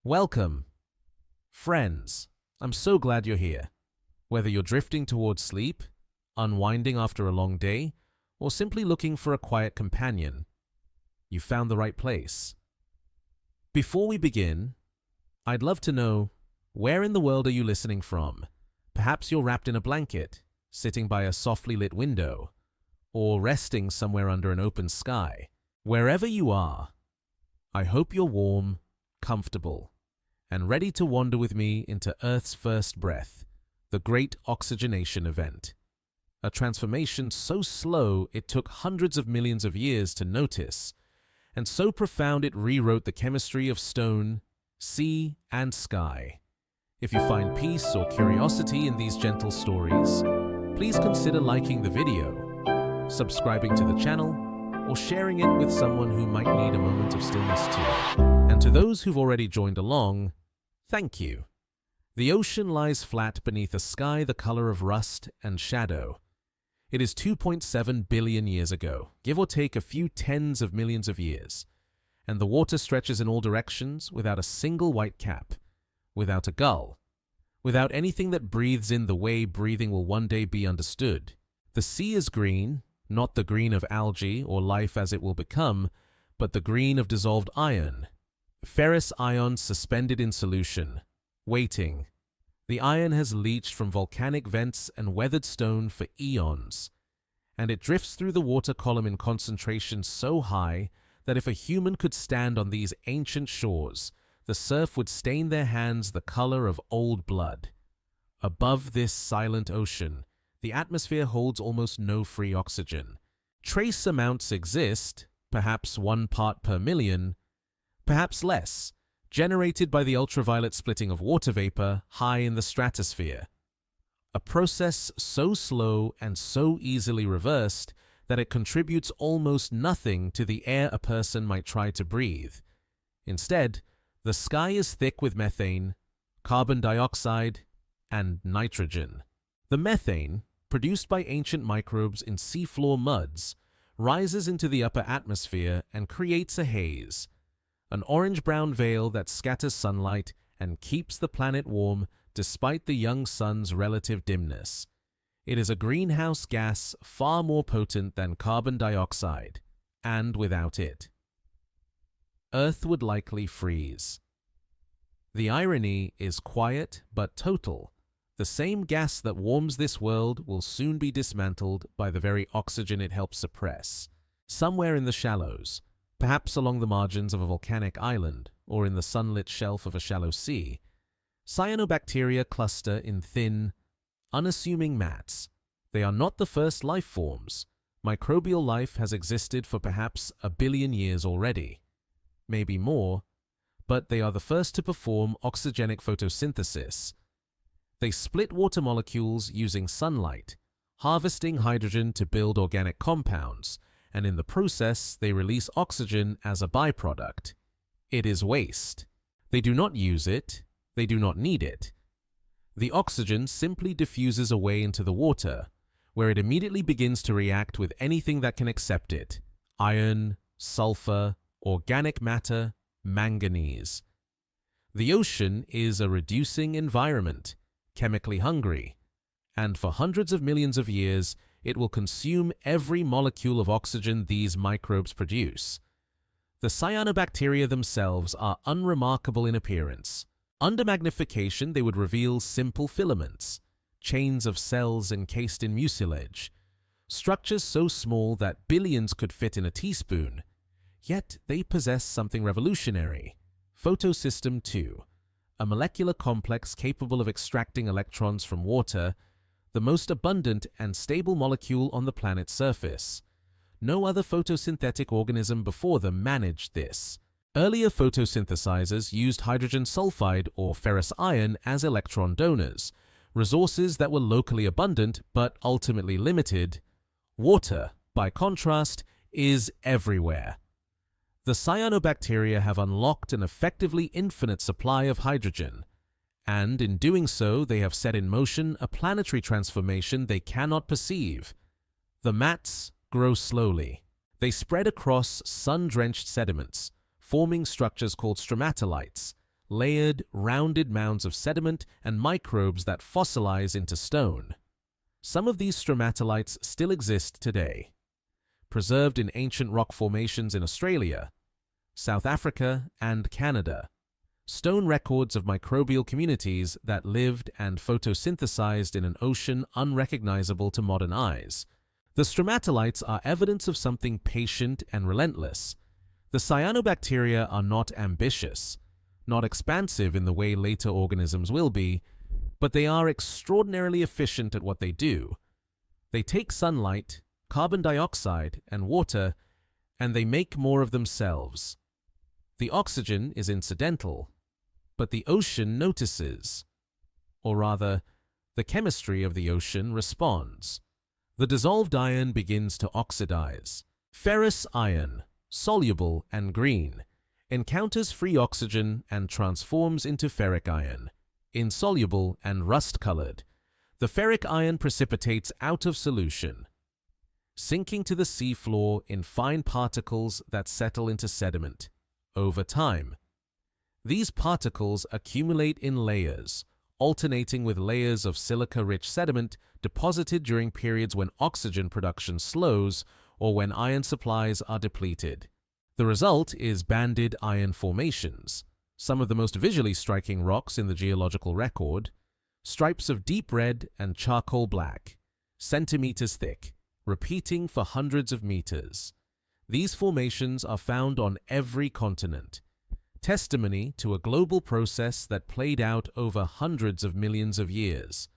Welcome, friends. I'm so glad you're here. Whether you're drifting towards sleep, unwinding after a long day, or simply looking for a quiet companion, you found the right place. Before we begin, I'd love to know, where in the world are you listening from? Perhaps you're wrapped in a blanket, sitting by a softly lit window, or resting somewhere under an open sky. Wherever you are, I hope you're warm, comfortable, and ready to wander with me into Earth's first breath, the Great Oxygenation Event. A transformation so slow it took hundreds of millions of years to notice, and so profound it rewrote the chemistry of stone, sea, and sky. If you find peace or curiosity in these gentle stories, please consider liking the video, subscribing to the channel, or sharing it with someone who might need a moment of stillness too. And to those who've already joined along, thank you. The ocean lies flat beneath a sky the color of rust and shadow. It is 2.7 billion years ago, give or take a few tens of millions of years, and the water stretches in all directions without a single white cap, without a gull, without anything that breathes in the way breathing will one day be understood. The sea is green, not the green of algae or life as it will become, but the green of dissolved iron. Ferrous ions suspended in solution, waiting. The iron has leached from volcanic vents and weathered stone for eons, and it drifts through the water column in concentration so high that if a human could stand on these ancient shores, the surf would stain their hands the color of old blood. Above this silent ocean, the atmosphere holds almost no free oxygen. Trace amounts exist, perhaps 1 part per million, perhaps less, generated by the ultraviolet splitting of water vapor high in the stratosphere. A process so slow and so easily reversed that it contributes almost nothing to the air a person might try to breathe. Instead, the sky is thick with methane, carbon dioxide, and nitrogen. The methane, produced by ancient microbes in seafloor muds, rises into the upper atmosphere and creates a haze, an orange-brown veil that scatters sunlight and keeps the planet warm despite the young sun's relative dimness. It is a greenhouse gas far more potent than carbon dioxide, and without it, Earth would likely freeze. The irony is quiet but total. The same gas that warms this world will soon be dismantled by the very oxygen it helps suppress. Somewhere in the shallows, perhaps along the margins of a volcanic island or in the sunlit shelf of a shallow sea, cyanobacteria cluster in thin, unassuming mats. They are not the first life forms. Microbial life has existed for perhaps 1 billion years already, maybe more, but they are the first to perform oxygenic photosynthesis. They split water molecules using sunlight, harvesting hydrogen to build organic compounds, and in the process they release oxygen as a byproduct. It is waste. They do not use it, they do not need it. The oxygen simply diffuses away into the water, where it immediately begins to react with anything that can accept it: iron, sulfur, organic matter, manganese. The ocean is a reducing environment, chemically hungry, and for hundreds of millions of years it will consume every molecule of oxygen these microbes produce. The cyanobacteria themselves are unremarkable in appearance. Under magnification they would reveal simple filaments, chains of cells encased in mucilage, structures so small that billions could fit in a teaspoon. Yet they possess something revolutionary: photosystem 2. A molecular complex capable of extracting electrons from water, the most abundant and stable molecule on the planet's surface. No other photosynthetic organism before them managed this. Earlier photosynthesizers used hydrogen sulfide or ferrous iron as electron donors, resources that were locally abundant but ultimately limited. Water, by contrast, is everywhere. The cyanobacteria have unlocked an effectively infinite supply of hydrogen, and in doing so they have set in motion a planetary transformation they cannot perceive. The mats grow slowly. They spread across sun-drenched sediments, forming structures called stromatolites, layered, rounded mounds of sediment and microbes that fossilize into stone. Some of these stromatolites still exist today, preserved in ancient rock formations in Australia, South Africa, and Canada. Stone records of microbial communities that lived and photosynthesized in an ocean unrecognizable to modern eyes. The stromatolites are evidence of something patient and relentless. The cyanobacteria are not ambitious, not expansive in the way later organisms will be, but they are extraordinarily efficient at what they do. They take sunlight, carbon dioxide, and water, and they make more of themselves. The oxygen is incidental, but the ocean notices. Or rather, the chemistry of the ocean responds. The dissolved iron begins to oxidize. Ferrous iron, soluble and green, encounters free oxygen and transforms into ferric iron. Insoluble and rust-colored, the ferric iron precipitates out of solution, sinking to the seafloor in fine particles that settle into sediment. Over time, these particles accumulate in layers, alternating with layers of silica-rich sediment deposited during periods when oxygen production slows or when iron supplies are depleted. The result is banded iron formations, some of the most visually striking rocks in the geological record, stripes of deep red and charcoal black, centimeters thick, repeating for hundreds of meters. These formations are found on every continent, testimony to a global process that played out over hundreds of millions of years.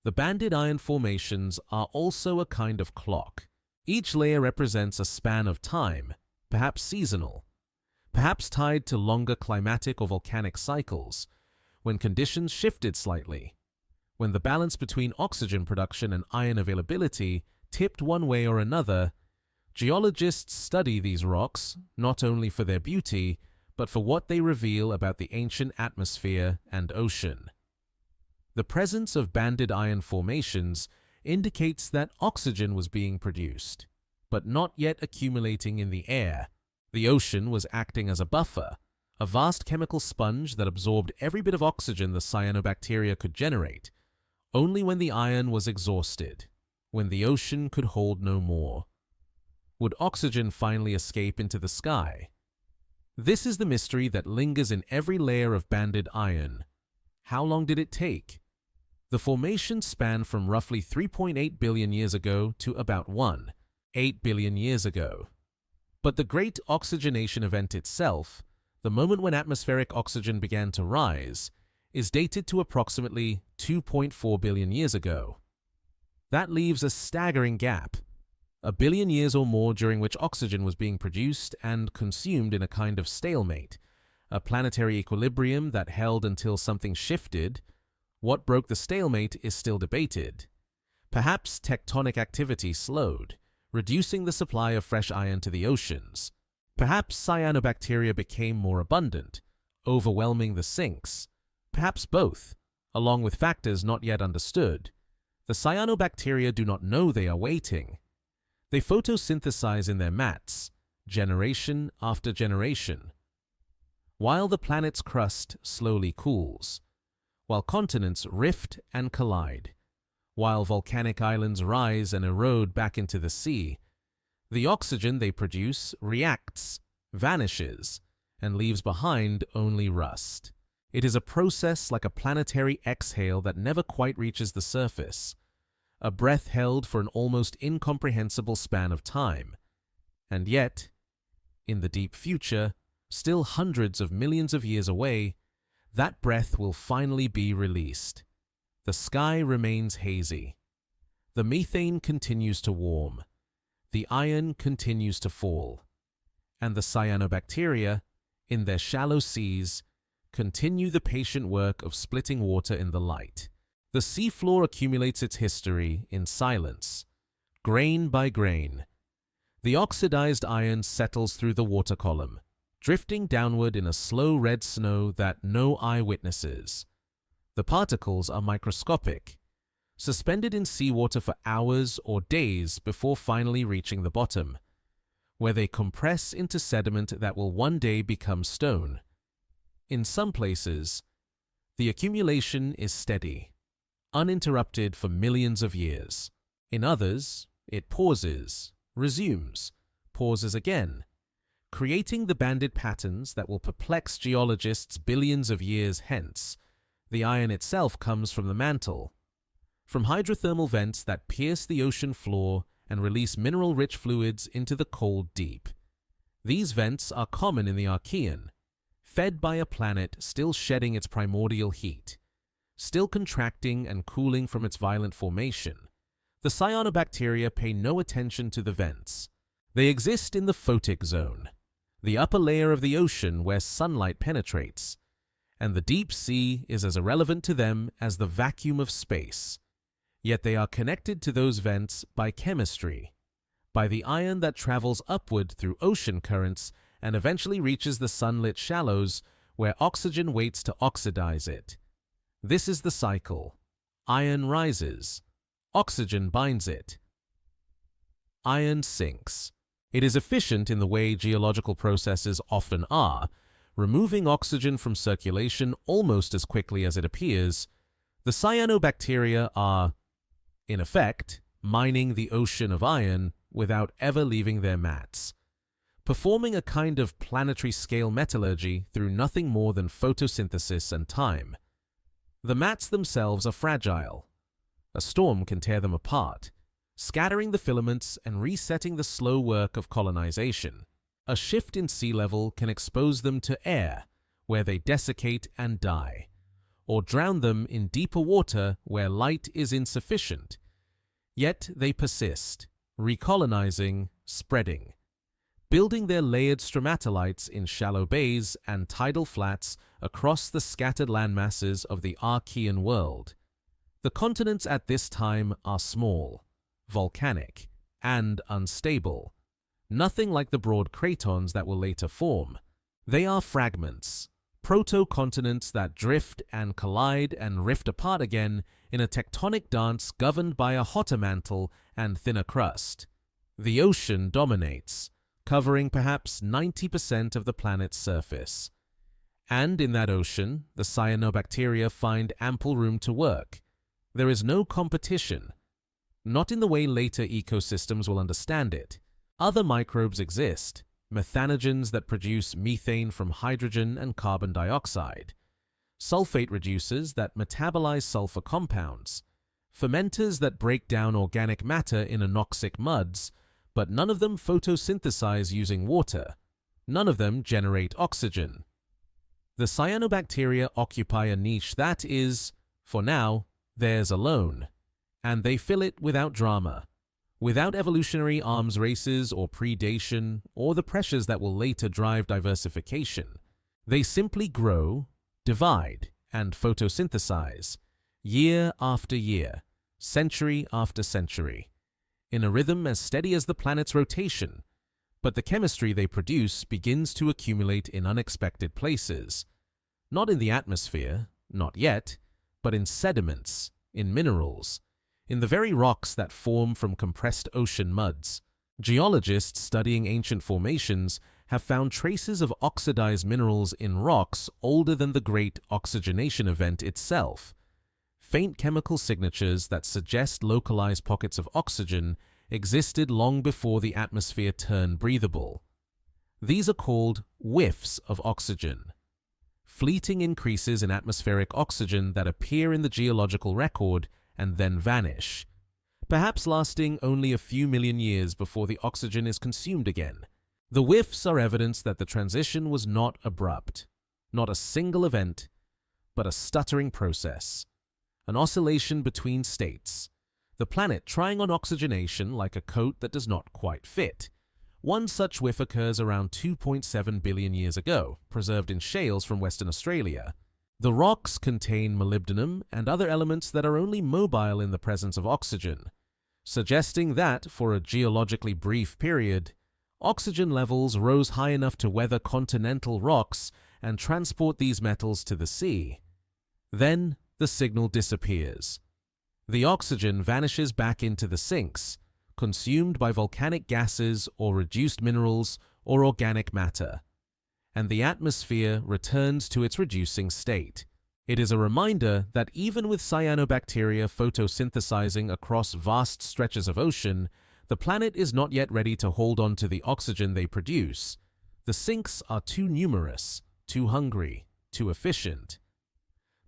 The banded iron formations are also a kind of clock. Each layer represents a span of time, perhaps seasonal, perhaps tied to longer climatic or volcanic cycles, when conditions shifted slightly, when the balance between oxygen production and iron availability tipped one way or another. Geologists study these rocks not only for their beauty, but for what they reveal about the ancient atmosphere and ocean. The presence of banded iron formations indicates that oxygen was being produced, but not yet accumulating in the air. The ocean was acting as a buffer, a vast chemical sponge that absorbed every bit of oxygen the cyanobacteria could generate, only when the iron was exhausted, when the ocean could hold no more. Would oxygen finally escape into the sky? This is the mystery that lingers in every layer of banded iron. How long did it take? The formation spanned from roughly 3.8 billion years ago to about 1.8 billion years ago. But the great oxygenation event itself, the moment when atmospheric oxygen began to rise, is dated to approximately 2.4 billion years ago. That leaves a staggering gap, a billion years or more during which oxygen was being produced and consumed in a kind of stalemate, a planetary equilibrium that held until something shifted. What broke the stalemate is still debated. Perhaps tectonic activity slowed, reducing the supply of fresh iron to the oceans. Perhaps cyanobacteria became more abundant, overwhelming the sinks. Perhaps both, along with factors not yet understood. The cyanobacteria do not know they are waiting. They photosynthesize in their mats, generation after generation, while the planet's crust slowly cools, while continents rift and collide, while volcanic islands rise and erode back into the sea. The oxygen they produce reacts, vanishes, and leaves behind only rust. It is a process like a planetary exhale that never quite reaches the surface, a breath held for an almost incomprehensible span of time. And yet, in the deep future, still hundreds of millions of years away, that breath will finally be released. The sky remains hazy. The methane continues to warm. The iron continues to fall. And the cyanobacteria, in their shallow seas, continue the patient work of splitting water in the light. The seafloor accumulates its history in silence, grain by grain. The oxidized iron settles through the water column, drifting downward in a slow red snow that no eye witnesses. The particles are microscopic, suspended in seawater for hours or days before finally reaching the bottom, where they compress into sediment that will one day become stone. In some places, the accumulation is steady, uninterrupted for millions of years. In others, it pauses, resumes, pauses again, creating the banded patterns that will perplex geologists billions of years hence. The iron itself comes from the mantle, from hydrothermal vents that pierce the ocean floor and release mineral-rich fluids into the cold deep. These vents are common in the Archean, fed by a planet still shedding its primordial heat, still contracting and cooling from its violent formation. The cyanobacteria pay no attention to the vents. They exist in the photic zone, the upper layer of the ocean where sunlight penetrates, and the deep sea is as irrelevant to them as the vacuum of space. Yet they are connected to those vents by chemistry, by the iron that travels upward through ocean currents and eventually reaches the sunlit shallows where oxygen waits to oxidize it. This is the cycle. Iron rises. Oxygen binds it. Iron sinks. It is efficient in the way geological processes often are, removing oxygen from circulation almost as quickly as it appears. The cyanobacteria are, in effect, mining the ocean of iron without ever leaving their mats, performing a kind of planetary-scale metallurgy through nothing more than photosynthesis and time. The mats themselves are fragile. A storm can tear them apart, scattering the filaments and resetting the slow work of colonization. A shift in sea level can expose them to air, where they desiccate and die, or drown them in deeper water where light is insufficient. Yet they persist, recolonizing, spreading, building their layered stromatolites in shallow bays and tidal flats across the scattered landmasses of the Archean world. The continents at this time are small, volcanic, and unstable, nothing like the broad cratons that will later form. They are fragments, proto-continents that drift and collide and rift apart again in a tectonic dance governed by a hotter mantle and thinner crust. The ocean dominates, covering perhaps 90% of the planet's surface. And in that ocean, the cyanobacteria find ample room to work. There is no competition, not in the way later ecosystems will understand it. Other microbes exist, methanogens that produce methane from hydrogen and carbon dioxide, sulfate reducers that metabolize sulfur compounds, fermenters that break down organic matter in anoxic muds, but none of them photosynthesize using water. None of them generate oxygen. The cyanobacteria occupy a niche that is, for now, theirs alone, and they fill it without drama, without evolutionary arms races or predation or the pressures that will later drive diversification. They simply grow, divide, and photosynthesize, year after year, century after century, in a rhythm as steady as the planet's rotation, but the chemistry they produce begins to accumulate in unexpected places, not in the atmosphere, not yet, but in sediments, in minerals, in the very rocks that form from compressed ocean muds. Geologists studying ancient formations have found traces of oxidized minerals in rocks older than the great oxygenation event itself. Faint chemical signatures that suggest localized pockets of oxygen existed long before the atmosphere turned breathable. These are called whiffs of oxygen, fleeting increases in atmospheric oxygen that appear in the geological record and then vanish, perhaps lasting only a few million years before the oxygen is consumed again. The whiffs are evidence that the transition was not abrupt, not a single event, but a stuttering process, an oscillation between states, the planet trying on oxygenation like a coat that does not quite fit. One such whiff occurs around 2.7 billion years ago, preserved in shales from Western Australia. The rocks contain molybdenum and other elements that are only mobile in the presence of oxygen, suggesting that, for a geologically brief period, oxygen levels rose high enough to weather continental rocks and transport these metals to the sea. Then the signal disappears. The oxygen vanishes back into the sinks, consumed by volcanic gases or reduced minerals or organic matter. and the atmosphere returns to its reducing state. It is a reminder that even with cyanobacteria photosynthesizing across vast stretches of ocean, the planet is not yet ready to hold on to the oxygen they produce. The sinks are too numerous, too hungry, too efficient.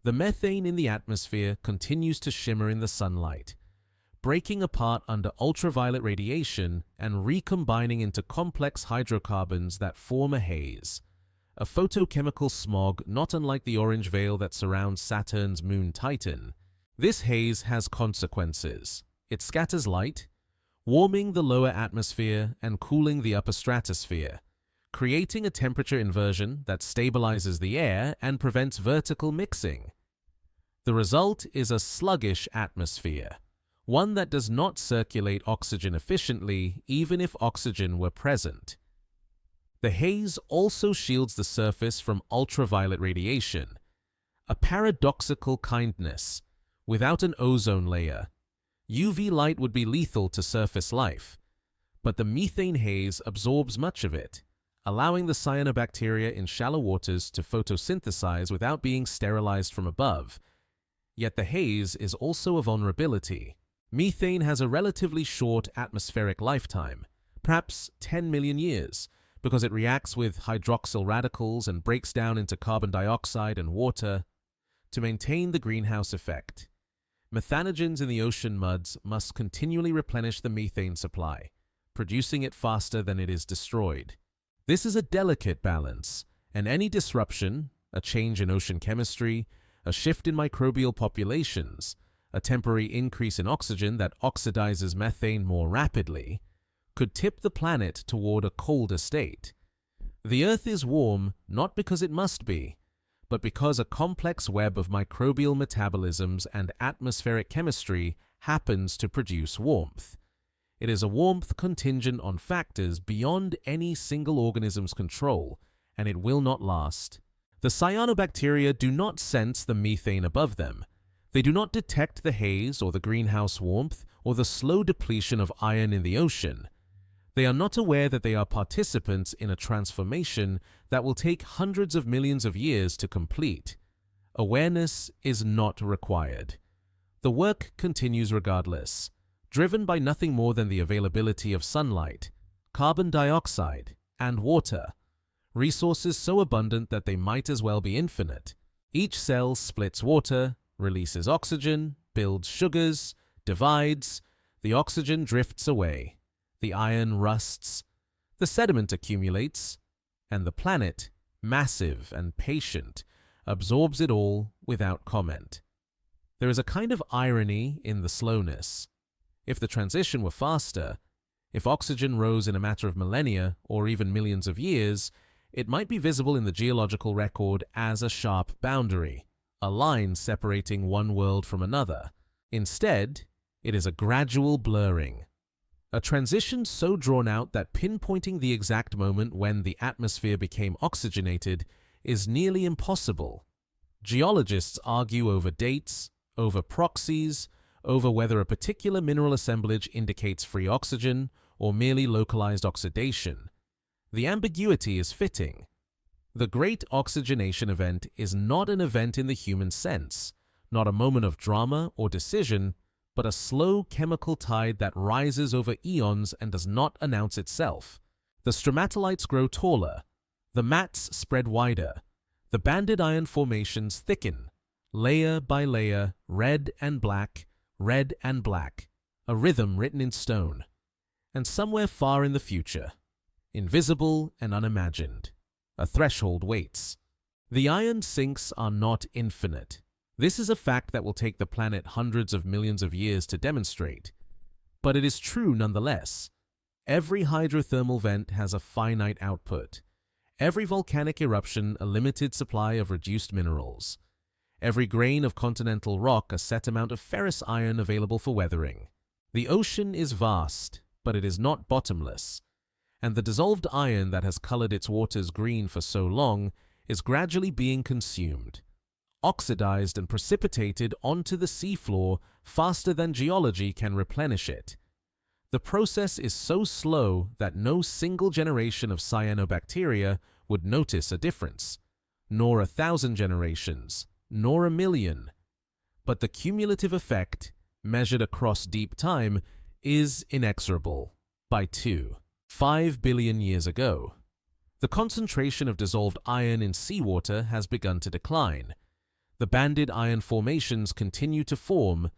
The methane in the atmosphere continues to shimmer in the sunlight, breaking apart under ultraviolet radiation and recombining into complex hydrocarbons that form a haze. A photochemical smog not unlike the orange veil that surrounds Saturn's moon Titan. This haze has consequences. It scatters light, warming the lower atmosphere and cooling the upper stratosphere, creating a temperature inversion that stabilizes the air and prevents vertical mixing. The result is a sluggish atmosphere, one that does not circulate oxygen efficiently even if oxygen were present. The haze also shields the surface from ultraviolet radiation, a paradoxical kindness. Without an ozone layer, UV light would be lethal to surface life, but the methane haze absorbs much of it, allowing the cyanobacteria in shallow waters to photosynthesize without being sterilized from above. Yet the haze is also a vulnerability. Methane has a relatively short atmospheric lifetime, perhaps 10 million years, because it reacts with hydroxyl radicals and breaks down into carbon dioxide and water to maintain the greenhouse effect. Methanogens in the ocean muds must continually replenish the methane supply, producing it faster than it is destroyed. This is a delicate balance, and any disruption, a change in ocean chemistry, a shift in microbial populations, a temporary increase in oxygen that oxidizes methane more rapidly, could tip the planet toward a colder state. The Earth is warm not because it must be, but because a complex web of microbial metabolisms and atmospheric chemistry happens to produce warmth. It is a warmth contingent on factors beyond any single organism's control, and it will not last. The cyanobacteria do not sense the methane above them. They do not detect the haze or the greenhouse warmth or the slow depletion of iron in the ocean. They are not aware that they are participants in a transformation that will take hundreds of millions of years to complete. Awareness is not required. The work continues regardless, driven by nothing more than the availability of sunlight, carbon dioxide, and water, resources so abundant that they might as well be infinite. Each cell splits water, releases oxygen, builds sugars, divides, the oxygen drifts away. The iron rusts, the sediment accumulates, and the planet, massive and patient, absorbs it all without comment. There is a kind of irony in the slowness. If the transition were faster, if oxygen rose in a matter of millennia or even millions of years, it might be visible in the geological record as a sharp boundary, a line separating one world from another. Instead, it is a gradual blurring. A transition so drawn out that pinpointing the exact moment when the atmosphere became oxygenated is nearly impossible. Geologists argue over dates, over proxies, over whether a particular mineral assemblage indicates free oxygen or merely localized oxidation. The ambiguity is fitting. The Great Oxygenation Event is not an event in the human sense, not a moment of drama or decision, but a slow chemical tide that rises over eons and does not announce itself. The stromatolites grow taller, the mats spread wider, the banded iron formations thicken, layer by layer, red and black, a rhythm written in stone. And somewhere far in the future, invisible and unimagined, a threshold waits. The iron sinks are not infinite. This is a fact that will take the planet hundreds of millions of years to demonstrate. But it is true nonetheless. Every hydrothermal vent has a finite output. Every volcanic eruption a limited supply of reduced minerals. Every grain of continental rock a set amount of ferrous iron available for weathering. The ocean is vast, but it is not bottomless. And the dissolved iron that has colored its waters green for so long is gradually being consumed, oxidized and precipitated onto the seafloor faster than geology can replenish it. The process is so slow that no single generation of cyanobacteria would notice a difference, nor 1,000 generations, nor 1,000,000. But the cumulative effect, measured across deep time, is inexorable by 5 billion years ago. The concentration of dissolved iron in seawater has begun to decline. The banded iron formations continue to form,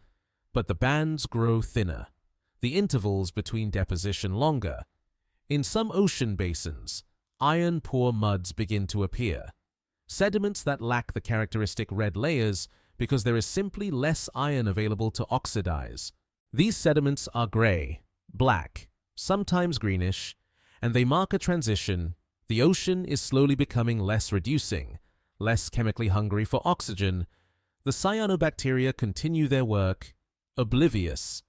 but the bands grow thinner, the intervals between deposition longer. In some ocean basins, iron-poor muds begin to appear, sediments that lack the characteristic red layers because there is simply less iron available to oxidize. These sediments are gray, black, sometimes greenish, and they mark a transition. The ocean is slowly becoming less reducing, less chemically hungry for oxygen. The cyanobacteria continue their work, oblivious,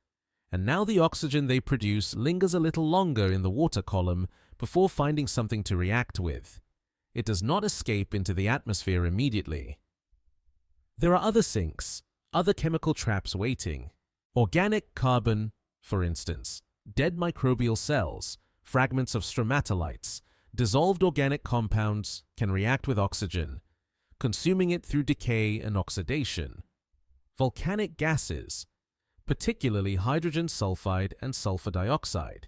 and now the oxygen they produce lingers a little longer in the water column before finding something to react with. It does not escape into the atmosphere immediately. There are other sinks, other chemical traps waiting. Organic carbon, for instance, dead microbial cells, fragments of stromatolites, dissolved organic compounds can react with oxygen, consuming it through decay and oxidation. Volcanic gases, particularly hydrogen sulfide and sulfur dioxide,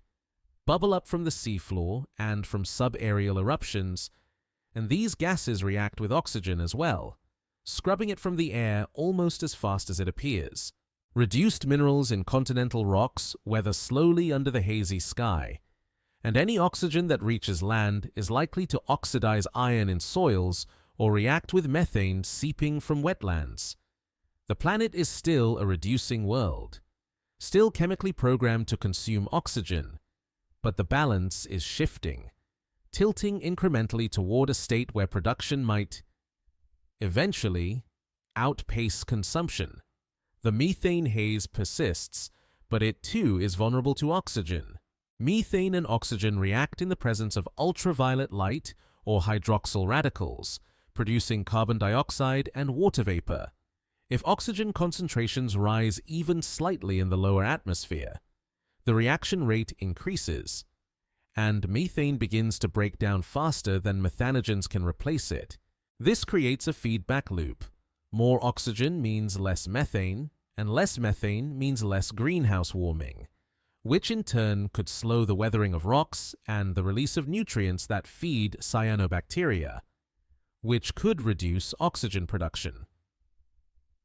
bubble up from the seafloor and from subaerial eruptions, and these gases react with oxygen as well, scrubbing it from the air almost as fast as it appears. Reduced minerals in continental rocks weather slowly under the hazy sky, and any oxygen that reaches land is likely to oxidize iron in soils or react with methane seeping from wetlands. The planet is still a reducing world, still chemically programmed to consume oxygen, but the balance is shifting, tilting incrementally toward a state where production might eventually outpace consumption. The methane haze persists, but it too is vulnerable to oxygen. Methane and oxygen react in the presence of ultraviolet light or hydroxyl radicals, producing carbon dioxide and water vapor. If oxygen concentrations rise even slightly in the lower atmosphere, the reaction rate increases, and methane begins to break down faster than methanogens can replace it. This creates a feedback loop. More oxygen means less methane, and less methane means less greenhouse warming, which in turn could slow the weathering of rocks and the release of nutrients that feed cyanobacteria, which could reduce oxygen production.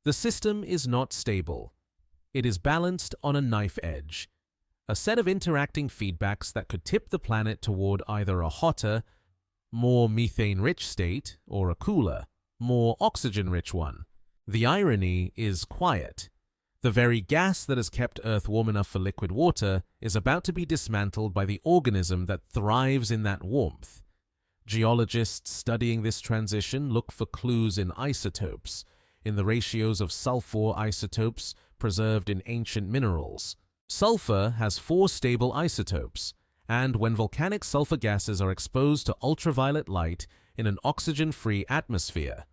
The system is not stable. It is balanced on a knife edge, a set of interacting feedbacks that could tip the planet toward either a hotter, more methane-rich state or a cooler, more oxygen-rich one. The irony is quiet. The very gas that has kept Earth warm enough for liquid water is about to be dismantled by the organism that thrives in that warmth. Geologists studying this transition look for clues in isotopes, in the ratios of sulfur isotopes preserved in ancient minerals. Sulfur has 4 stable isotopes, and when volcanic sulfur gases are exposed to ultraviolet light in an oxygen-free atmosphere,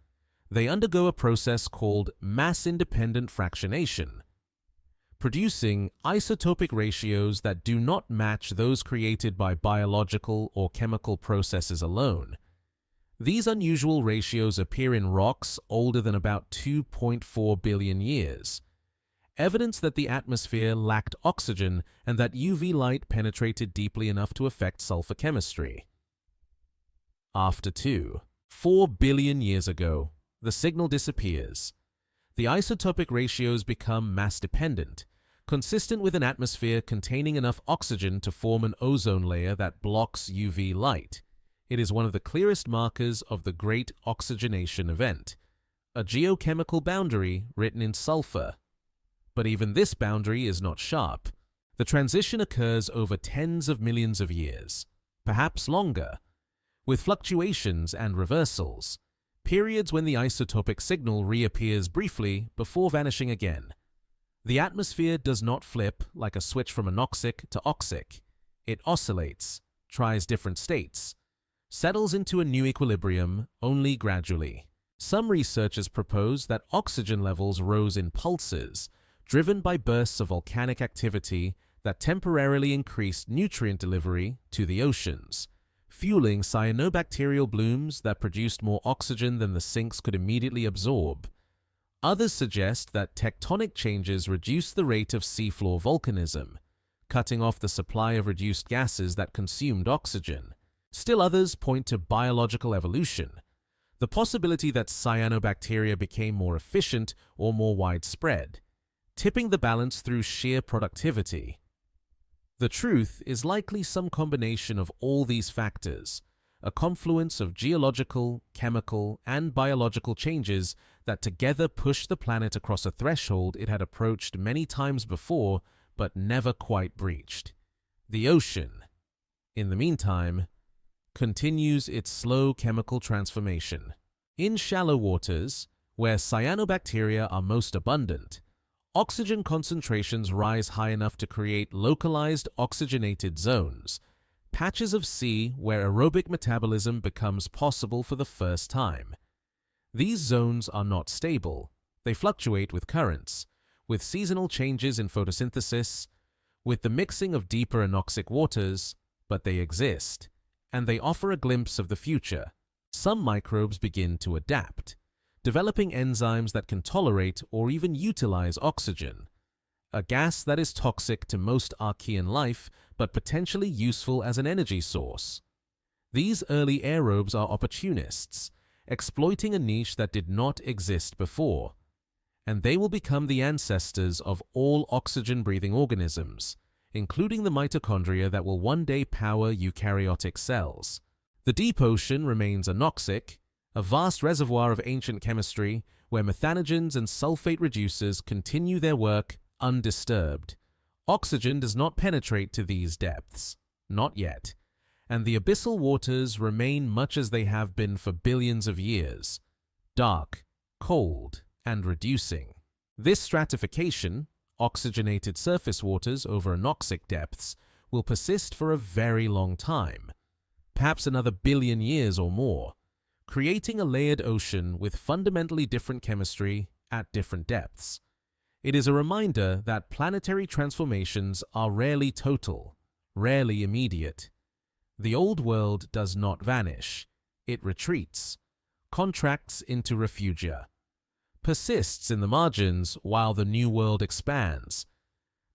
they undergo a process called mass-independent fractionation, producing isotopic ratios that do not match those created by biological or chemical processes alone. These unusual ratios appear in rocks older than about 2.4 billion years, evidence that the atmosphere lacked oxygen and that UV light penetrated deeply enough to affect sulfur chemistry. After 4 billion years ago, the signal disappears. The isotopic ratios become mass-dependent, consistent with an atmosphere containing enough oxygen to form an ozone layer that blocks UV light. It is one of the clearest markers of the Great Oxygenation Event, a geochemical boundary written in sulfur. But even this boundary is not sharp. The transition occurs over tens of millions of years, perhaps longer, with fluctuations and reversals, periods when the isotopic signal reappears briefly before vanishing again. The atmosphere does not flip like a switch from anoxic to oxic. It oscillates, tries different states, settles into a new equilibrium only gradually. Some researchers propose that oxygen levels rose in pulses, driven by bursts of volcanic activity that temporarily increased nutrient delivery to the oceans, fueling cyanobacterial blooms that produced more oxygen than the sinks could immediately absorb. Others suggest that tectonic changes reduced the rate of seafloor volcanism, cutting off the supply of reduced gases that consumed oxygen. Still others point to biological evolution, the possibility that cyanobacteria became more efficient or more widespread, tipping the balance through sheer productivity. The truth is likely some combination of all these factors, a confluence of geological, chemical, and biological changes that together pushed the planet across a threshold it had approached many times before but never quite breached. The ocean, in the meantime, continues its slow chemical transformation. In shallow waters, where cyanobacteria are most abundant, oxygen concentrations rise high enough to create localized oxygenated zones, patches of sea where aerobic metabolism becomes possible for the first time. These zones are not stable. They fluctuate with currents, with seasonal changes in photosynthesis, with the mixing of deeper anoxic waters, but they exist, and they offer a glimpse of the future. Some microbes begin to adapt, developing enzymes that can tolerate or even utilize oxygen, a gas that is toxic to most archean life but potentially useful as an energy source. These early aerobes are opportunists, exploiting a niche that did not exist before, and they will become the ancestors of all oxygen-breathing organisms, including the mitochondria that will one day power eukaryotic cells. The deep ocean remains anoxic, a vast reservoir of ancient chemistry where methanogens and sulfate reducers continue their work undisturbed. Oxygen does not penetrate to these depths, not yet, and the abyssal waters remain much as they have been for billions of years, dark, cold, and reducing. This stratification, oxygenated surface waters over anoxic depths, will persist for a very long time, perhaps another billion years or more, creating a layered ocean with fundamentally different chemistry at different depths. It is a reminder that planetary transformations are rarely total, rarely immediate. The old world does not vanish. It retreats, contracts into refugia, persists in the margins while the new world expands.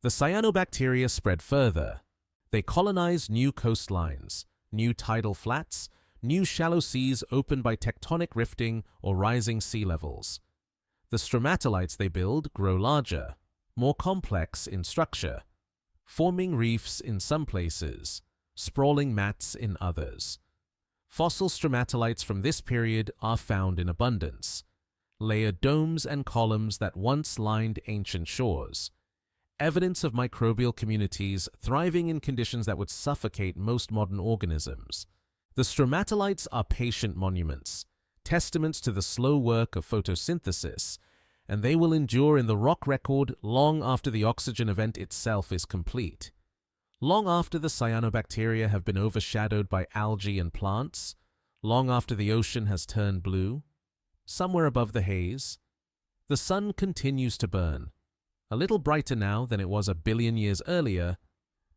The cyanobacteria spread further. They colonize new coastlines, new tidal flats, new shallow seas opened by tectonic rifting or rising sea levels. The stromatolites they build grow larger, more complex in structure, forming reefs in some places, sprawling mats in others. Fossil stromatolites from this period are found in abundance, layered domes and columns that once lined ancient shores, evidence of microbial communities thriving in conditions that would suffocate most modern organisms. The stromatolites are patient monuments, testaments to the slow work of photosynthesis, and they will endure in the rock record long after the oxygen event itself is complete, long after the cyanobacteria have been overshadowed by algae and plants, long after the ocean has turned blue. Somewhere above the haze, the sun continues to burn, a little brighter now than it was a billion years earlier,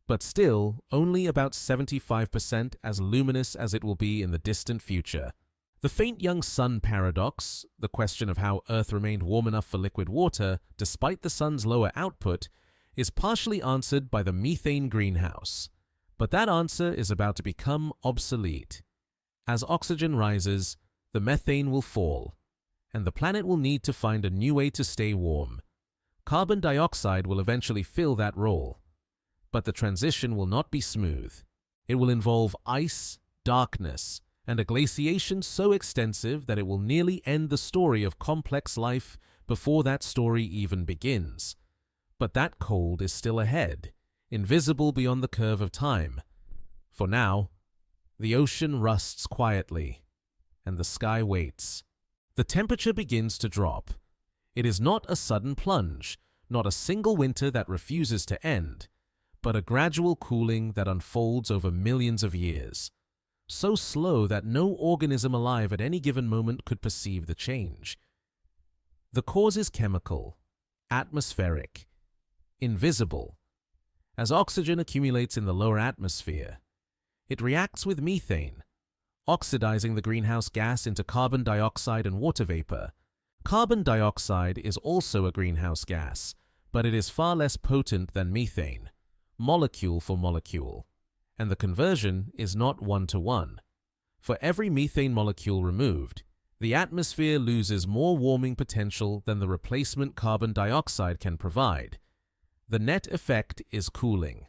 but still only about 75% as luminous as it will be in the distant future. The faint young sun paradox, the question of how Earth remained warm enough for liquid water despite the sun's lower output, is partially answered by the methane greenhouse. But that answer is about to become obsolete. As oxygen rises, the methane will fall, and the planet will need to find a new way to stay warm. Carbon dioxide will eventually fill that role. But the transition will not be smooth. It will involve ice, darkness, and a glaciation so extensive that it will nearly end the story of complex life before that story even begins. But that cold is still ahead, invisible beyond the curve of time. For now, the ocean rusts quietly, and the sky waits. The temperature begins to drop. It is not a sudden plunge, not a single winter that refuses to end, but a gradual cooling that unfolds over millions of years, so slow that no organism alive at any given moment could perceive the change. The cause is chemical, atmospheric, invisible. As oxygen accumulates in the lower atmosphere, It reacts with methane, oxidizing the greenhouse gas into carbon dioxide and water vapor. Carbon dioxide is also a greenhouse gas, but it is far less potent than methane, molecule for molecule, and the conversion is not one-to-one. For every methane molecule removed, the atmosphere loses more warming potential than the replacement carbon dioxide can provide. The net effect is cooling,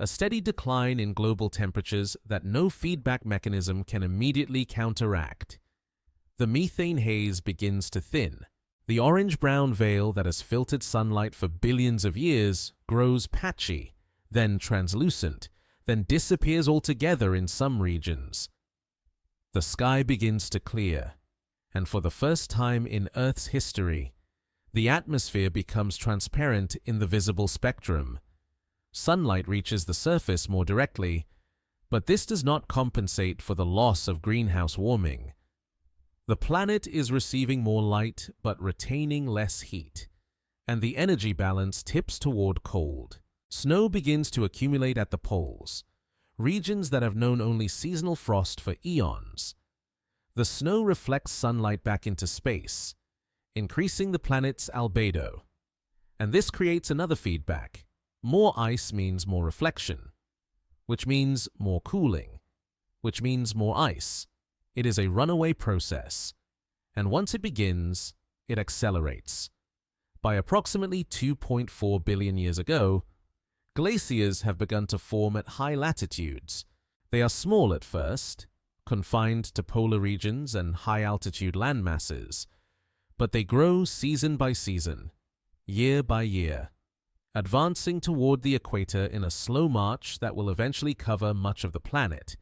a steady decline in global temperatures that no feedback mechanism can immediately counteract. The methane haze begins to thin. The orange-brown veil that has filtered sunlight for billions of years grows patchy, then translucent, then disappears altogether in some regions. The sky begins to clear, and for the first time in Earth's history, the atmosphere becomes transparent in the visible spectrum. Sunlight reaches the surface more directly, but this does not compensate for the loss of greenhouse warming. The planet is receiving more light but retaining less heat, and the energy balance tips toward cold. Snow begins to accumulate at the poles, regions that have known only seasonal frost for eons. The snow reflects sunlight back into space, increasing the planet's albedo. And this creates another feedback. More ice means more reflection, which means more cooling, which means more ice. It is a runaway process, and once it begins, it accelerates. By approximately 2.4 billion years ago, glaciers have begun to form at high latitudes. They are small at first, confined to polar regions and high-altitude land masses, but they grow season by season, year by year, advancing toward the equator in a slow march that will eventually cover much of the planet.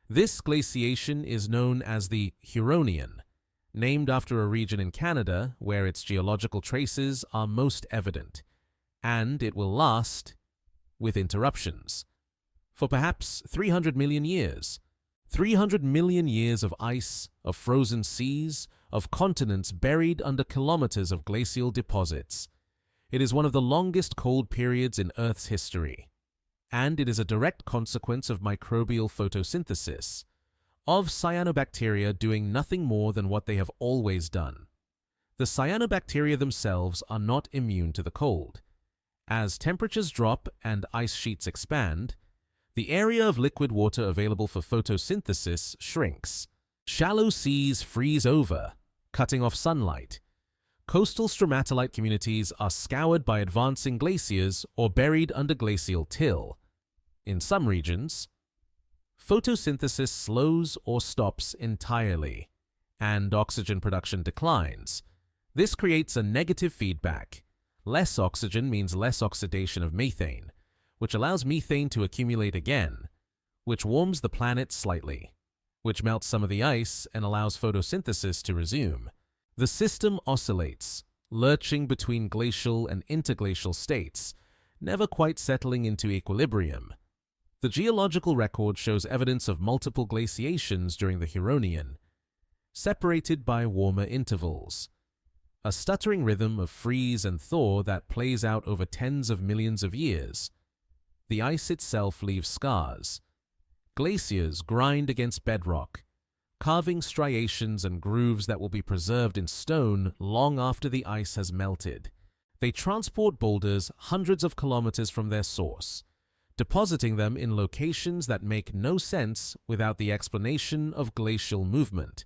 This glaciation is known as the Huronian, named after a region in Canada where its geological traces are most evident, and it will last, with interruptions, for perhaps 300 million years. 300 million years of ice, of frozen seas, of continents buried under kilometers of glacial deposits. It is one of the longest cold periods in Earth's history, and it is a direct consequence of microbial photosynthesis, of cyanobacteria doing nothing more than what they have always done. The cyanobacteria themselves are not immune to the cold. As temperatures drop and ice sheets expand, the area of liquid water available for photosynthesis shrinks. Shallow seas freeze over, cutting off sunlight. Coastal stromatolite communities are scoured by advancing glaciers or buried under glacial till. In some regions, photosynthesis slows or stops entirely, and oxygen production declines. This creates a negative feedback. Less oxygen means less oxidation of methane, which allows methane to accumulate again, which warms the planet slightly, which melts some of the ice and allows photosynthesis to resume. The system oscillates, lurching between glacial and interglacial states, never quite settling into equilibrium. The geological record shows evidence of multiple glaciations during the Huronian, separated by warmer intervals. A stuttering rhythm of freeze and thaw that plays out over tens of millions of years. The ice itself leaves scars. Glaciers grind against bedrock, carving striations and grooves that will be preserved in stone long after the ice has melted. They transport boulders hundreds of kilometers from their source, depositing them in locations that make no sense without the explanation of glacial movement.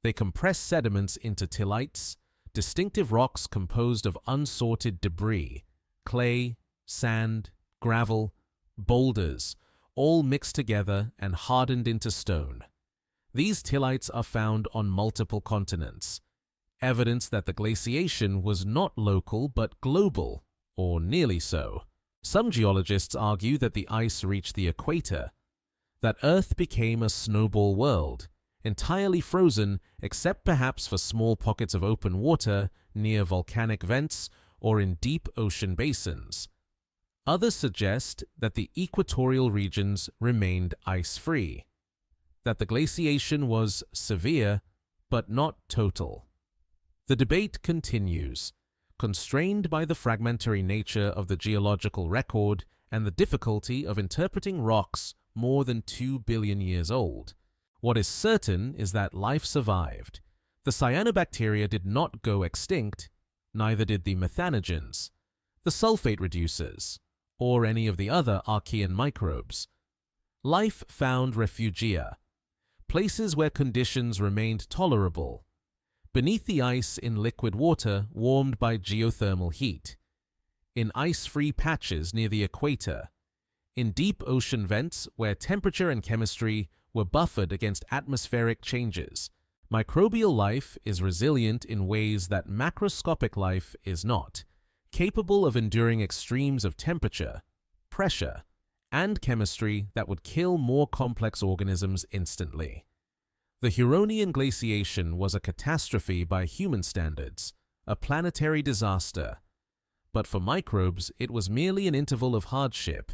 They compress sediments into tillites, distinctive rocks composed of unsorted debris, clay, sand, gravel, boulders, all mixed together and hardened into stone. These tillites are found on multiple continents, evidence that the glaciation was not local but global, or nearly so. Some geologists argue that the ice reached the equator, that Earth became a snowball world, entirely frozen except perhaps for small pockets of open water near volcanic vents or in deep ocean basins. Others suggest that the equatorial regions remained ice-free, that the glaciation was severe but not total. The debate continues, constrained by the fragmentary nature of the geological record and the difficulty of interpreting rocks more than 2 billion years old. What is certain is that life survived. The cyanobacteria did not go extinct, neither did the methanogens, the sulfate reducers, or any of the other archaean microbes. Life found refugia, places where conditions remained tolerable, beneath the ice in liquid water warmed by geothermal heat, in ice-free patches near the equator, in deep ocean vents where temperature and chemistry were buffered against atmospheric changes. Microbial life is resilient in ways that macroscopic life is not, capable of enduring extremes of temperature, pressure, and chemistry that would kill more complex organisms instantly. The Huronian glaciation was a catastrophe by human standards, a planetary disaster. But for microbes, it was merely an interval of hardship,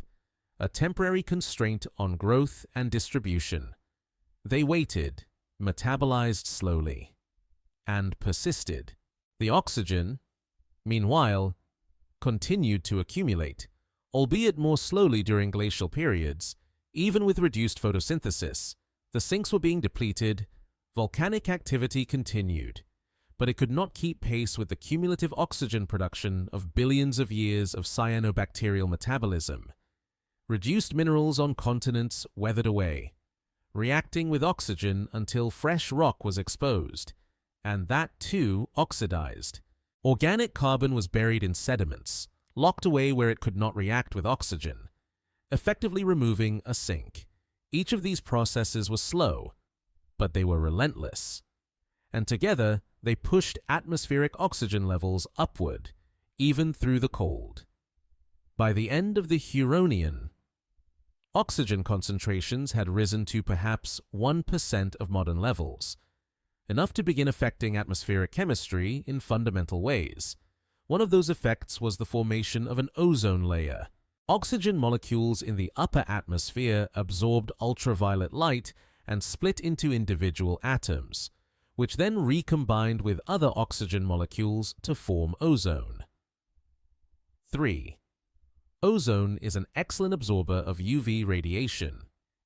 a temporary constraint on growth and distribution. They waited, metabolized slowly, and persisted. The oxygen, meanwhile, continued to accumulate, albeit more slowly during glacial periods. Even with reduced photosynthesis, the sinks were being depleted, volcanic activity continued, but it could not keep pace with the cumulative oxygen production of billions of years of cyanobacterial metabolism. Reduced minerals on continents weathered away, reacting with oxygen until fresh rock was exposed, and that too oxidized. Organic carbon was buried in sediments, locked away where it could not react with oxygen, effectively removing a sink. Each of these processes was slow, but they were relentless, and together they pushed atmospheric oxygen levels upward, even through the cold. By the end of the Huronian, oxygen concentrations had risen to perhaps 1% of modern levels, enough to begin affecting atmospheric chemistry in fundamental ways. One of those effects was the formation of an ozone layer. Oxygen molecules in the upper atmosphere absorbed ultraviolet light and split into individual atoms, which then recombined with other oxygen molecules to form ozone. 3. Ozone is an excellent absorber of UV radiation,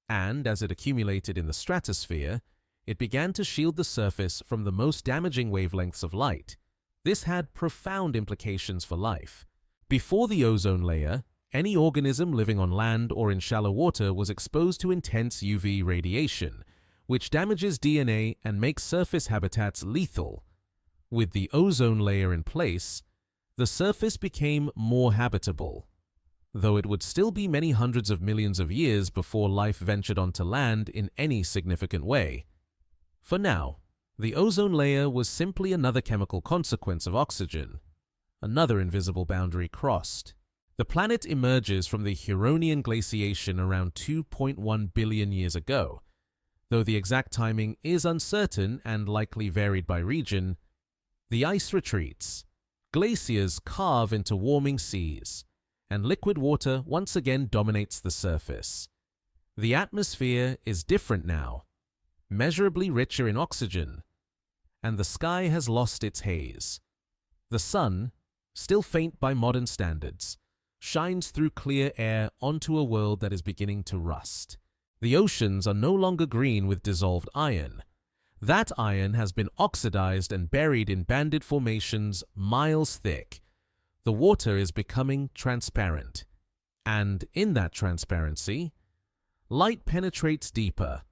and as it accumulated in the stratosphere, it began to shield the surface from the most damaging wavelengths of light. This had profound implications for life. Before the ozone layer, any organism living on land or in shallow water was exposed to intense UV radiation, which damages DNA and makes surface habitats lethal. With the ozone layer in place, the surface became more habitable, though it would still be many hundreds of millions of years before life ventured onto land in any significant way. For now, the ozone layer was simply another chemical consequence of oxygen, another invisible boundary crossed. The planet emerges from the Huronian glaciation around 2.1 billion years ago. Though the exact timing is uncertain and likely varied by region, the ice retreats, glaciers carve into warming seas, and liquid water once again dominates the surface. The atmosphere is different now, measurably richer in oxygen, and the sky has lost its haze. The sun, still faint by modern standards, shines through clear air onto a world that is beginning to rust. The oceans are no longer green with dissolved iron. That iron has been oxidized and buried in banded formations miles thick. The water is becoming transparent, and in that transparency, light penetrates deeper,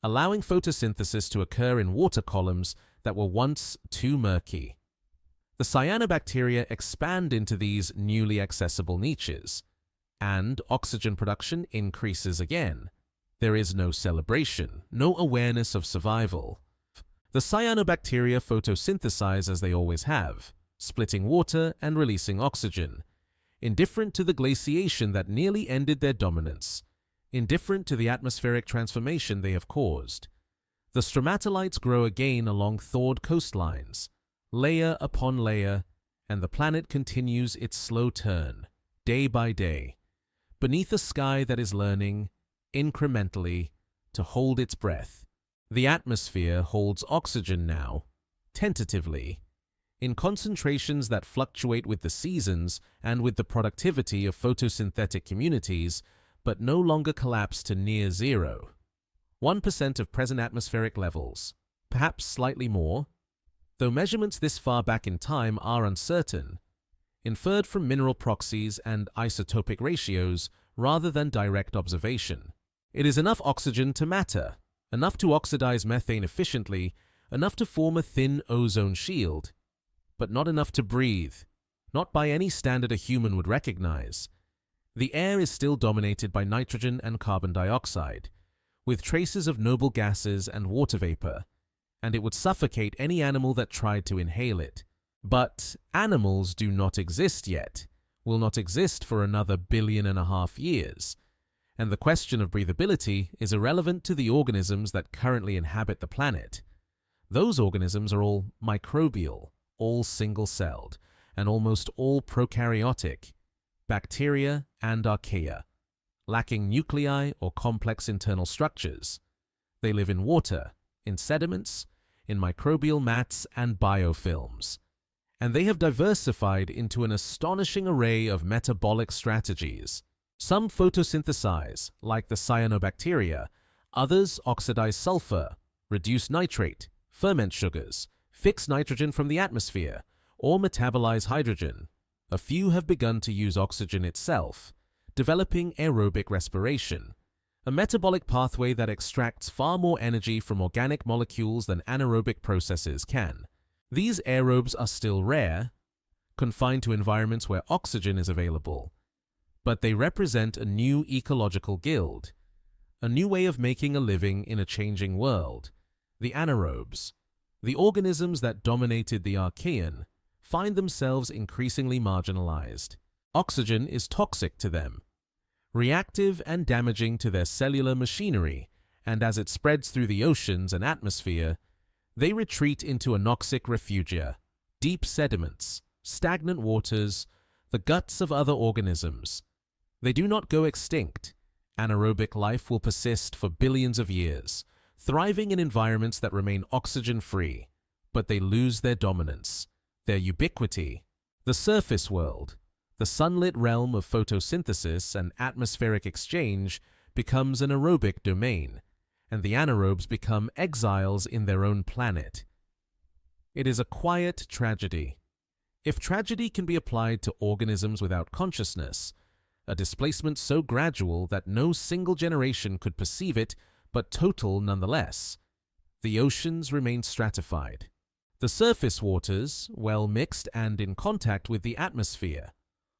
allowing photosynthesis to occur in water columns that were once too murky. The cyanobacteria expand into these newly accessible niches, and oxygen production increases again. There is no celebration, no awareness of survival. The cyanobacteria photosynthesize as they always have, splitting water and releasing oxygen, indifferent to the glaciation that nearly ended their dominance, indifferent to the atmospheric transformation they have caused. The stromatolites grow again along thawed coastlines, layer upon layer, and the planet continues its slow turn, day by day, beneath a sky that is learning, incrementally, to hold its breath. The atmosphere holds oxygen now, tentatively, in concentrations that fluctuate with the seasons and with the productivity of photosynthetic communities, but no longer collapse to near zero. 1% of present atmospheric levels, perhaps slightly more, though measurements this far back in time are uncertain, inferred from mineral proxies and isotopic ratios rather than direct observation. It is enough oxygen to matter, enough to oxidize methane efficiently, enough to form a thin ozone shield, but not enough to breathe, not by any standard a human would recognize. The air is still dominated by nitrogen and carbon dioxide, with traces of noble gases and water vapor, and it would suffocate any animal that tried to inhale it. But animals do not exist yet, will not exist for another 1.5 billion years, and the question of breathability is irrelevant to the organisms that currently inhabit the planet. Those organisms are all microbial, all single-celled, and almost all prokaryotic, bacteria and archaea, lacking nuclei or complex internal structures. They live in water, in sediments, in microbial mats and biofilms, and they have diversified into an astonishing array of metabolic strategies. Some photosynthesize, like the cyanobacteria, others oxidize sulfur, reduce nitrate, ferment sugars, fix nitrogen from the atmosphere, or metabolize hydrogen. A few have begun to use oxygen itself, developing aerobic respiration, a metabolic pathway that extracts far more energy from organic molecules than anaerobic processes can. These aerobes are still rare, confined to environments where oxygen is available, but they represent a new ecological guild, a new way of making a living in a changing world. The anaerobes, the organisms that dominated the Archean, find themselves increasingly marginalized. Oxygen is toxic to them, reactive and damaging to their cellular machinery, and as it spreads through the oceans and atmosphere, they retreat into anoxic refugia, deep sediments, stagnant waters, the guts of other organisms. They do not go extinct. Anaerobic life will persist for billions of years, thriving in environments that remain oxygen-free, but they lose their dominance, their ubiquity. The surface world, the sunlit realm of photosynthesis and atmospheric exchange, becomes an aerobic domain, and the anaerobes become exiles in their own planet. It is a quiet tragedy. If tragedy can be applied to organisms without consciousness, a displacement so gradual that no single generation could perceive it, but total nonetheless, the oceans remain stratified. The surface waters, well mixed and in contact with the atmosphere,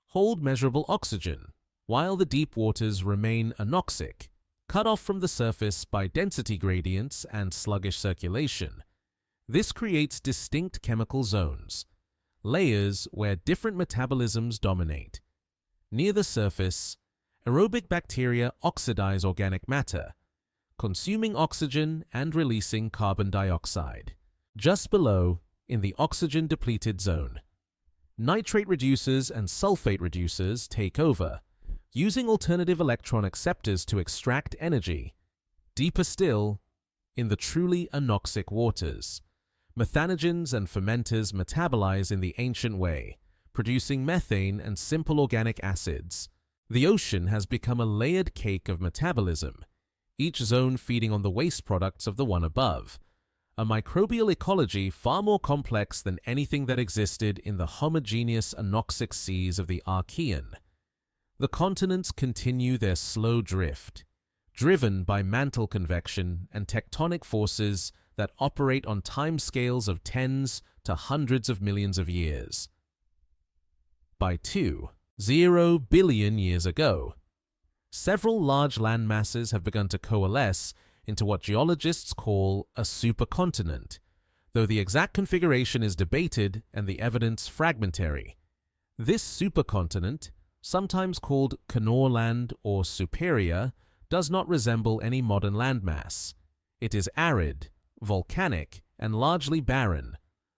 hold measurable oxygen, while the deep waters remain anoxic, cut off from the surface by density gradients and sluggish circulation. This creates distinct chemical zones, layers where different metabolisms dominate. Near the surface, aerobic bacteria oxidize organic matter, consuming oxygen and releasing carbon dioxide. Just below, in the oxygen-depleted zone, nitrate reducers and sulfate reducers take over, using alternative electron acceptors to extract energy. Deeper still, in the truly anoxic waters, methanogens and fermenters metabolize in the ancient way, producing methane and simple organic acids. The ocean has become a layered cake of metabolism, each zone feeding on the waste products of the one above, a microbial ecology far more complex than anything that existed in the homogeneous anoxic seas of the Archean. The continents continue their slow drift, driven by mantle convection and tectonic forces that operate on timescales of tens to hundreds of millions of years. By 2.0 billion years ago, several large land masses have begun to coalesce into what geologists call a supercontinent, though the exact configuration is debated and the evidence fragmentary. This supercontinent, sometimes called Kenorland or Superior, does not resemble any modern landmass. It is arid, volcanic, and largely barren,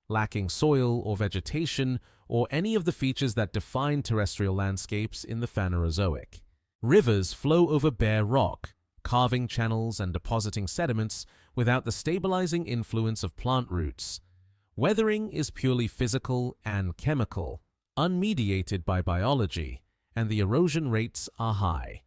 lacking soil or vegetation or any of the features that define terrestrial landscapes in the Phanerozoic. Rivers flow over bare rock, carving channels and depositing sediments without the stabilizing influence of plant roots. Weathering is purely physical and chemical, unmediated by biology, and the erosion rates are high.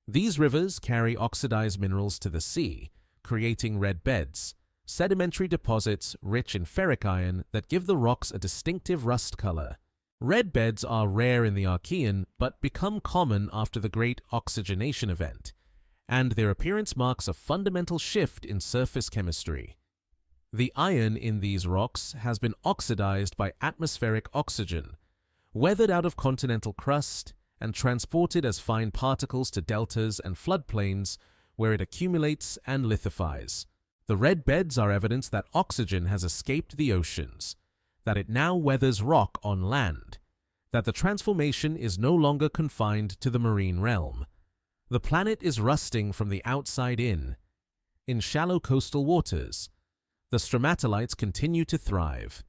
These rivers carry oxidized minerals to the sea, creating red beds, sedimentary deposits rich in ferric iron that give the rocks a distinctive rust color. Red beds are rare in the Archean but become common after the Great Oxygenation Event, and their appearance marks a fundamental shift in surface chemistry. The iron in these rocks has been oxidized by atmospheric oxygen, weathered out of continental crust, and transported as fine particles to deltas and floodplains where it accumulates and lithifies. The red beds are evidence that oxygen has escaped the oceans, that it now weathers rock on land, that the transformation is no longer confined to the marine realm. The planet is rusting from the outside in. In shallow coastal waters, the stromatolites continue to thrive.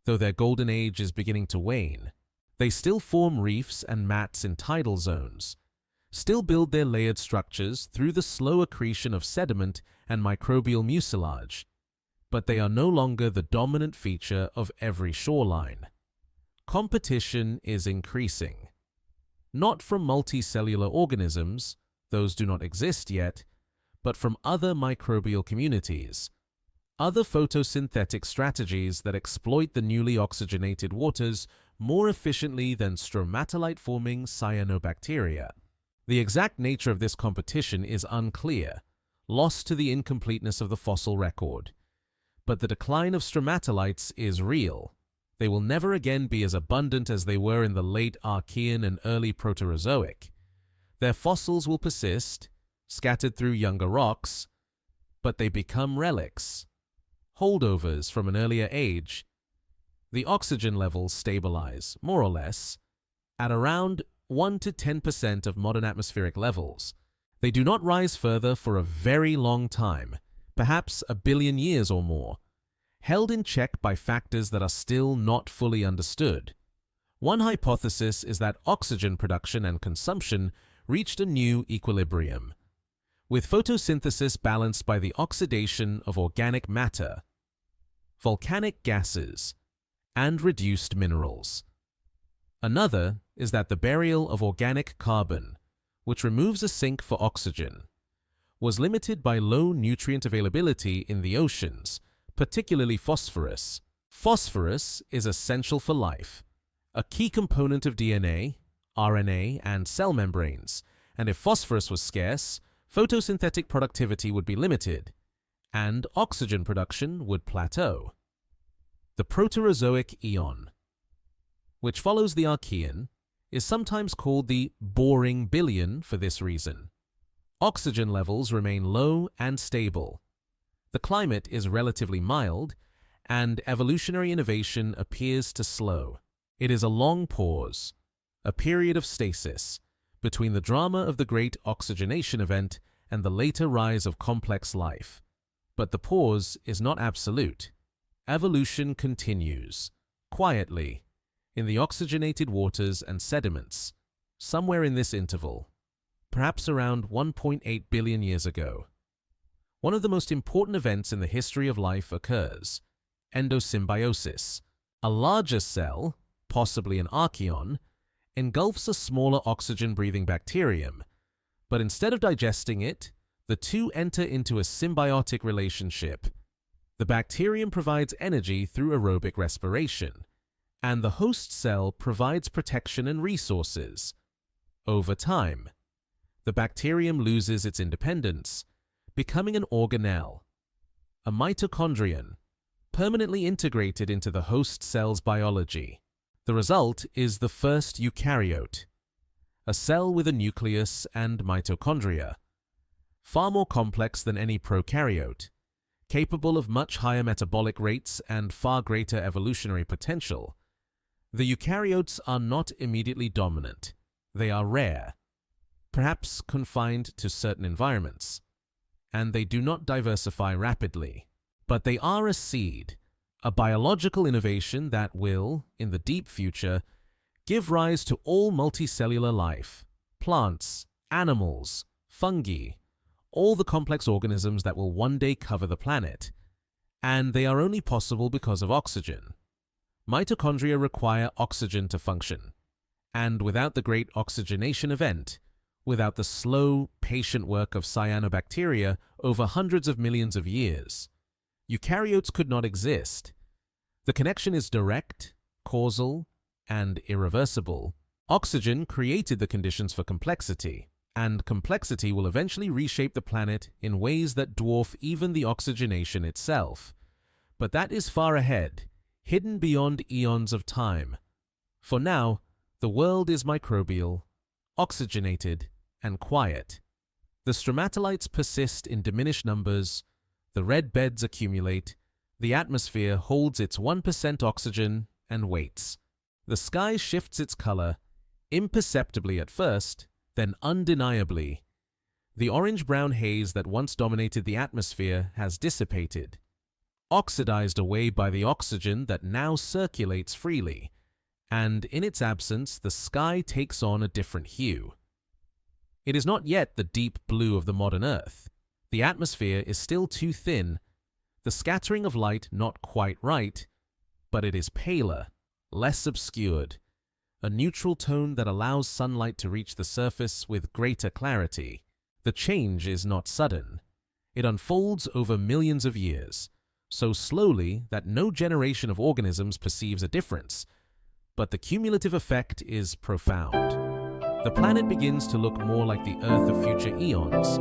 Though their golden age is beginning to wane, they still form reefs and mats in tidal zones, still build their layered structures through the slow accretion of sediment and microbial mucilage, but they are no longer the dominant feature of every shoreline. Competition is increasing. Not from multicellular organisms, those do not exist yet, but from other microbial communities, other photosynthetic strategies that exploit the newly oxygenated waters more efficiently than stromatolite-forming cyanobacteria. The exact nature of this competition is unclear, lost to the incompleteness of the fossil record. But the decline of stromatolites is real. They will never again be as abundant as they were in the late Archean and early Proterozoic. Their fossils will persist, scattered through younger rocks, but they become relics, holdovers from an earlier age. The oxygen levels stabilize, more or less, at around 1 to 10% of modern atmospheric levels. They do not rise further for a very long time, perhaps a billion years or more, held in check by factors that are still not fully understood. One hypothesis is that oxygen production and consumption reached a new equilibrium, with photosynthesis balanced by the oxidation of organic matter, volcanic gases, and reduced minerals. Another is that the burial of organic carbon, which removes a sink for oxygen, was limited by low nutrient availability in the oceans, particularly phosphorus. Phosphorus is essential for life, a key component of DNA, RNA, and cell membranes, and if phosphorus was scarce, photosynthetic productivity would be limited, and oxygen production would plateau. The Proterozoic Eon, which follows the Archean, is sometimes called the boring billion for this reason. Oxygen levels remain low and stable. The climate is relatively mild, and evolutionary innovation appears to slow. It is a long pause, a period of stasis, between the drama of the Great Oxygenation Event and the later rise of complex life. But the pause is not absolute. Evolution continues, quietly, in the oxygenated waters and sediments, somewhere in this interval, perhaps around 1.8 billion years ago. One of the most important events in the history of life occurs: endosymbiosis. A larger cell, possibly an archaeon, engulfs a smaller oxygen-breathing bacterium, but instead of digesting it, the two enter into a symbiotic relationship. The bacterium provides energy through aerobic respiration, and the host cell provides protection and resources. Over time, the bacterium loses its independence, becoming an organelle, a mitochondrion, permanently integrated into the host cell's biology. The result is the first eukaryote, a cell with a nucleus and mitochondria, far more complex than any prokaryote, capable of much higher metabolic rates and far greater evolutionary potential. The eukaryotes are not immediately dominant. They are rare, perhaps confined to certain environments, and they do not diversify rapidly. But they are a seed, a biological innovation that will, in the deep future, give rise to all multicellular life, plants, animals, fungi, all the complex organisms that will one day cover the planet. And they are only possible because of oxygen. Mitochondria require oxygen to function, and without the Great Oxygenation Event, without the slow, patient work of cyanobacteria over hundreds of millions of years. Eukaryotes could not exist. The connection is direct, causal, and irreversible. Oxygen created the conditions for complexity, and complexity will eventually reshape the planet in ways that dwarf even the oxygenation itself. But that is far ahead, hidden beyond eons of time. For now, the world is microbial, oxygenated, and quiet. The stromatolites persist in diminished numbers, the red beds accumulate, the atmosphere holds its 1% oxygen and waits. The sky shifts its color, imperceptibly at first, then undeniably. The orange-brown haze that once dominated the atmosphere has dissipated, oxidized away by the oxygen that now circulates freely, and in its absence the sky takes on a different hue. It is not yet the deep blue of the modern Earth. The atmosphere is still too thin, the scattering of light not quite right, but it is paler, less obscured, a neutral tone that allows sunlight to reach the surface with greater clarity. The change is not sudden. It unfolds over millions of years, so slowly that no generation of organisms perceives a difference, but the cumulative effect is profound. The planet begins to look more like the Earth of future eons,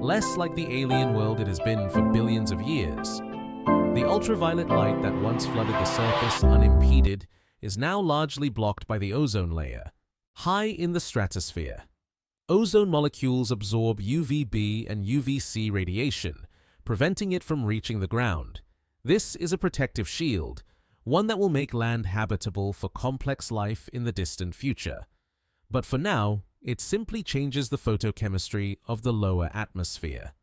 less like the alien world it has been for billions of years. The ultraviolet light that once flooded the surface unimpeded is now largely blocked by the ozone layer. High in the stratosphere, ozone molecules absorb UVB and UVC radiation, preventing it from reaching the ground. This is a protective shield, one that will make land habitable for complex life in the distant future. But for now, it simply changes the photochemistry of the lower atmosphere.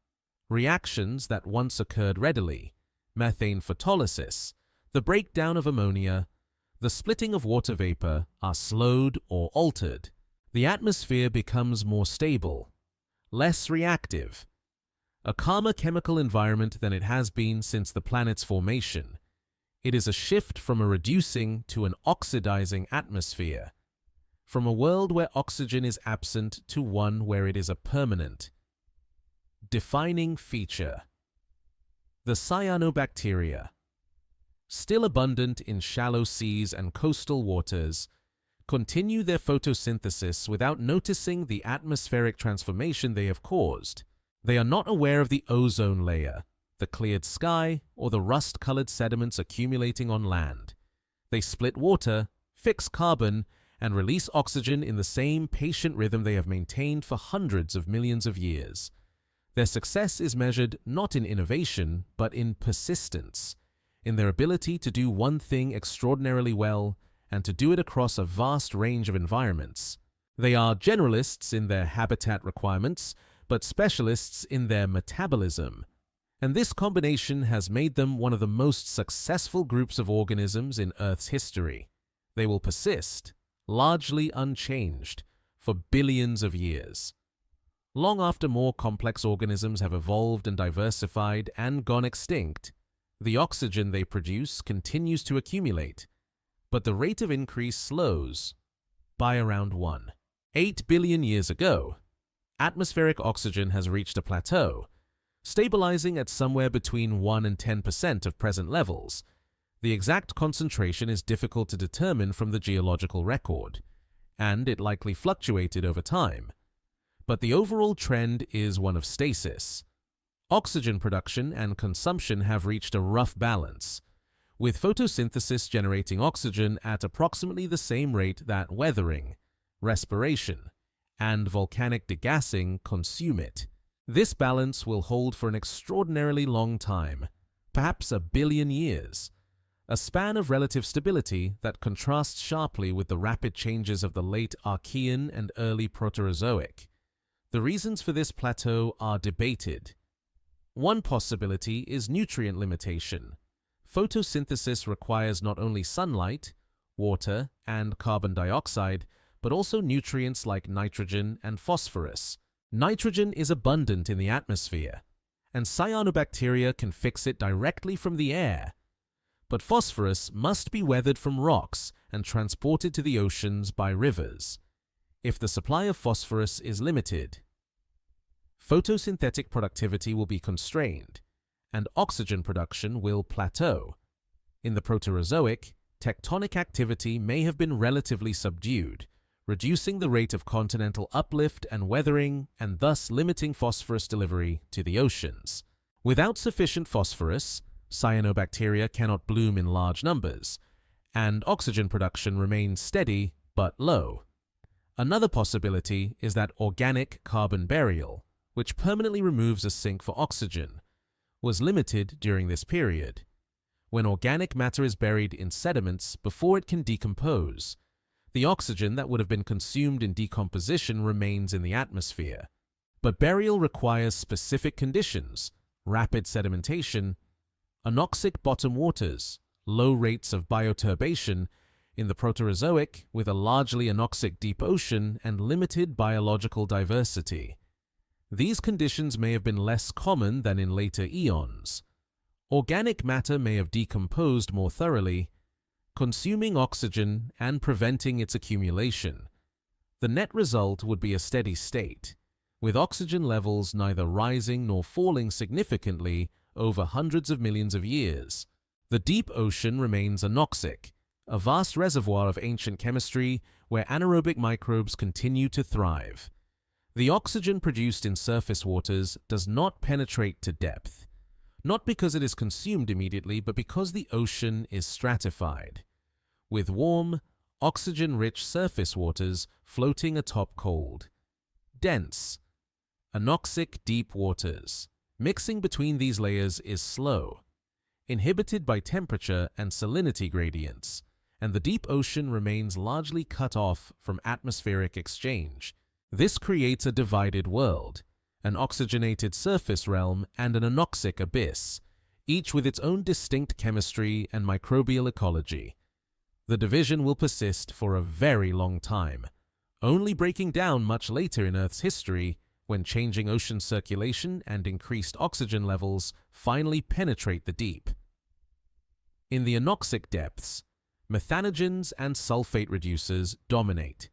Reactions that once occurred readily, methane photolysis, the breakdown of ammonia, the splitting of water vapor, are slowed or altered. The atmosphere becomes more stable, less reactive, a calmer chemical environment than it has been since the planet's formation. It is a shift from a reducing to an oxidizing atmosphere, from a world where oxygen is absent to one where it is a permanent, defining feature. The cyanobacteria, still abundant in shallow seas and coastal waters, continue their photosynthesis without noticing the atmospheric transformation they have caused. They are not aware of the ozone layer, the cleared sky, or the rust-colored sediments accumulating on land. They split water, fix carbon, and release oxygen in the same patient rhythm they have maintained for hundreds of millions of years. Their success is measured not in innovation, but in persistence, in their ability to do one thing extraordinarily well and to do it across a vast range of environments. They are generalists in their habitat requirements, but specialists in their metabolism. And this combination has made them one of the most successful groups of organisms in Earth's history. They will persist, largely unchanged, for billions of years. Long after more complex organisms have evolved and diversified and gone extinct, the oxygen they produce continues to accumulate, but the rate of increase slows by around 1.8 billion years ago. Atmospheric oxygen has reached a plateau, stabilizing at somewhere between 1 and 10% of present levels. The exact concentration is difficult to determine from the geological record, and it likely fluctuated over time. But the overall trend is one of stasis. Oxygen production and consumption have reached a rough balance, with photosynthesis generating oxygen at approximately the same rate that weathering, respiration, and volcanic degassing consume it. This balance will hold for an extraordinarily long time, perhaps 1 billion years, a span of relative stability that contrasts sharply with the rapid changes of the late Archean and early Proterozoic. The reasons for this plateau are debated. One possibility is nutrient limitation. Photosynthesis requires not only sunlight, water, and carbon dioxide, but also nutrients like nitrogen and phosphorus. Nitrogen is abundant in the atmosphere, and cyanobacteria can fix it directly from the air. But phosphorus must be weathered from rocks and transported to the oceans by rivers. If the supply of phosphorus is limited, photosynthetic productivity will be constrained, and oxygen production will plateau. In the Proterozoic, tectonic activity may have been relatively subdued, reducing the rate of continental uplift and weathering and thus limiting phosphorus delivery to the oceans. Without sufficient phosphorus, cyanobacteria cannot bloom in large numbers, and oxygen production remains steady but low. Another possibility is that organic carbon burial, which permanently removes a sink for oxygen, was limited during this period. When organic matter is buried in sediments before it can decompose, the oxygen that would have been consumed in decomposition remains in the atmosphere. But burial requires specific conditions: rapid sedimentation, anoxic bottom waters, low rates of bioturbation in the Proterozoic with a largely anoxic deep ocean and limited biological diversity. These conditions may have been less common than in later eons. Organic matter may have decomposed more thoroughly, consuming oxygen and preventing its accumulation. The net result would be a steady state, with oxygen levels neither rising nor falling significantly over hundreds of millions of years. The deep ocean remains anoxic, a vast reservoir of ancient chemistry where anaerobic microbes continue to thrive. The oxygen produced in surface waters does not penetrate to depth, not because it is consumed immediately, but because the ocean is stratified, with warm, oxygen-rich surface waters floating atop cold, dense, anoxic deep waters. Mixing between these layers is slow, inhibited by temperature and salinity gradients, and the deep ocean remains largely cut off from atmospheric exchange. This creates a divided world, an oxygenated surface realm and an anoxic abyss, each with its own distinct chemistry and microbial ecology. The division will persist for a very long time, only breaking down much later in Earth's history when changing ocean circulation and increased oxygen levels finally penetrate the deep. In the anoxic depths, methanogens and sulfate reducers dominate,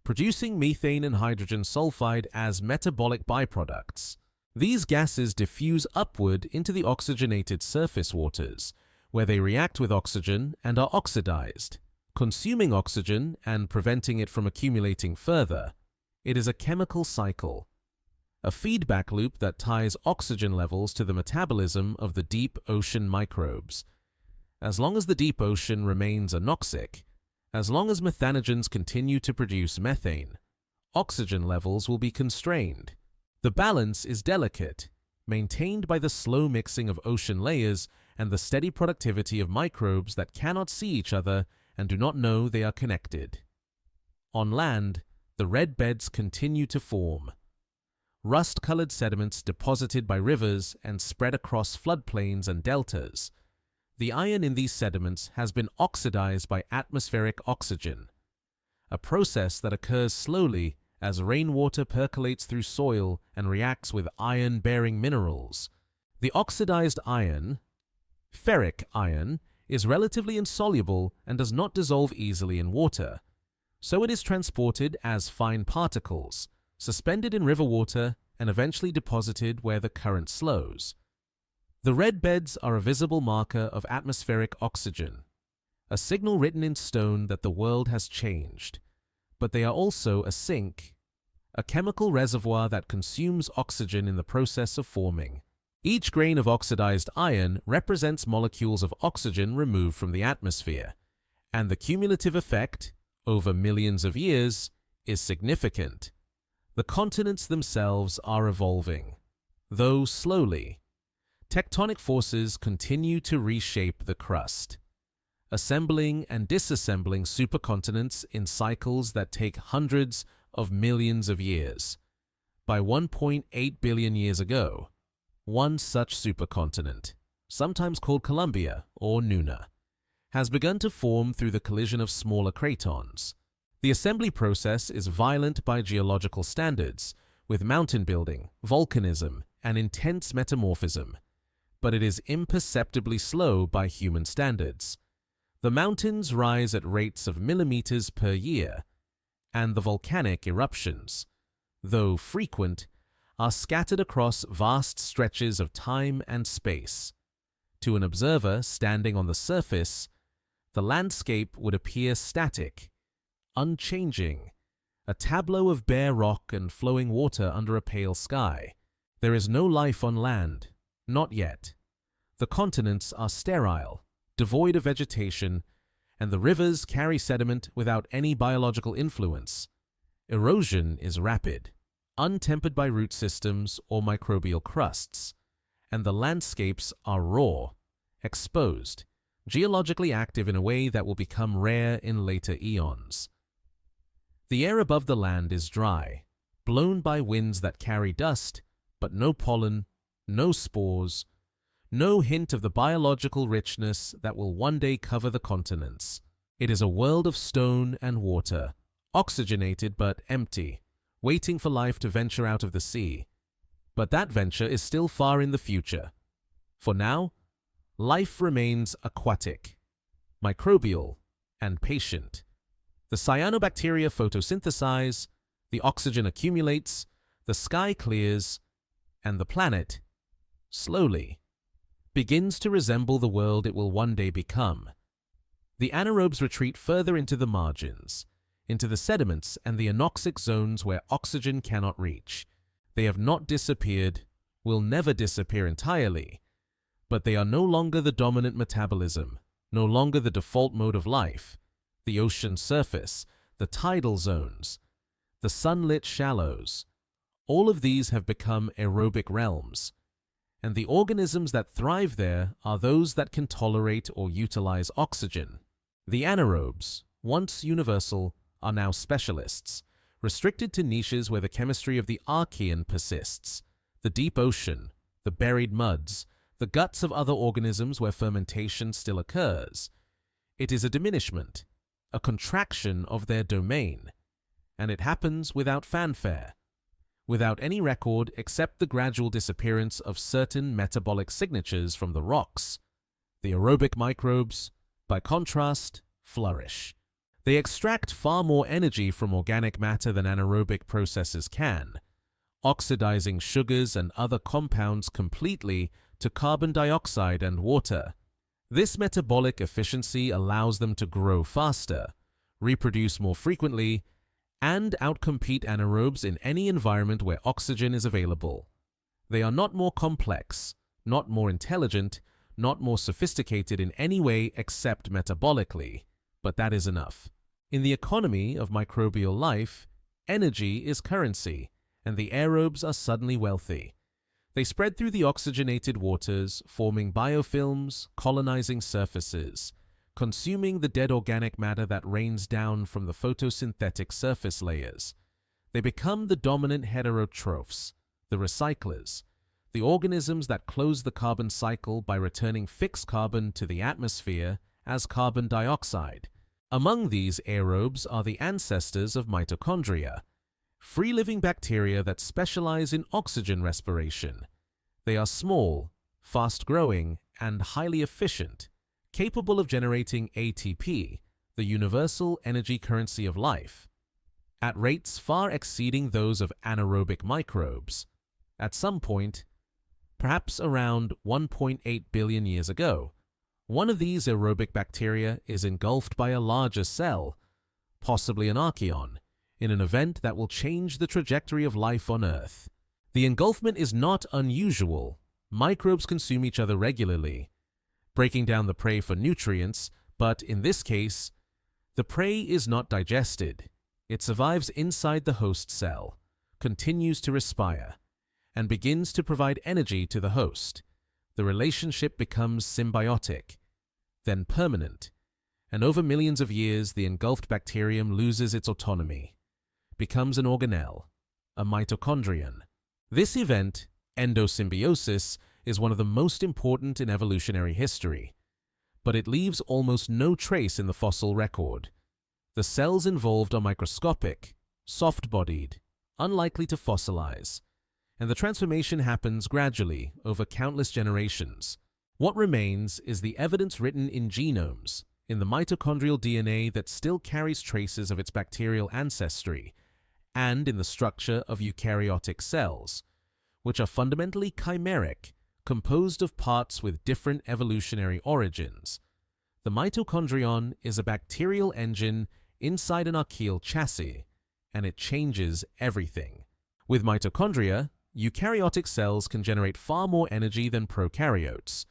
producing methane and hydrogen sulfide as metabolic byproducts. These gases diffuse upward into the oxygenated surface waters, where they react with oxygen and are oxidized, consuming oxygen and preventing it from accumulating further. It is a chemical cycle, a feedback loop that ties oxygen levels to the metabolism of the deep ocean microbes. As long as the deep ocean remains anoxic, as long as methanogens continue to produce methane, oxygen levels will be constrained. The balance is delicate, maintained by the slow mixing of ocean layers and the steady productivity of microbes that cannot see each other and do not know they are connected. On land, the red beds continue to form. Rust-colored sediments deposited by rivers and spread across floodplains and deltas. The iron in these sediments has been oxidized by atmospheric oxygen, a process that occurs slowly as rainwater percolates through soil and reacts with iron-bearing minerals. The oxidized iron, ferric iron, is relatively insoluble and does not dissolve easily in water, so it is transported as fine particles, suspended in river water and eventually deposited where the current slows. The red beds are a visible marker of atmospheric oxygen, a signal written in stone that the world has changed, but they are also a sink, a chemical reservoir that consumes oxygen in the process of forming. Each grain of oxidized iron represents molecules of oxygen removed from the atmosphere, and the cumulative effect, over millions of years, is significant. The continents themselves are evolving, though slowly. Tectonic forces continue to reshape the crust, assembling and disassembling supercontinents in cycles that take hundreds of millions of years. By 1.8 billion years ago, one such supercontinent, sometimes called Columbia or Nuna, has begun to form through the collision of smaller cratons. The assembly process is violent by geological standards, with mountain building, volcanism, and intense metamorphism, but it is imperceptibly slow by human standards. The mountains rise at rates of millimeters per year, and the volcanic eruptions, though frequent, are scattered across vast stretches of time and space. To an observer standing on the surface, the landscape would appear static, unchanging, a tableau of bare rock and flowing water under a pale sky. There is no life on land, not yet. The continents are sterile, devoid of vegetation, and the rivers carry sediment without any biological influence. Erosion is rapid, untempered by root systems or microbial crusts, and the landscapes are raw, exposed, geologically active in a way that will become rare in later eons. The air above the land is dry, blown by winds that carry dust, but no pollen, no spores, no hint of the biological richness that will one day cover the continents. It is a world of stone and water, oxygenated but empty, waiting for life to venture out of the sea. But that venture is still far in the future. For now, life remains aquatic, microbial, and patient. The cyanobacteria photosynthesize, the oxygen accumulates, the sky clears, and the planet, slowly, begins to resemble the world it will one day become. The anaerobes retreat further into the margins, into the sediments and the anoxic zones where oxygen cannot reach. They have not disappeared, will never disappear entirely, but they are no longer the dominant metabolism, no longer the default mode of life. The ocean surface, the tidal zones, the sunlit shallows, all of these have become aerobic realms, and the organisms that thrive there are those that can tolerate or utilize oxygen. The anaerobes, once universal, are now specialists, restricted to niches where the chemistry of the Archean persists, the deep ocean, the buried muds, the guts of other organisms where fermentation still occurs. It is a diminishment, a contraction of their domain, and it happens without fanfare, without any record except the gradual disappearance of certain metabolic signatures from the rocks. The aerobic microbes, by contrast, flourish. They extract far more energy from organic matter than anaerobic processes can, oxidizing sugars and other compounds completely to carbon dioxide and water. This metabolic efficiency allows them to grow faster, reproduce more frequently, and outcompete anaerobes in any environment where oxygen is available. They are not more complex, not more intelligent, not more sophisticated in any way except metabolically, but that is enough. In the economy of microbial life, energy is currency, and the aerobes are suddenly wealthy. They spread through the oxygenated waters, forming biofilms, colonizing surfaces, consuming the dead organic matter that rains down from the photosynthetic surface layers. They become the dominant heterotrophs, the recyclers, the organisms that close the carbon cycle by returning fixed carbon to the atmosphere as carbon dioxide. Among these aerobes are the ancestors of mitochondria, free-living bacteria that specialize in oxygen respiration. They are small, fast-growing, and highly efficient, capable of generating ATP, the universal energy currency of life, at rates far exceeding those of anaerobic microbes. At some point, perhaps around 1.8 billion years ago, one of these aerobic bacteria is engulfed by a larger cell, possibly an archaeon, in an event that will change the trajectory of life on Earth. The engulfment is not unusual. Microbes consume each other regularly, breaking down the prey for nutrients, but in this case, the prey is not digested. It survives inside the host cell, continues to respire, and begins to provide energy to the host. The relationship becomes symbiotic, then permanent, and over millions of years the engulfed bacterium loses its autonomy, becomes an organelle, a mitochondrion. This event, endosymbiosis, is one of the most important in evolutionary history, but it leaves almost no trace in the fossil record. The cells involved are microscopic, soft-bodied, unlikely to fossilize, and the transformation happens gradually over countless generations. What remains is the evidence written in genomes, in the mitochondrial DNA that still carries traces of its bacterial ancestry, and in the structure of eukaryotic cells, which are fundamentally chimeric, composed of parts with different evolutionary origins. The mitochondrion is a bacterial engine inside an archaeal chassis, and it changes everything. With mitochondria, eukaryotic cells can generate far more energy than prokaryotes,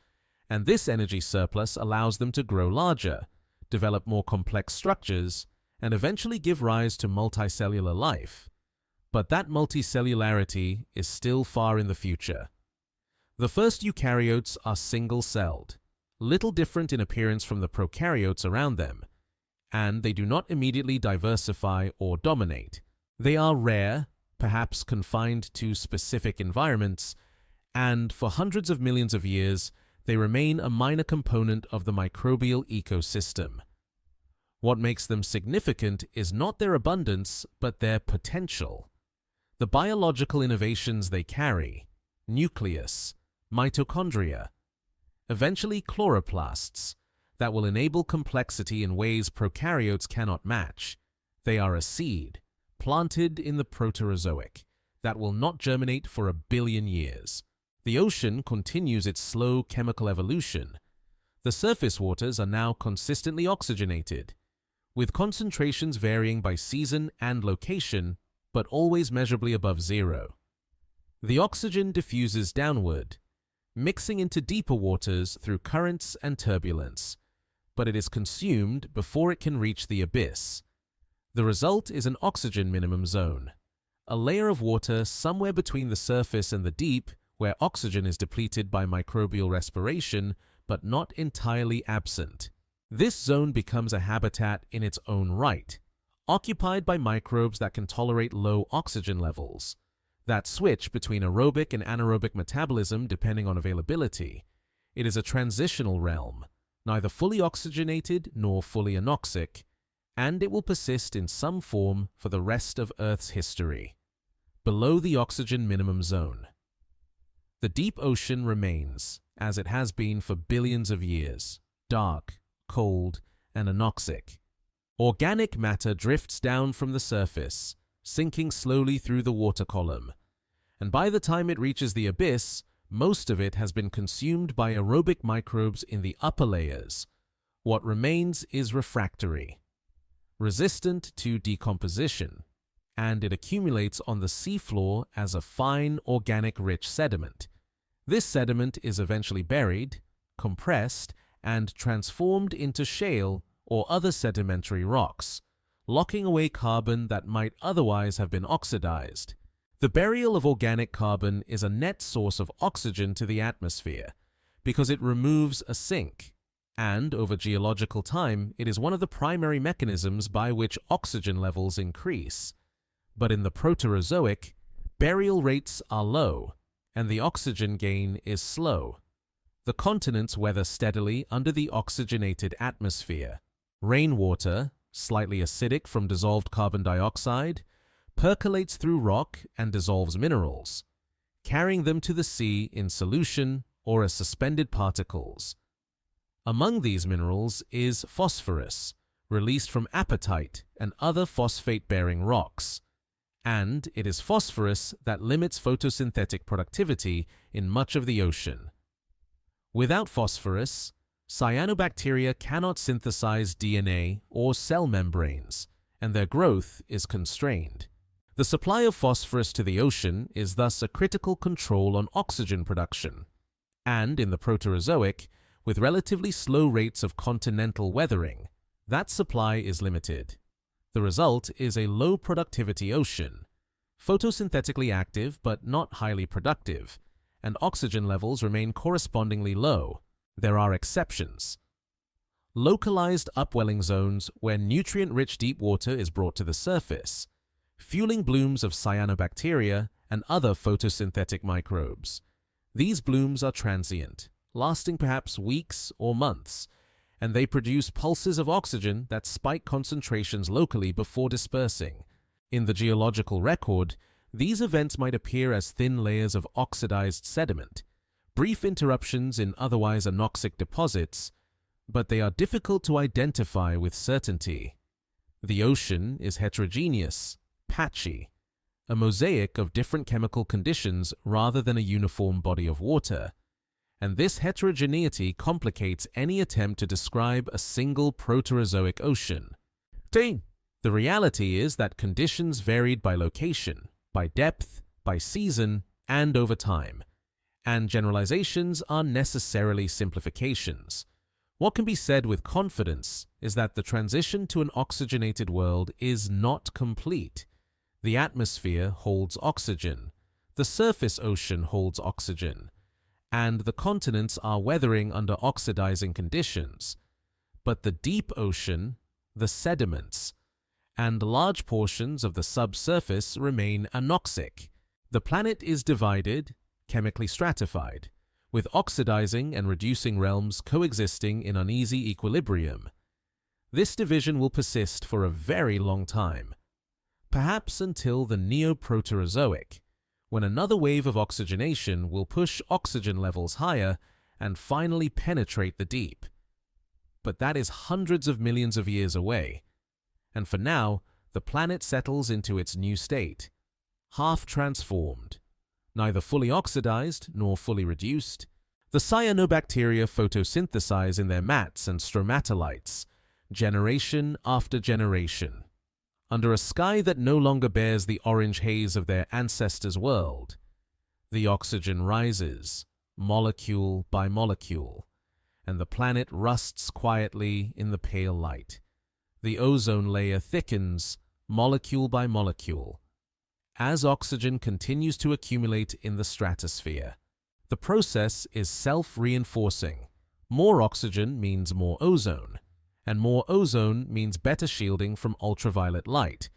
and this energy surplus allows them to grow larger, develop more complex structures, and eventually give rise to multicellular life. But that multicellularity is still far in the future. The first eukaryotes are single-celled, little different in appearance from the prokaryotes around them, and they do not immediately diversify or dominate. They are rare, perhaps confined to specific environments, and for hundreds of millions of years, they remain a minor component of the microbial ecosystem. What makes them significant is not their abundance, but their potential. The biological innovations they carry, nucleus, mitochondria, eventually chloroplasts, that will enable complexity in ways prokaryotes cannot match. They are a seed, planted in the Proterozoic, that will not germinate for 1 billion years. The ocean continues its slow chemical evolution. The surface waters are now consistently oxygenated, with concentrations varying by season and location, but always measurably above zero. The oxygen diffuses downward, mixing into deeper waters through currents and turbulence, but it is consumed before it can reach the abyss. The result is an oxygen minimum zone, a layer of water somewhere between the surface and the deep where oxygen is depleted by microbial respiration but not entirely absent. This zone becomes a habitat in its own right, occupied by microbes that can tolerate low oxygen levels, that switch between aerobic and anaerobic metabolism depending on availability. It is a transitional realm, neither fully oxygenated nor fully anoxic, and it will persist in some form for the rest of Earth's history. Below the oxygen minimum zone, the deep ocean remains, as it has been for billions of years, dark, cold, and anoxic. Organic matter drifts down from the surface, sinking slowly through the water column, and by the time it reaches the abyss, most of it has been consumed by aerobic microbes in the upper layers. What remains is refractory, resistant to decomposition, and it accumulates on the seafloor as a fine, organic-rich sediment. This sediment is eventually buried, compressed, and transformed into shale or other sedimentary rocks, locking away carbon that might otherwise have been oxidized. The burial of organic carbon is a net source of oxygen to the atmosphere because it removes a sink, and over geological time, it is one of the primary mechanisms by which oxygen levels increase. But in the Proterozoic, burial rates are low, and the oxygen gain is slow. The continents weather steadily under the oxygenated atmosphere. Rainwater, slightly acidic from dissolved carbon dioxide, percolates through rock and dissolves minerals, carrying them to the sea in solution or as suspended particles. Among these minerals is phosphorus, released from apatite and other phosphate-bearing rocks, and it is phosphorus that limits photosynthetic productivity in much of the ocean. Without phosphorus, cyanobacteria cannot synthesize DNA or cell membranes, and their growth is constrained. The supply of phosphorus to the ocean is thus a critical control on oxygen production, and in the Proterozoic, with relatively slow rates of continental weathering, that supply is limited. The result is a low-productivity ocean, photosynthetically active but not highly productive, and oxygen levels remain correspondingly low. There are exceptions. Localized upwelling zones where nutrient-rich deep water is brought to the surface, fueling blooms of cyanobacteria and other photosynthetic microbes. These blooms are transient, lasting perhaps weeks or months, and they produce pulses of oxygen that spike concentrations locally before dispersing. In the geological record, these events might appear as thin layers of oxidized sediment, brief interruptions in otherwise anoxic deposits, but they are difficult to identify with certainty. The ocean is heterogeneous, patchy, a mosaic of different chemical conditions rather than a uniform body of water, and this heterogeneity complicates any attempt to describe a single Proterozoic ocean. The reality is that conditions varied by location, by depth, by season, and over time, and generalizations are necessarily simplifications. What can be said with confidence is that the transition to an oxygenated world is not complete. The atmosphere holds oxygen, the surface ocean holds oxygen, and the continents are weathering under oxidizing conditions. But the deep ocean, the sediments, and large portions of the subsurface remain anoxic. The planet is divided, chemically stratified, with oxidizing and reducing realms coexisting in uneasy equilibrium. This division will persist for a very long time, perhaps until the Neoproterozoic, when another wave of oxygenation will push oxygen levels higher and finally penetrate the deep. But that is hundreds of millions of years away, and for now, the planet settles into its new state, half transformed, neither fully oxidized nor fully reduced. The cyanobacteria photosynthesize in their mats and stromatolites, generation after generation, under a sky that no longer bears the orange haze of their ancestors' world. The oxygen rises, molecule by molecule, and the planet rusts quietly in the pale light. The ozone layer thickens, molecule by molecule, as oxygen continues to accumulate in the stratosphere. The process is self-reinforcing. More oxygen means more ozone, and more ozone means better shielding from ultraviolet light,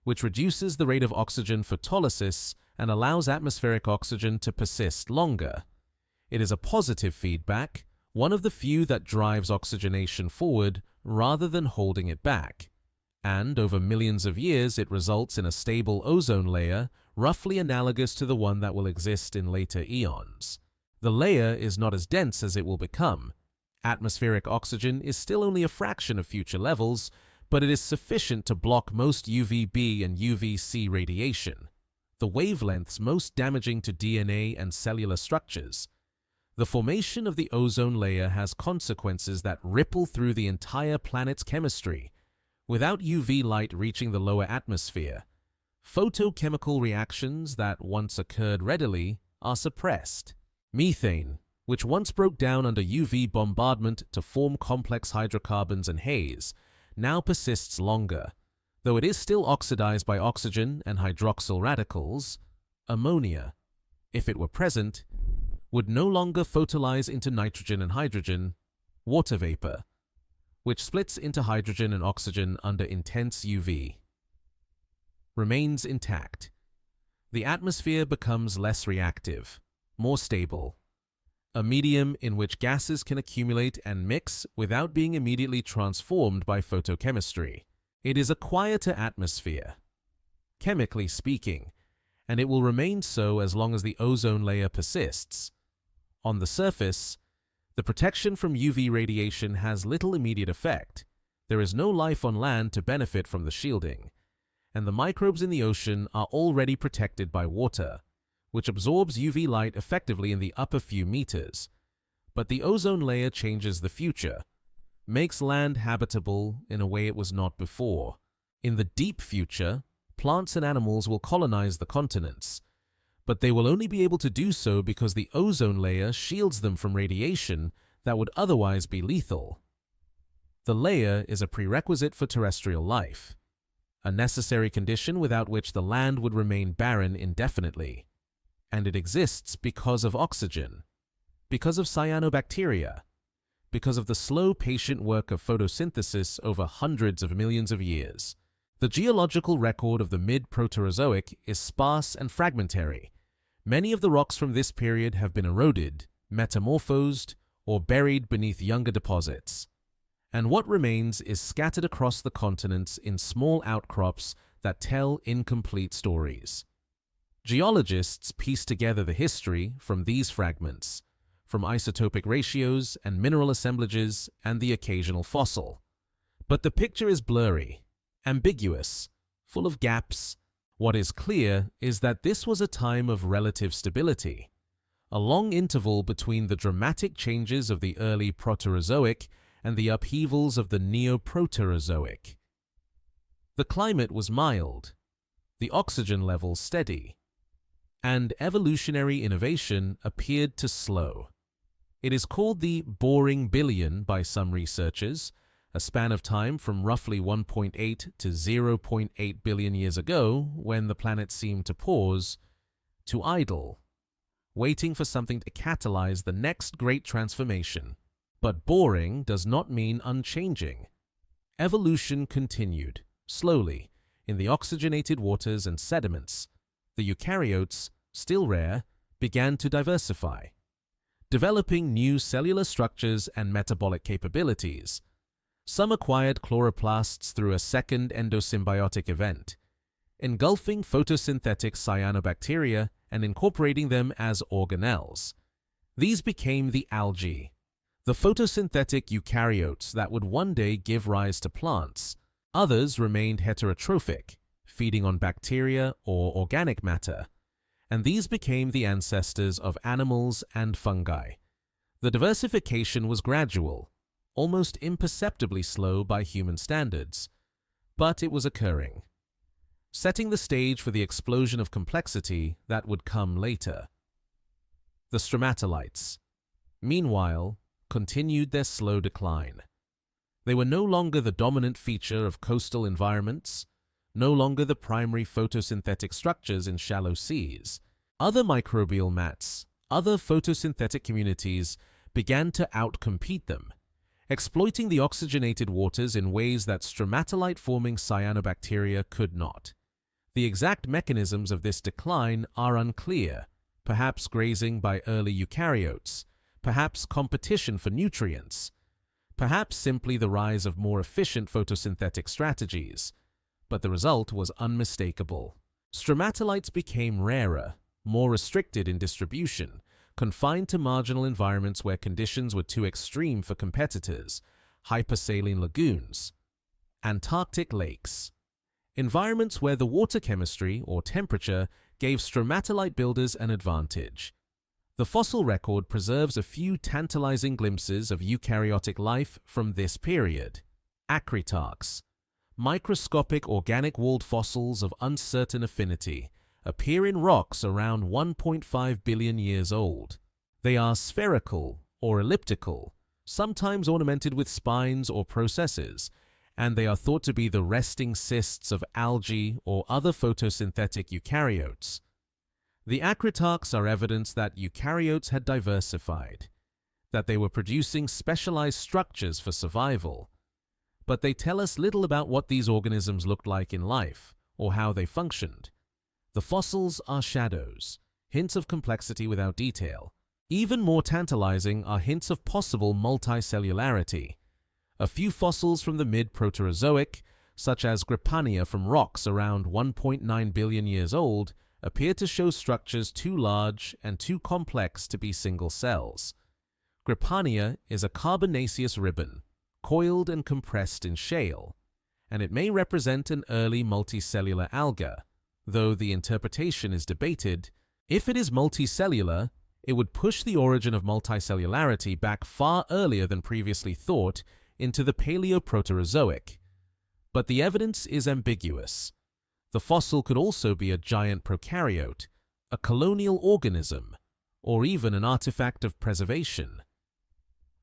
which reduces the rate of oxygen photolysis and allows atmospheric oxygen to persist longer. It is a positive feedback, one of the few that drives oxygenation forward rather than holding it back. And over millions of years, it results in a stable ozone layer, roughly analogous to the one that will exist in later eons. The layer is not as dense as it will become. Atmospheric oxygen is still only a fraction of future levels, but it is sufficient to block most UVB and UVC radiation, the wavelengths most damaging to DNA and cellular structures. The formation of the ozone layer has consequences that ripple through the entire planet's chemistry. Without UV light reaching the lower atmosphere, photochemical reactions that once occurred readily are suppressed. Methane, which once broke down under UV bombardment to form complex hydrocarbons and haze, now persists longer. Though it is still oxidized by oxygen and hydroxyl radicals, ammonia, if it were present, would no longer photolyze into nitrogen and hydrogen, water vapor, which splits into hydrogen and oxygen under intense UV, remains intact. The atmosphere becomes less reactive, more stable, a medium in which gases can accumulate and mix without being immediately transformed by photochemistry. It is a quieter atmosphere, chemically speaking, and it will remain so as long as the ozone layer persists. On the surface, the protection from UV radiation has little immediate effect. There is no life on land to benefit from the shielding, and the microbes in the ocean are already protected by water, which absorbs UV light effectively in the upper few meters. But the ozone layer changes the future, makes land habitable in a way it was not before. In the deep future, plants and animals will colonize the continents, but they will only be able to do so because the ozone layer shields them from radiation that would otherwise be lethal. The layer is a prerequisite for terrestrial life, a necessary condition without which the land would remain barren indefinitely. And it exists because of oxygen, because of cyanobacteria, because of the slow, patient work of photosynthesis over hundreds of millions of years. The geological record of the mid-Proterozoic is sparse and fragmentary. Many of the rocks from this period have been eroded, metamorphosed, or buried beneath younger deposits, and what remains is scattered across the continents in small outcrops that tell incomplete stories. Geologists piece together the history from these fragments, from isotopic ratios and mineral assemblages and the occasional fossil. But the picture is blurry, ambiguous, full of gaps. What is clear is that this was a time of relative stability, a long interval between the dramatic changes of the early Proterozoic and the upheavals of the Neoproterozoic. The climate was mild, the oxygen levels steady, and evolutionary innovation appeared to slow. It is called the boring billion by some researchers, a span of time from roughly 1.8 to 0.8 billion years ago, when the planet seemed to pause, to idle, waiting for something to catalyze the next great transformation. But boring does not mean unchanging. Evolution continued, slowly, in the oxygenated waters and sediments. The eukaryotes, still rare, began to diversify, developing new cellular structures and metabolic capabilities. Some acquired chloroplasts through a second endosymbiotic event, engulfing photosynthetic cyanobacteria and incorporating them as organelles. These became the algae, the photosynthetic eukaryotes that would one day give rise to plants. Others remained heterotrophic, feeding on bacteria or organic matter, and these became the ancestors of animals and fungi. The diversification was gradual, almost imperceptibly slow by human standards, but it was occurring, setting the stage for the explosion of complexity that would come later. The stromatolites, meanwhile, continued their slow decline. They were no longer the dominant feature of coastal environments, no longer the primary photosynthetic structures in shallow seas. Other microbial mats, other photosynthetic communities began to outcompete them, exploiting the oxygenated waters in ways that stromatolite-forming cyanobacteria could not. The exact mechanisms of this decline are unclear, perhaps grazing by early eukaryotes, perhaps competition for nutrients, perhaps simply the rise of more efficient photosynthetic strategies, but the result was unmistakable. Stromatolites became rarer, more restricted in distribution, confined to marginal environments where conditions were too extreme for competitors, hypersaline lagoons, Antarctic lakes, environments where the water chemistry or temperature gave stromatolite builders an advantage. The fossil record preserves a few tantalizing glimpses of eukaryotic life from this period. Acritarchs, microscopic organic-walled fossils of uncertain affinity, appear in rocks around 1.5 billion years old. They are spherical or elliptical, sometimes ornamented with spines or processes, and they are thought to be the resting cysts of algae or other photosynthetic eukaryotes. The acritarchs are evidence that eukaryotes had diversified, that they were producing specialized structures for survival. But they tell us little about what these organisms looked like in life or how they functioned. The fossils are shadows, hints of complexity without detail. Even more tantalizing are hints of possible multicellularity. A few fossils from the mid-Proterozoic, such as Grippania from rocks around 1.9 billion years old, appear to show structures too large and too complex to be single cells. Grippania is a carbonaceous ribbon, coiled and compressed in shale, and it may represent an early multicellular alga, though the interpretation is debated. If it is multicellular, it would push the origin of multicellularity back far earlier than previously thought into the Paleoproterozoic. But the evidence is ambiguous. The fossil could also be a giant prokaryote, a colonial organism, or even an artifact of preservation.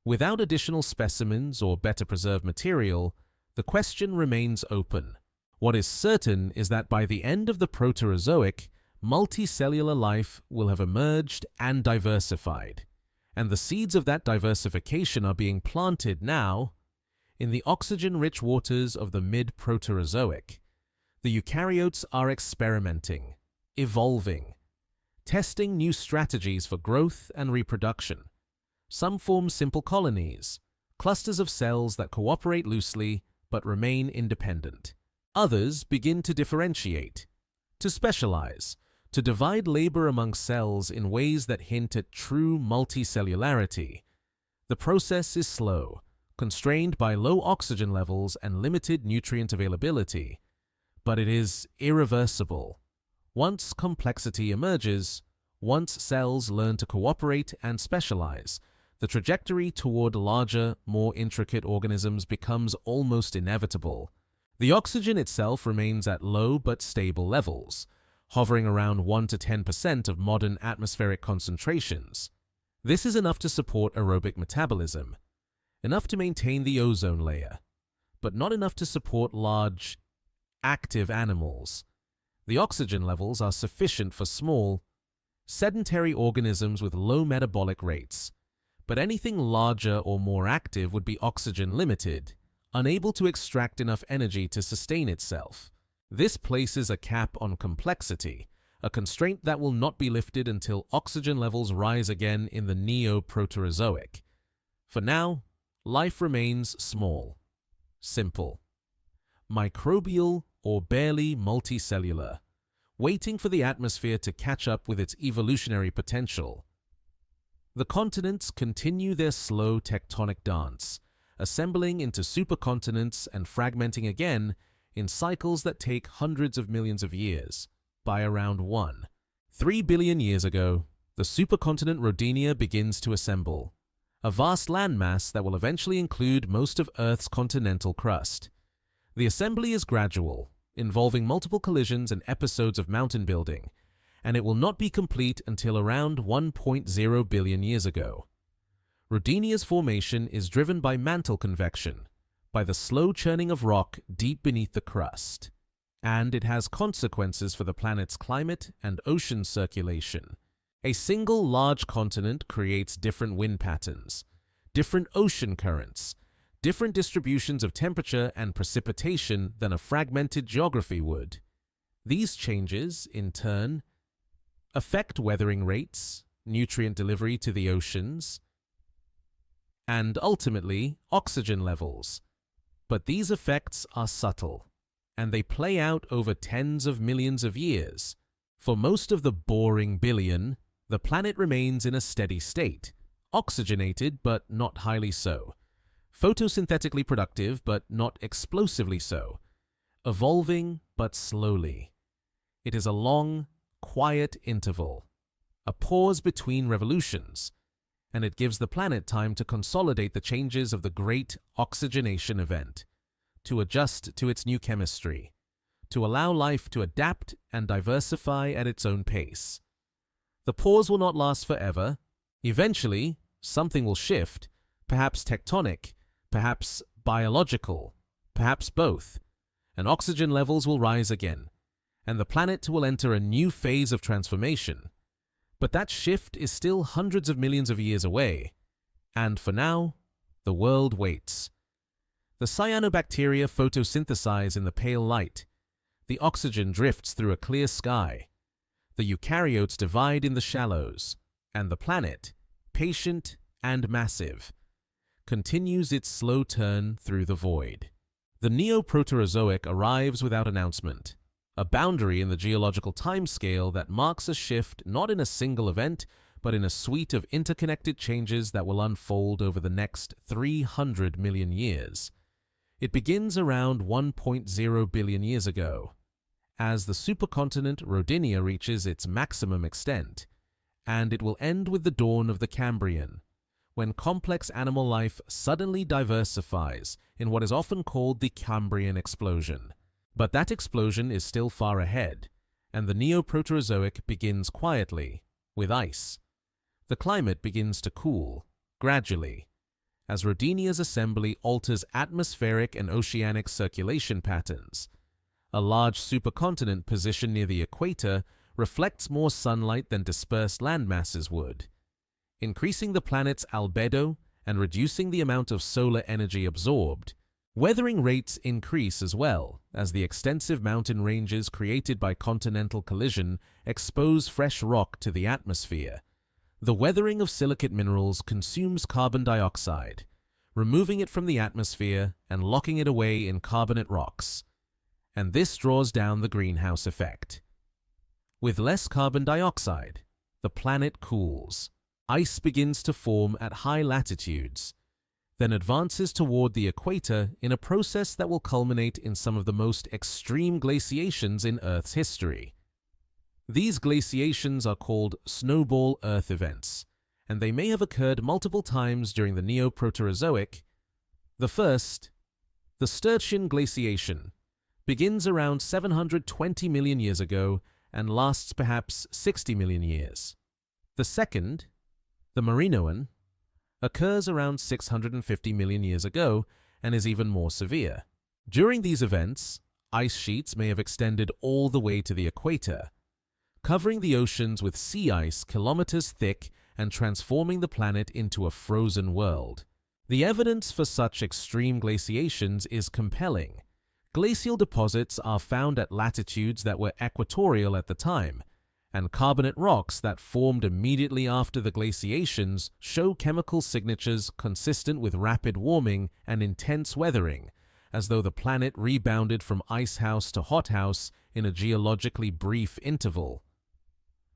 Without additional specimens or better preserved material, the question remains open. What is certain is that by the end of the Proterozoic, multicellular life will have emerged and diversified, and the seeds of that diversification are being planted now in the oxygen-rich waters of the mid-Proterozoic. The eukaryotes are experimenting, evolving, testing new strategies for growth and reproduction. Some form simple colonies, clusters of cells that cooperate loosely but remain independent. Others begin to differentiate, to specialize, to divide labor among cells in ways that hint at true multicellularity. The process is slow, constrained by low oxygen levels and limited nutrient availability, but it is irreversible. Once complexity emerges, once cells learn to cooperate and specialize, the trajectory toward larger, more intricate organisms becomes almost inevitable. The oxygen itself remains at low but stable levels, hovering around 1 to 10% of modern atmospheric concentrations. This is enough to support aerobic metabolism, enough to maintain the ozone layer, but not enough to support large, active animals. The oxygen levels are sufficient for small, sedentary organisms with low metabolic rates, but anything larger or more active would be oxygen limited, unable to extract enough energy to sustain itself. This places a cap on complexity, a constraint that will not be lifted until oxygen levels rise again in the Neo-Proterozoic. For now, life remains small, simple, microbial or barely multicellular, waiting for the atmosphere to catch up with its evolutionary potential. The continents continue their slow tectonic dance, assembling into supercontinents and fragmenting again in cycles that take hundreds of millions of years. By around 3 billion years ago, the supercontinent Rodinia begins to assemble, a vast landmass that will eventually include most of Earth's continental crust. The assembly is gradual, involving multiple collisions and episodes of mountain building, and it will not be complete until around 1.0 billion years ago. Rodinia's formation is driven by mantle convection, by the slow churning of rock deep beneath the crust, and it has consequences for the planet's climate and ocean circulation. A single large continent creates different wind patterns, different ocean currents, different distributions of temperature and precipitation than a fragmented geography would. These changes, in turn, affect weathering rates, nutrient delivery to the oceans, and ultimately oxygen levels. But these effects are subtle, and they play out over tens of millions of years. For most of the boring billion, the planet remains in a steady state, oxygenated but not highly so, photosynthetically productive but not explosively so, evolving but slowly. It is a long, quiet interval, a pause between revolutions, and it gives the planet time to consolidate the changes of the great oxygenation event, to adjust to its new chemistry, to allow life to adapt and diversify at its own pace. The pause will not last forever. Eventually, something will shift, perhaps tectonic, perhaps biological, perhaps both, and oxygen levels will rise again, and the planet will enter a new phase of transformation. But that shift is still hundreds of millions of years away, and for now, the world waits. The cyanobacteria photosynthesize in the pale light. The oxygen drifts through a clear sky. The eukaryotes divide in the shallows, and the planet, patient and massive, continues its slow turn through the void. The Neo-Proterozoic arrives without announcement, a boundary in the geological timescale that marks a shift not in a single event, but in a suite of interconnected changes that will unfold over the next 300 million years. It begins around 1.0 billion years ago, as the supercontinent Rodinia reaches its maximum extent, and it will end with the dawn of the Cambrian, when complex animal life suddenly diversifies in what is often called the Cambrian explosion. But that explosion is still far ahead, and the Neo-Proterozoic begins quietly, with ice. The climate begins to cool, gradually, as Rodinia's assembly alters atmospheric and oceanic circulation patterns. A large supercontinent positioned near the equator reflects more sunlight than dispersed landmasses would, increasing the planet's albedo and reducing the amount of solar energy absorbed. Weathering rates increase as well, as the extensive mountain ranges created by continental collision expose fresh rock to the atmosphere. The weathering of silicate minerals consumes carbon dioxide, removing it from the atmosphere and locking it away in carbonate rocks, and this draws down the greenhouse effect. With less carbon dioxide, the planet cools. Ice begins to form at high latitudes, then advances toward the equator in a process that will culminate in some of the most extreme glaciations in Earth's history. These glaciations are called snowball Earth events, and they may have occurred multiple times during the Neoproterozoic. The first, the Sturtian glaciation, begins around 720 million years ago and lasts perhaps 60 million years. The second, the Marinoan, occurs around 650 million years ago and is even more severe. During these events, ice sheets may have extended all the way to the equator, covering the oceans with sea ice kilometers thick and transforming the planet into a frozen world. The evidence for such extreme glaciations is compelling. Glacial deposits are found at latitudes that were equatorial at the time, and carbonate rocks that formed immediately after the glaciations show chemical signatures consistent with rapid warming and intense weathering, as though the planet rebounded from icehouse to hothouse in a geologically brief interval.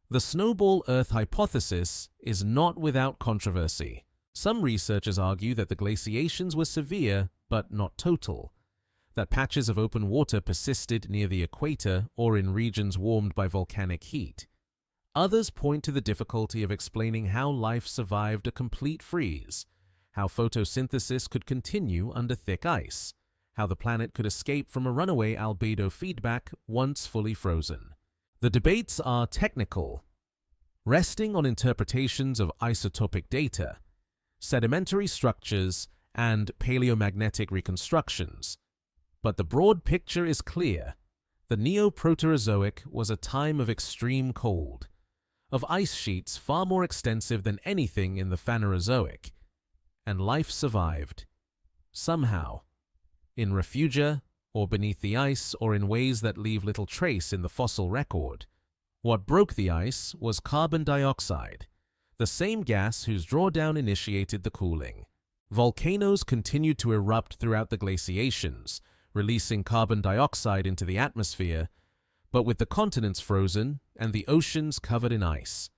The snowball Earth hypothesis is not without controversy. Some researchers argue that the glaciations were severe but not total, that patches of open water persisted near the equator or in regions warmed by volcanic heat. Others point to the difficulty of explaining how life survived a complete freeze, how photosynthesis could continue under thick ice, how the planet could escape from a runaway albedo feedback once fully frozen. The debates are technical, resting on interpretations of isotopic data, sedimentary structures, and paleomagnetic reconstructions. But the broad picture is clear. The Neoproterozoic was a time of extreme cold, of ice sheets far more extensive than anything in the Phanerozoic, and life survived. Somehow, in refugia, or beneath the ice, or in ways that leave little trace in the fossil record. What broke the ice was carbon dioxide, the same gas whose drawdown initiated the cooling. Volcanoes continued to erupt throughout the glaciations, releasing carbon dioxide into the atmosphere, but with the continents frozen and the oceans covered in ice,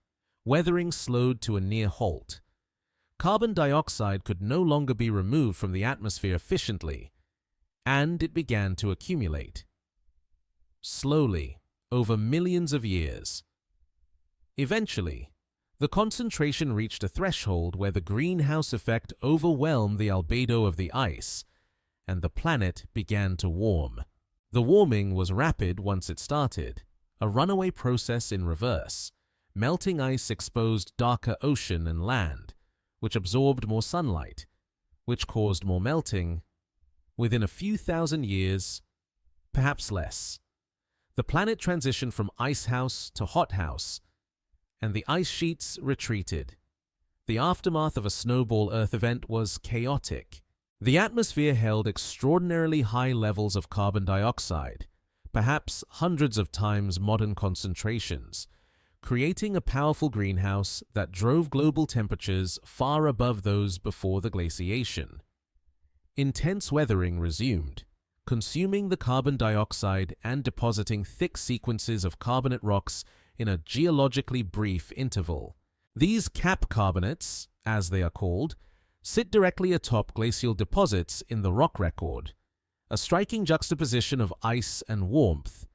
weathering slowed to a near halt. Carbon dioxide could no longer be removed from the atmosphere efficiently, and it began to accumulate. Slowly, over millions of years. Eventually, the concentration reached a threshold where the greenhouse effect overwhelmed the albedo of the ice, and the planet began to warm. The warming was rapid once it started, a runaway process in reverse. Melting ice exposed darker ocean and land, which absorbed more sunlight, which caused more melting. Within a few thousand years, perhaps less, the planet transitioned from icehouse to hothouse, and the ice sheets retreated. The aftermath of a snowball Earth event was chaotic. The atmosphere held extraordinarily high levels of carbon dioxide, perhaps hundreds of times modern concentrations, creating a powerful greenhouse that drove global temperatures far above those before the glaciation. Intense weathering resumed, consuming the carbon dioxide and depositing thick sequences of carbonate rocks in a geologically brief interval. These cap carbonates, as they are called, sit directly atop glacial deposits in the rock record, a striking juxtaposition of ice and warmth,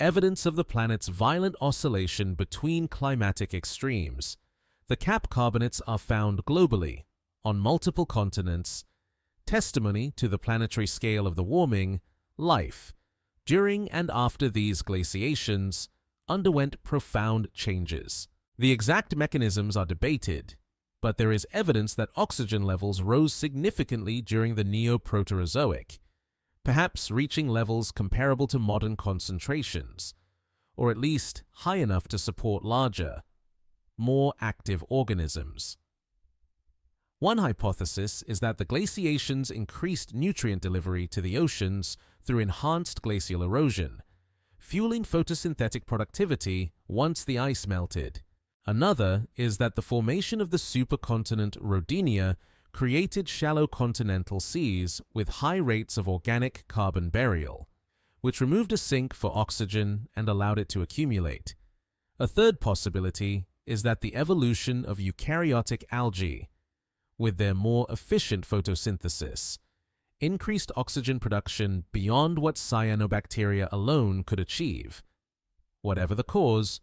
evidence of the planet's violent oscillation between climatic extremes. The cap carbonates are found globally, on multiple continents, testimony to the planetary scale of the warming. Life, during and after these glaciations, underwent profound changes. The exact mechanisms are debated, but there is evidence that oxygen levels rose significantly during the Neoproterozoic, perhaps reaching levels comparable to modern concentrations, or at least high enough to support larger, more active organisms. One hypothesis is that the glaciations increased nutrient delivery to the oceans through enhanced glacial erosion, fueling photosynthetic productivity once the ice melted. Another is that the formation of the supercontinent Rodinia created shallow continental seas with high rates of organic carbon burial, which removed a sink for oxygen and allowed it to accumulate. A third possibility is that the evolution of eukaryotic algae, with their more efficient photosynthesis, increased oxygen production beyond what cyanobacteria alone could achieve. Whatever the cause,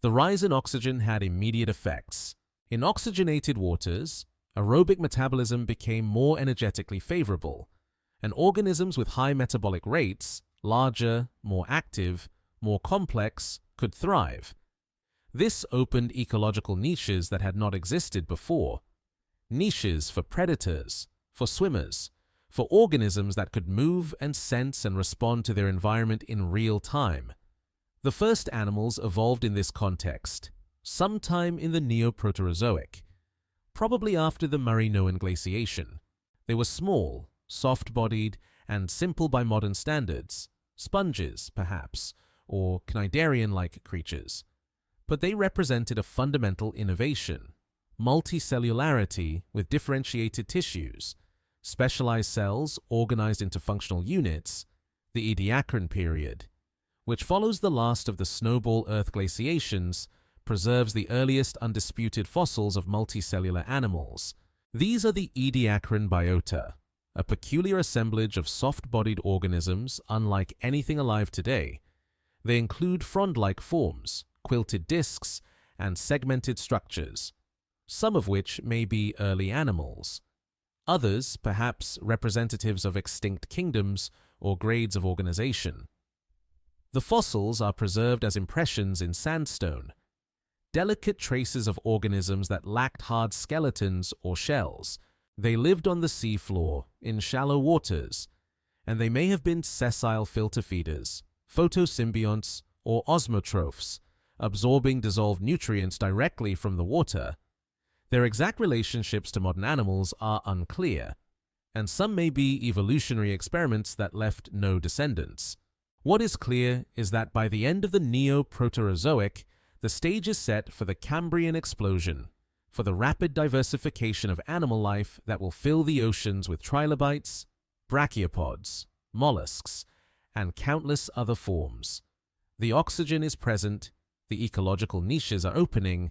the rise in oxygen had immediate effects. In oxygenated waters, aerobic metabolism became more energetically favorable, and organisms with high metabolic rates, larger, more active, more complex, could thrive. This opened ecological niches that had not existed before. Niches for predators, for swimmers, for organisms that could move and sense and respond to their environment in real time. The first animals evolved in this context, sometime in the Neoproterozoic, probably after the Murray-Knowen glaciation. They were small, soft-bodied, and simple by modern standards, sponges, perhaps, or cnidarian-like creatures. But they represented a fundamental innovation: multicellularity with differentiated tissues, specialized cells organized into functional units, the Ediacaran period, which follows the last of the snowball Earth glaciations, preserves the earliest undisputed fossils of multicellular animals. These are the Ediacaran biota, a peculiar assemblage of soft-bodied organisms unlike anything alive today. They include frond-like forms, quilted discs, and segmented structures, some of which may be early animals. Others, perhaps representatives of extinct kingdoms or grades of organization. The fossils are preserved as impressions in sandstone, delicate traces of organisms that lacked hard skeletons or shells. They lived on the seafloor, in shallow waters, and they may have been sessile filter feeders, photosymbionts, or osmotrophs, absorbing dissolved nutrients directly from the water. Their exact relationships to modern animals are unclear, and some may be evolutionary experiments that left no descendants. What is clear is that by the end of the Neoproterozoic, the stage is set for the Cambrian explosion, for the rapid diversification of animal life that will fill the oceans with trilobites, brachiopods, mollusks, and countless other forms. The oxygen is present, the ecological niches are opening,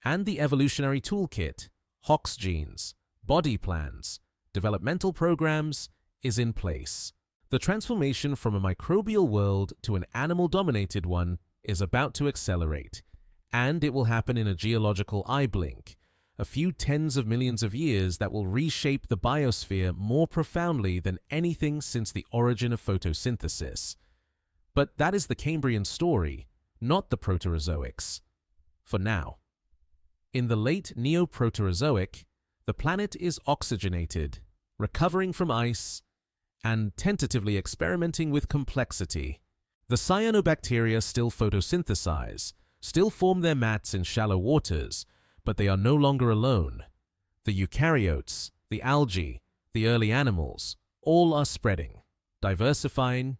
and the evolutionary toolkit, Hox genes, body plans, developmental programs, is in place. The transformation from a microbial world to an animal-dominated one is about to accelerate, and it will happen in a geological eye blink, a few tens of millions of years that will reshape the biosphere more profoundly than anything since the origin of photosynthesis. But that is the Cambrian story, not the Proterozoics. For now. In the late Neoproterozoic, the planet is oxygenated, recovering from ice, and tentatively experimenting with complexity. The cyanobacteria still photosynthesize, still form their mats in shallow waters, but they are no longer alone. The eukaryotes, the algae, the early animals, all are spreading, diversifying,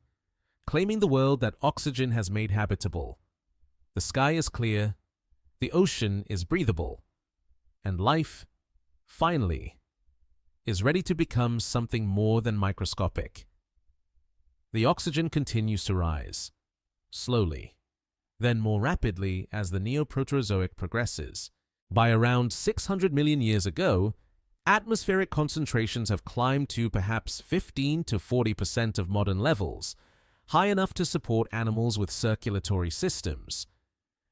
claiming the world that oxygen has made habitable. The sky is clear, the ocean is breathable, and life, finally, is ready to become something more than microscopic. The oxygen continues to rise, slowly, then more rapidly as the Neoproterozoic progresses. By around 600 million years ago, atmospheric concentrations have climbed to perhaps 15 to 40% of modern levels, high enough to support animals with circulatory systems,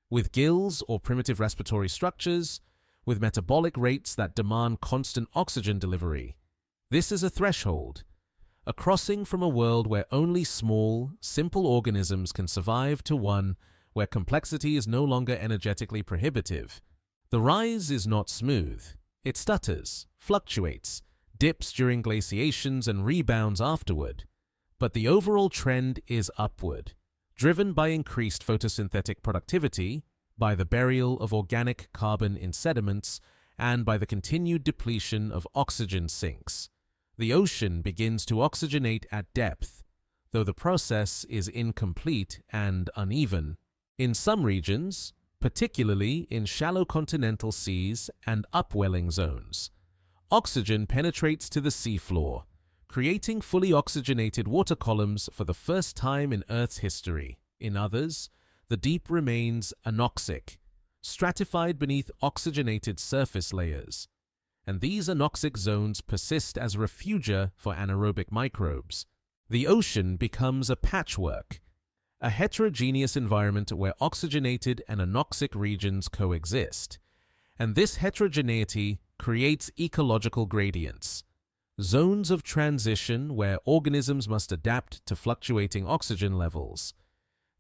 with gills or primitive respiratory structures, with metabolic rates that demand constant oxygen delivery. This is a threshold, a crossing from a world where only small, simple organisms can survive to one where complexity is no longer energetically prohibitive. The rise is not smooth. It stutters, fluctuates, dips during glaciations and rebounds afterward. But the overall trend is upward, driven by increased photosynthetic productivity, by the burial of organic carbon in sediments, and by the continued depletion of oxygen sinks. The ocean begins to oxygenate at depth, though the process is incomplete and uneven. In some regions, particularly in shallow continental seas and upwelling zones, oxygen penetrates to the seafloor, creating fully oxygenated water columns for the first time in Earth's history. In others, the deep remains anoxic, stratified beneath oxygenated surface layers, and these anoxic zones persist as refugia for anaerobic microbes. The ocean becomes a patchwork, a heterogeneous environment where oxygenated and anoxic regions coexist, and this heterogeneity creates ecological gradients, zones of transition where organisms must adapt to fluctuating oxygen levels.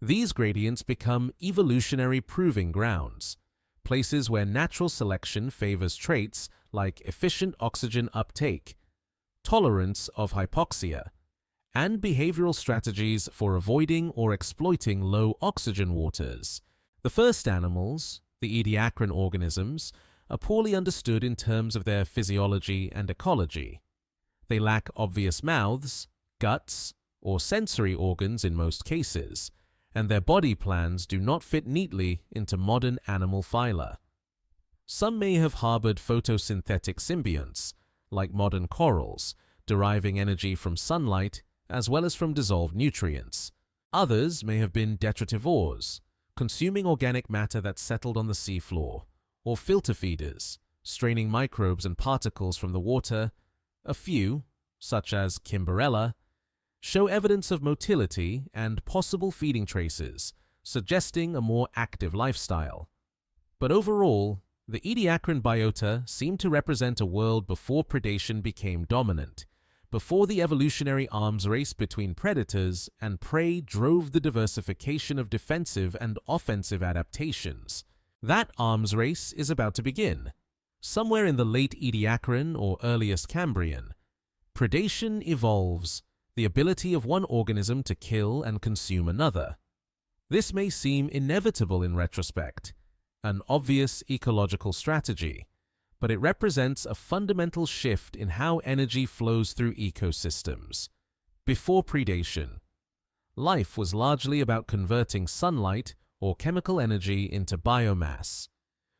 These gradients become evolutionary proving grounds, places where natural selection favors traits like efficient oxygen uptake, tolerance of hypoxia, and behavioral strategies for avoiding or exploiting low oxygen waters. The first animals, the ediacaran organisms, are poorly understood in terms of their physiology and ecology. They lack obvious mouths, guts, or sensory organs in most cases, and their body plans do not fit neatly into modern animal phyla. Some may have harbored photosynthetic symbionts, like modern corals, deriving energy from sunlight as well as from dissolved nutrients. Others may have been detritivores, consuming organic matter that settled on the seafloor, or filter feeders, straining microbes and particles from the water. A few, such as Kimberella, show evidence of motility and possible feeding traces, suggesting a more active lifestyle. But overall, the ediacaran biota seem to represent a world before predation became dominant, before the evolutionary arms race between predators and prey drove the diversification of defensive and offensive adaptations. That arms race is about to begin, somewhere in the late Ediacaran or earliest Cambrian. Predation evolves, the ability of one organism to kill and consume another. This may seem inevitable in retrospect, an obvious ecological strategy, but it represents a fundamental shift in how energy flows through ecosystems. Before predation, life was largely about converting sunlight or chemical energy into biomass,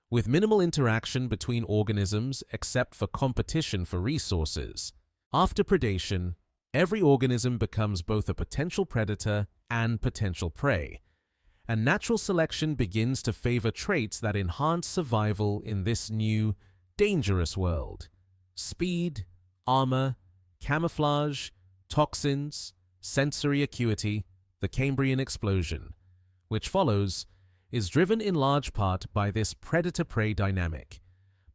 with minimal interaction between organisms except for competition for resources. After predation, every organism becomes both a potential predator and potential prey, and natural selection begins to favor traits that enhance survival in this new, dangerous world. Speed, armor, camouflage, toxins, sensory acuity, the Cambrian explosion, which follows, is driven in large part by this predator-prey dynamic,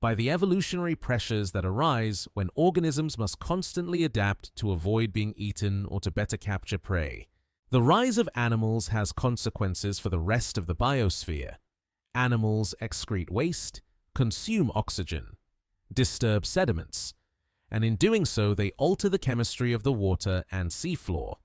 by the evolutionary pressures that arise when organisms must constantly adapt to avoid being eaten or to better capture prey. The rise of animals has consequences for the rest of the biosphere. Animals excrete waste, consume oxygen, disturb sediments, and in doing so they alter the chemistry of the water and seafloor.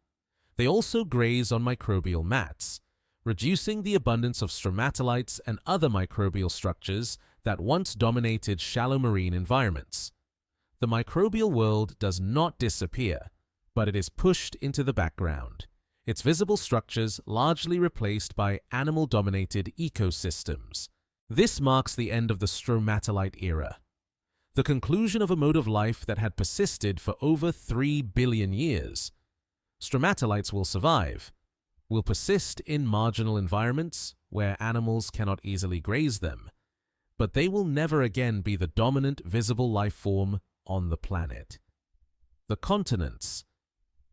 They also graze on microbial mats, reducing the abundance of stromatolites and other microbial structures that once dominated shallow marine environments. The microbial world does not disappear, but it is pushed into the background, its visible structures largely replaced by animal-dominated ecosystems. This marks the end of the stromatolite era, the conclusion of a mode of life that had persisted for over 3 billion years. Stromatolites will survive, will persist in marginal environments where animals cannot easily graze them, but they will never again be the dominant visible life form on the planet. The continents,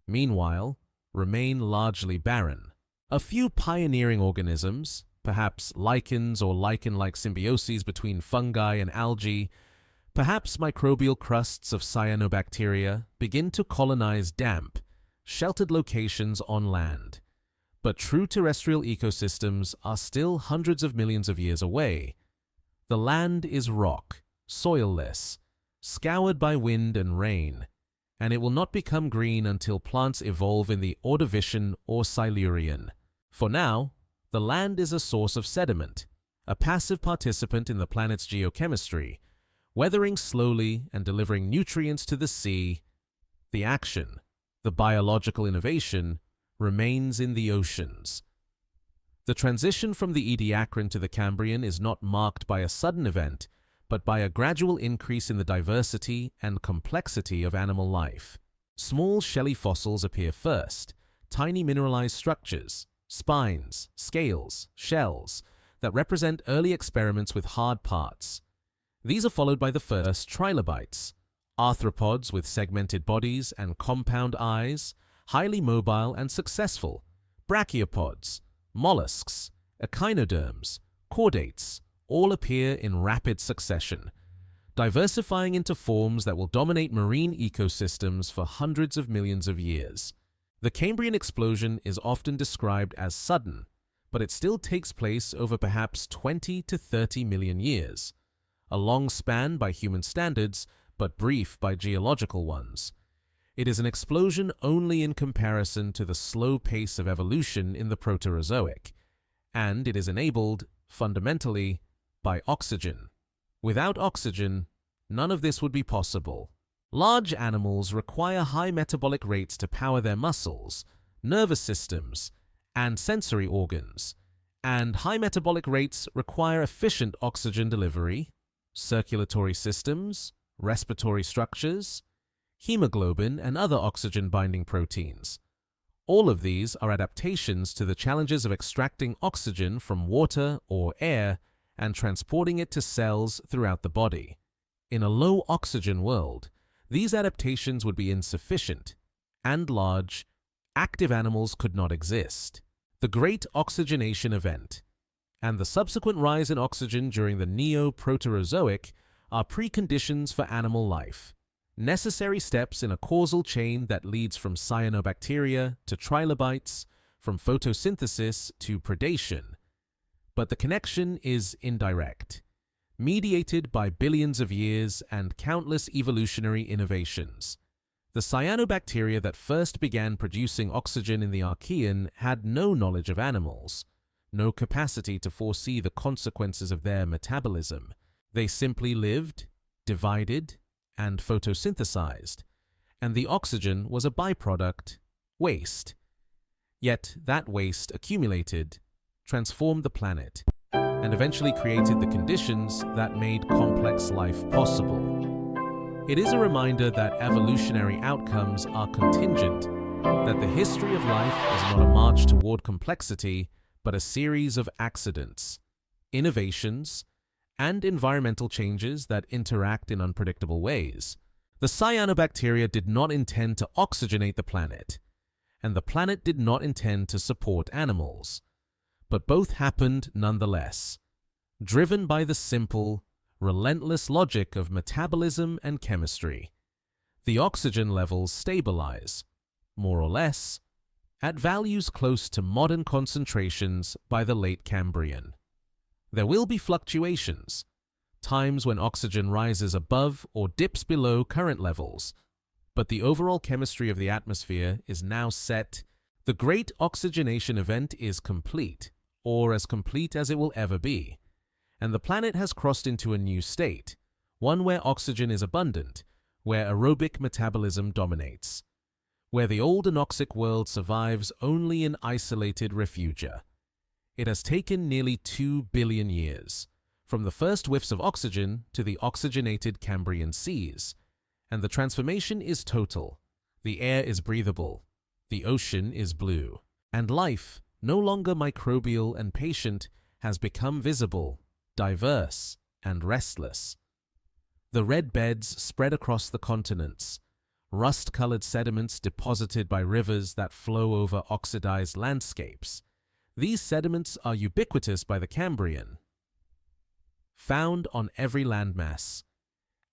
meanwhile, remain largely barren. A few pioneering organisms, perhaps lichens or lichen-like symbioses between fungi and algae, perhaps microbial crusts of cyanobacteria, begin to colonize damp, sheltered locations on land. But true terrestrial ecosystems are still hundreds of millions of years away. The land is rock, soilless, scoured by wind and rain, and it will not become green until plants evolve in the Ordovician or Silurian. For now, the land is a source of sediment, a passive participant in the planet's geochemistry, weathering slowly and delivering nutrients to the sea. The action, the biological innovation, remains in the oceans. The transition from the Ediacaran to the Cambrian is not marked by a sudden event, but by a gradual increase in the diversity and complexity of animal life. Small shelly fossils appear first, tiny mineralized structures, spines, scales, shells that represent early experiments with hard parts. These are followed by the first trilobites, arthropods with segmented bodies and compound eyes, highly mobile and successful, brachiopods, mollusks, echinoderms, chordates, all appear in rapid succession, diversifying into forms that will dominate marine ecosystems for hundreds of millions of years. The Cambrian explosion is often described as sudden, but it still takes place over perhaps 20 to 30 million years, a long span by human standards, but brief by geological ones. It is an explosion only in comparison to the slow pace of evolution in the Proterozoic, and it is enabled, fundamentally, by oxygen. Without oxygen, none of this would be possible. Large animals require high metabolic rates to power their muscles, nervous systems, and sensory organs, and high metabolic rates require efficient oxygen delivery, circulatory systems, respiratory structures, hemoglobin, and other oxygen-binding proteins. All of these are adaptations to the challenges of extracting oxygen from water or air and transporting it to cells throughout the body. In a low-oxygen world, these adaptations would be insufficient, and large, active animals could not exist. The Great Oxygenation Event and the subsequent rise in oxygen during the Neo-Proterozoic are preconditions for animal life, necessary steps in a causal chain that leads from cyanobacteria to trilobites, from photosynthesis to predation. But the connection is indirect, mediated by billions of years and countless evolutionary innovations. The cyanobacteria that first began producing oxygen in the Archean had no knowledge of animals, no capacity to foresee the consequences of their metabolism. They simply lived, divided, and photosynthesized, and the oxygen was a byproduct, waste. Yet that waste accumulated, transformed the planet, and eventually created the conditions that made complex life possible. It is a reminder that evolutionary outcomes are contingent, that the history of life is not a march toward complexity, but a series of accidents, innovations, and environmental changes that interact in unpredictable ways. The cyanobacteria did not intend to oxygenate the planet, and the planet did not intend to support animals. But both happened nonetheless, driven by the simple, relentless logic of metabolism and chemistry. The oxygen levels stabilize, more or less, at values close to modern concentrations by the late Cambrian. There will be fluctuations, times when oxygen rises above or dips below current levels, but the overall chemistry of the atmosphere is now set. The Great Oxygenation Event is complete, or as complete as it will ever be, and the planet has crossed into a new state, one where oxygen is abundant, where aerobic metabolism dominates, where the old anoxic world survives only in isolated refugia. It has taken nearly 2 billion years, from the first whiffs of oxygen to the oxygenated Cambrian seas, and the transformation is total. The air is breathable, the ocean is blue, and life, no longer microbial and patient, has become visible, diverse, and restless. The red beds spread across the continents, rust-colored sediments deposited by rivers that flow over oxidized landscapes. These sediments are ubiquitous by the Cambrian, found on every landmass,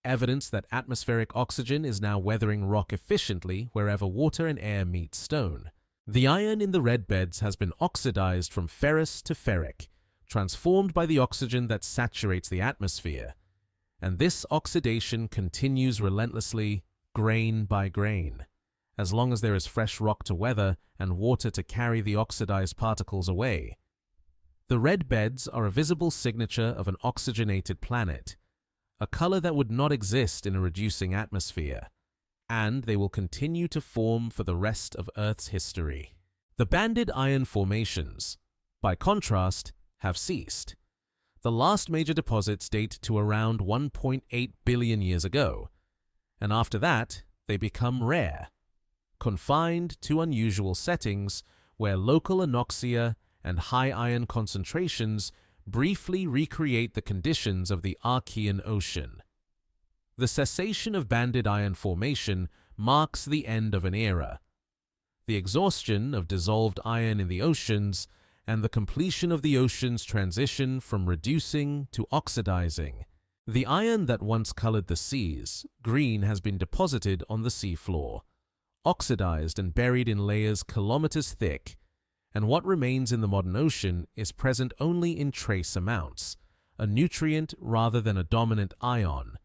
evidence that atmospheric oxygen is now weathering rock efficiently wherever water and air meet stone. The iron in the red beds has been oxidized from ferrous to ferric, transformed by the oxygen that saturates the atmosphere, and this oxidation continues relentlessly, grain by grain, as long as there is fresh rock to weather and water to carry the oxidized particles away. The red beds are a visible signature of an oxygenated planet, a color that would not exist in a reducing atmosphere, and they will continue to form for the rest of Earth's history. The banded iron formations, by contrast, have ceased. The last major deposits date to around 1.8 billion years ago, and after that, they become rare, confined to unusual settings where local anoxia and high iron concentrations briefly recreate the conditions of the Archean Ocean. The cessation of banded iron formation marks the end of an era. The exhaustion of dissolved iron in the oceans and the completion of the ocean's transition from reducing to oxidizing. The iron that once colored the seas green has been deposited on the seafloor, oxidized and buried in layers kilometers thick, and what remains in the modern ocean is present only in trace amounts, a nutrient rather than a dominant ion.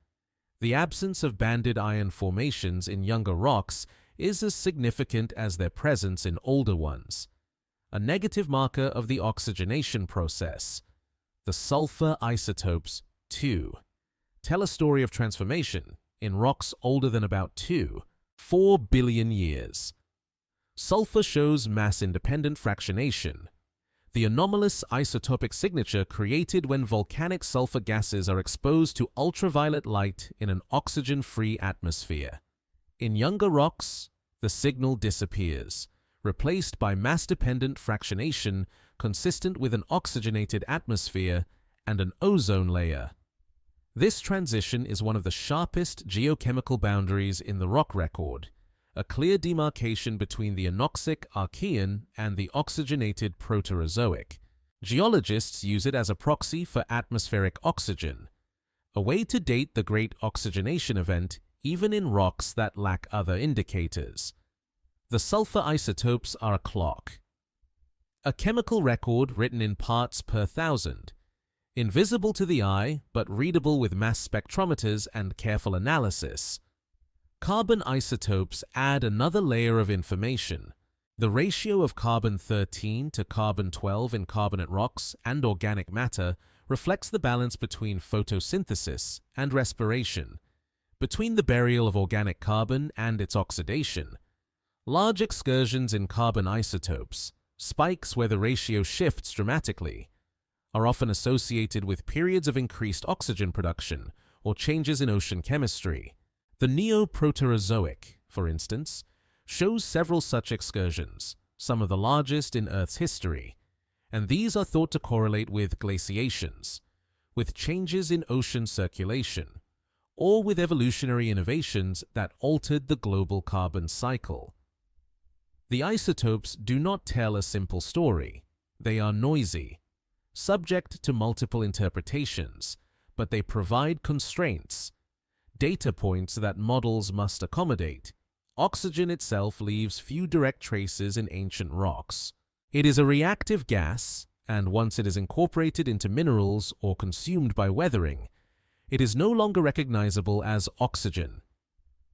The absence of banded iron formations in younger rocks is as significant as their presence in older ones, a negative marker of the oxygenation process. The sulfur isotopes, too, tell a story of transformation in rocks older than about 4 billion years. Sulfur shows mass-independent fractionation, the anomalous isotopic signature created when volcanic sulfur gases are exposed to ultraviolet light in an oxygen-free atmosphere. In younger rocks, the signal disappears, replaced by mass-dependent fractionation consistent with an oxygenated atmosphere and an ozone layer. This transition is one of the sharpest geochemical boundaries in the rock record, a clear demarcation between the anoxic Archean and the oxygenated Proterozoic. Geologists use it as a proxy for atmospheric oxygen, a way to date the great oxygenation event even in rocks that lack other indicators. The sulfur isotopes are a clock, a chemical record written in parts per thousand, invisible to the eye but readable with mass spectrometers and careful analysis. Carbon isotopes add another layer of information. The ratio of carbon-13 to carbon-12 in carbonate rocks and organic matter reflects the balance between photosynthesis and respiration, between the burial of organic carbon and its oxidation. Large excursions in carbon isotopes, spikes where the ratio shifts dramatically, are often associated with periods of increased oxygen production or changes in ocean chemistry. The Neo-Proterozoic, for instance, shows several such excursions, some of the largest in Earth's history, and these are thought to correlate with glaciations, with changes in ocean circulation, or with evolutionary innovations that altered the global carbon cycle. The isotopes do not tell a simple story. They are noisy, subject to multiple interpretations, but they provide constraints, data points that models must accommodate. Oxygen itself leaves few direct traces in ancient rocks. It is a reactive gas, and once it is incorporated into minerals or consumed by weathering, it is no longer recognizable as oxygen.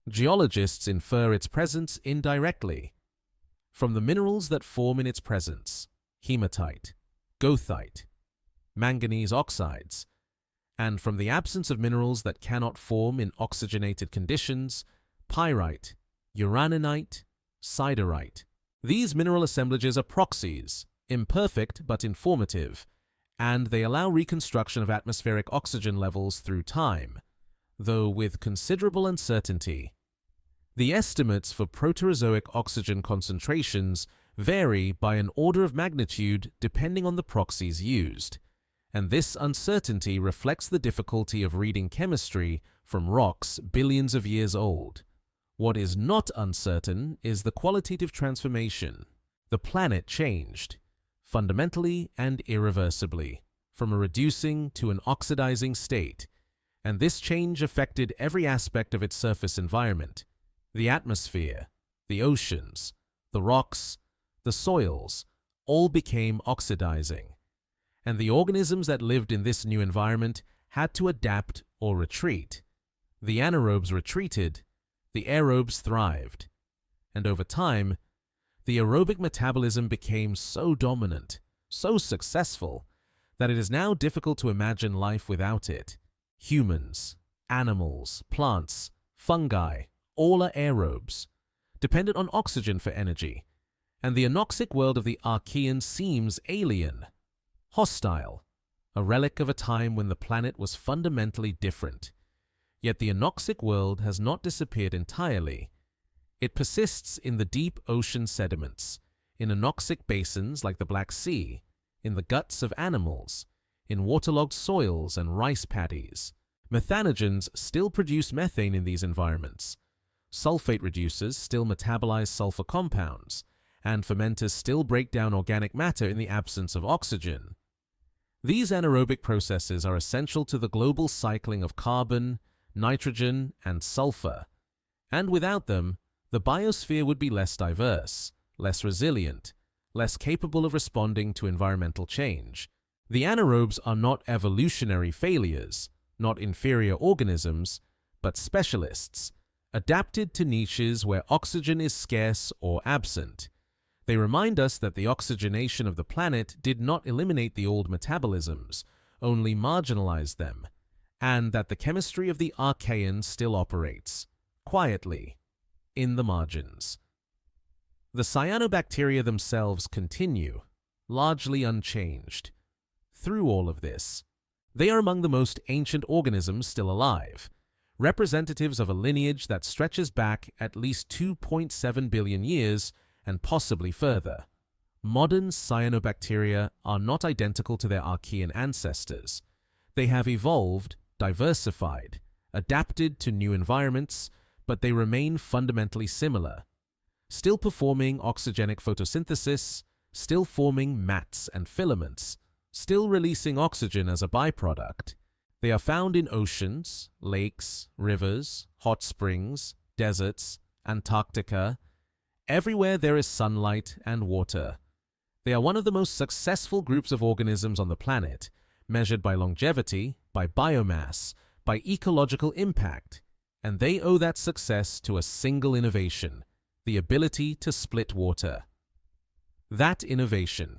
Geologists infer its presence indirectly from the minerals that form in its presence: hematite, goethite, manganese oxides, and from the absence of minerals that cannot form in oxygenated conditions: pyrite, uraninite, siderite. These mineral assemblages are proxies, imperfect but informative, and they allow reconstruction of atmospheric oxygen levels through time, though with considerable uncertainty. The estimates for Proterozoic oxygen concentrations vary by an order of magnitude depending on the proxies used, and this uncertainty reflects the difficulty of reading chemistry from rocks billions of years old. What is not uncertain is the qualitative transformation. The planet changed, fundamentally and irreversibly, from a reducing to an oxidizing state, and this change affected every aspect of its surface environment: the atmosphere, the oceans, the rocks, the soils, all became oxidizing, and the organisms that lived in this new environment had to adapt or retreat. The anaerobes retreated, the aerobes thrived, and over time, the aerobic metabolism became so dominant, so successful, that it is now difficult to imagine life without it. Humans, animals, plants, fungi, all are aerobes, dependent on oxygen for energy, and the anoxic world of the Archean seems alien, hostile, a relic of a time when the planet was fundamentally different. Yet the anoxic world has not disappeared entirely. It persists in the deep ocean sediments, in anoxic basins like the Black Sea, in the guts of animals, in waterlogged soils and rice paddies. Methanogens still produce methane in these environments. Sulfate reducers still metabolize sulfur compounds, and fermenters still break down organic matter in the absence of oxygen. These anaerobic processes are essential to the global cycling of carbon, nitrogen, and sulfur, and without them, the biosphere would be less diverse, less resilient, less capable of responding to environmental change. The anaerobes are not evolutionary failures, not inferior organisms, but specialists, adapted to niches where oxygen is scarce or absent. They remind us that the oxygenation of the planet did not eliminate the old metabolisms, only marginalized them, and that the chemistry of the Archaeans still operates, quietly, in the margins. The cyanobacteria themselves continue, largely unchanged, through all of this. They are among the most ancient organisms still alive, representatives of a lineage that stretches back at least 2.7 billion years and possibly further. Modern cyanobacteria are not identical to their Archean ancestors. They have evolved, diversified, adapted to new environments, but they remain fundamentally similar, still performing oxygenic photosynthesis, still forming mats and filaments, still releasing oxygen as a byproduct. They are found in oceans, lakes, rivers, hot springs, deserts, Antarctica. Everywhere there is sunlight and water. They are one of the most successful groups of organisms on the planet, measured by longevity, by biomass, by ecological impact, and they owe that success to a single innovation, the ability to split water. That innovation.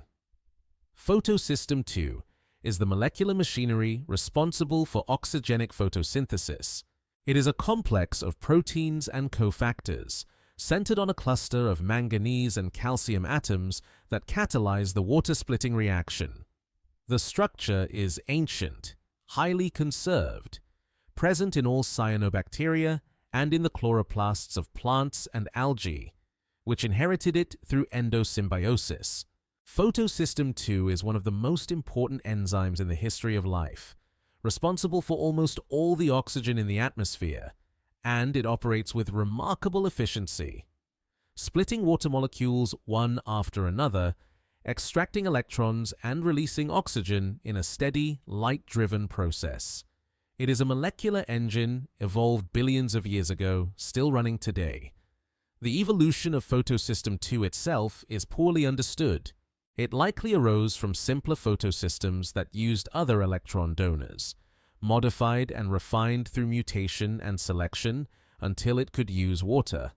Photosystem 2 is the molecular machinery responsible for oxygenic photosynthesis. It is a complex of proteins and cofactors, centered on a cluster of manganese and calcium atoms that catalyze the water-splitting reaction. The structure is ancient, highly conserved, present in all cyanobacteria and in the chloroplasts of plants and algae, which inherited it through endosymbiosis. Photosystem 2 is one of the most important enzymes in the history of life, responsible for almost all the oxygen in the atmosphere, and it operates with remarkable efficiency, splitting water molecules one after another, extracting electrons and releasing oxygen in a steady, light-driven process. It is a molecular engine evolved billions of years ago, still running today. The evolution of photosystem 2 itself is poorly understood. It likely arose from simpler photosystems that used other electron donors, modified and refined through mutation and selection until it could use water.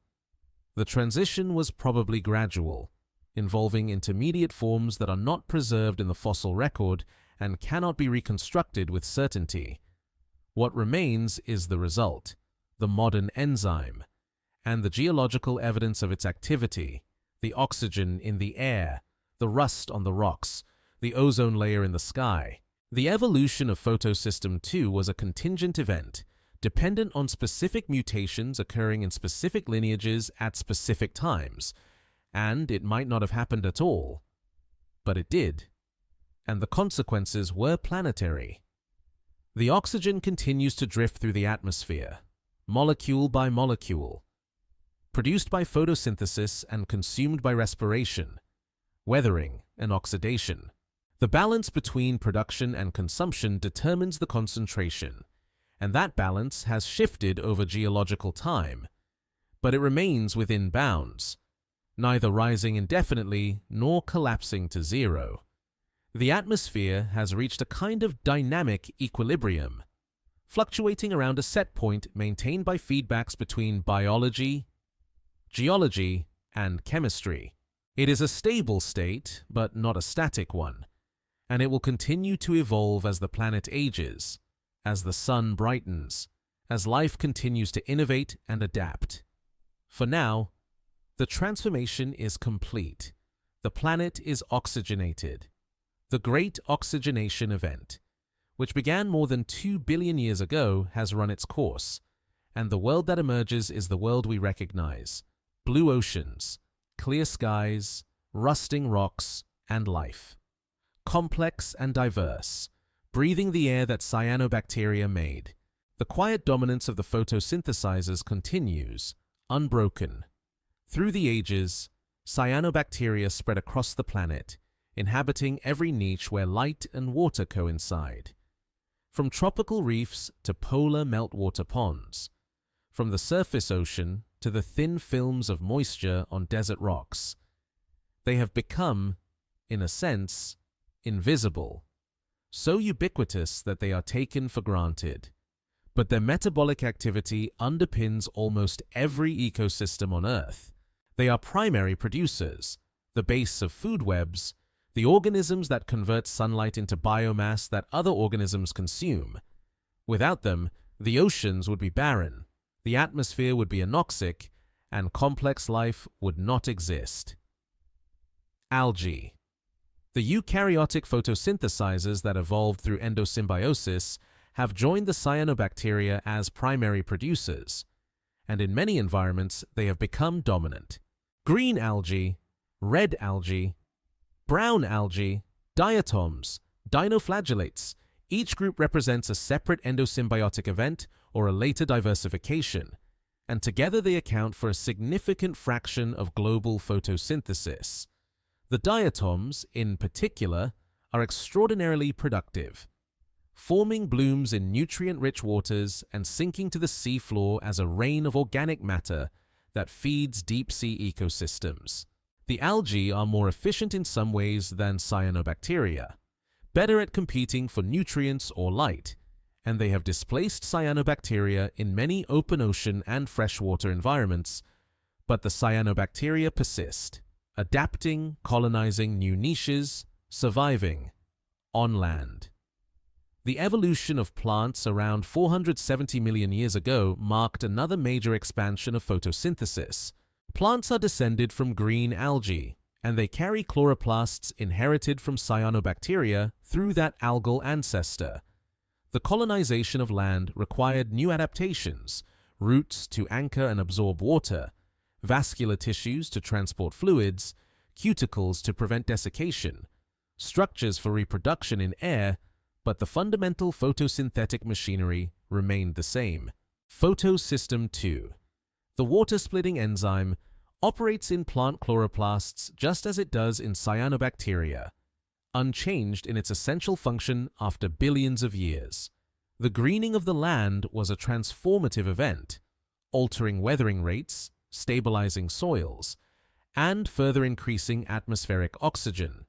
The transition was probably gradual, involving intermediate forms that are not preserved in the fossil record and cannot be reconstructed with certainty. What remains is the result, the modern enzyme, and the geological evidence of its activity, the oxygen in the air, the rust on the rocks, the ozone layer in the sky. The evolution of photosystem 2 was a contingent event, dependent on specific mutations occurring in specific lineages at specific times, and it might not have happened at all. But it did, and the consequences were planetary. The oxygen continues to drift through the atmosphere, molecule by molecule, produced by photosynthesis and consumed by respiration, weathering, and oxidation. The balance between production and consumption determines the concentration, and that balance has shifted over geological time, but it remains within bounds, neither rising indefinitely nor collapsing to zero. The atmosphere has reached a kind of dynamic equilibrium, fluctuating around a set point maintained by feedbacks between biology, geology, and chemistry. It is a stable state, but not a static one, and it will continue to evolve as the planet ages, as the sun brightens, as life continues to innovate and adapt. For now, the transformation is complete. The planet is oxygenated. The Great Oxygenation Event, which began more than 2 billion years ago, has run its course, and the world that emerges is the world we recognize. Blue oceans, clear skies, rusting rocks, and life. Complex and diverse, breathing the air that cyanobacteria made. The quiet dominance of the photosynthesizers continues, unbroken. Through the ages, cyanobacteria spread across the planet, inhabiting every niche where light and water coincide. From tropical reefs to polar meltwater ponds, from the surface ocean to the thin films of moisture on desert rocks, they have become, in a sense, invisible, so ubiquitous that they are taken for granted. But their metabolic activity underpins almost every ecosystem on Earth. They are primary producers, the base of food webs, the organisms that convert sunlight into biomass that other organisms consume. Without them, the oceans would be barren, the atmosphere would be anoxic, and complex life would not exist. Algae. The eukaryotic photosynthesizers that evolved through endosymbiosis have joined the cyanobacteria as primary producers, and in many environments they have become dominant. Green algae, red algae, brown algae, diatoms, dinoflagellates, each group represents a separate endosymbiotic event or a later diversification, and together they account for a significant fraction of global photosynthesis. The diatoms, in particular, are extraordinarily productive, forming blooms in nutrient-rich waters and sinking to the seafloor as a rain of organic matter that feeds deep-sea ecosystems. The algae are more efficient in some ways than cyanobacteria, better at competing for nutrients or light, and they have displaced cyanobacteria in many open ocean and freshwater environments, but the cyanobacteria persist, adapting, colonizing new niches, surviving on land. The evolution of plants around 470 million years ago marked another major expansion of photosynthesis. Plants are descended from green algae, and they carry chloroplasts inherited from cyanobacteria through that algal ancestor. The colonization of land required new adaptations: roots to anchor and absorb water, vascular tissues to transport fluids, cuticles to prevent desiccation, structures for reproduction in air, but the fundamental photosynthetic machinery remained the same. Photosystem 2. The water-splitting enzyme operates in plant chloroplasts just as it does in cyanobacteria, unchanged in its essential function after billions of years. The greening of the land was a transformative event, altering weathering rates, stabilizing soils, and further increasing atmospheric oxygen.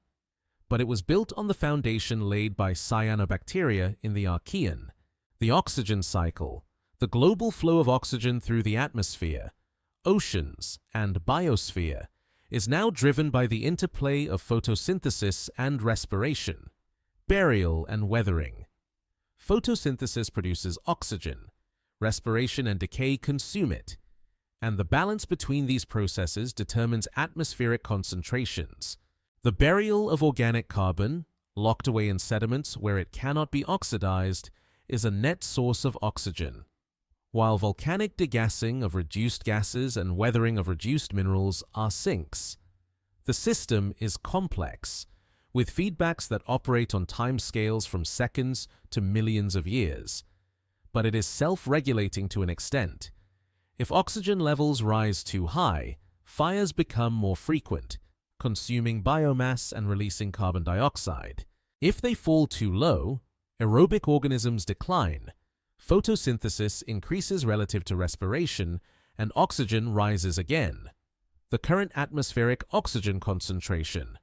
But it was built on the foundation laid by cyanobacteria in the Archean. The oxygen cycle, the global flow of oxygen through the atmosphere, oceans, and biosphere, is now driven by the interplay of photosynthesis and respiration, burial and weathering. Photosynthesis produces oxygen, respiration and decay consume it, and the balance between these processes determines atmospheric concentrations. The burial of organic carbon, locked away in sediments where it cannot be oxidized, is a net source of oxygen, while volcanic degassing of reduced gases and weathering of reduced minerals are sinks. The system is complex, with feedbacks that operate on timescales from seconds to millions of years, but it is self-regulating to an extent. If oxygen levels rise too high, fires become more frequent, consuming biomass and releasing carbon dioxide. If they fall too low, aerobic organisms decline, photosynthesis increases relative to respiration, and oxygen rises again. The current atmospheric oxygen concentration,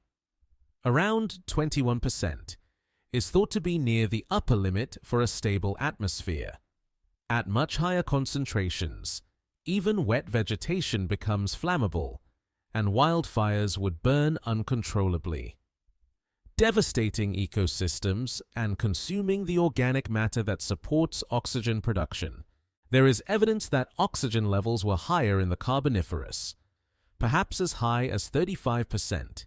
around 21%, is thought to be near the upper limit for a stable atmosphere. At much higher concentrations, even wet vegetation becomes flammable, and wildfires would burn uncontrollably, devastating ecosystems and consuming the organic matter that supports oxygen production. There is evidence that oxygen levels were higher in the Carboniferous, perhaps as high as 35%,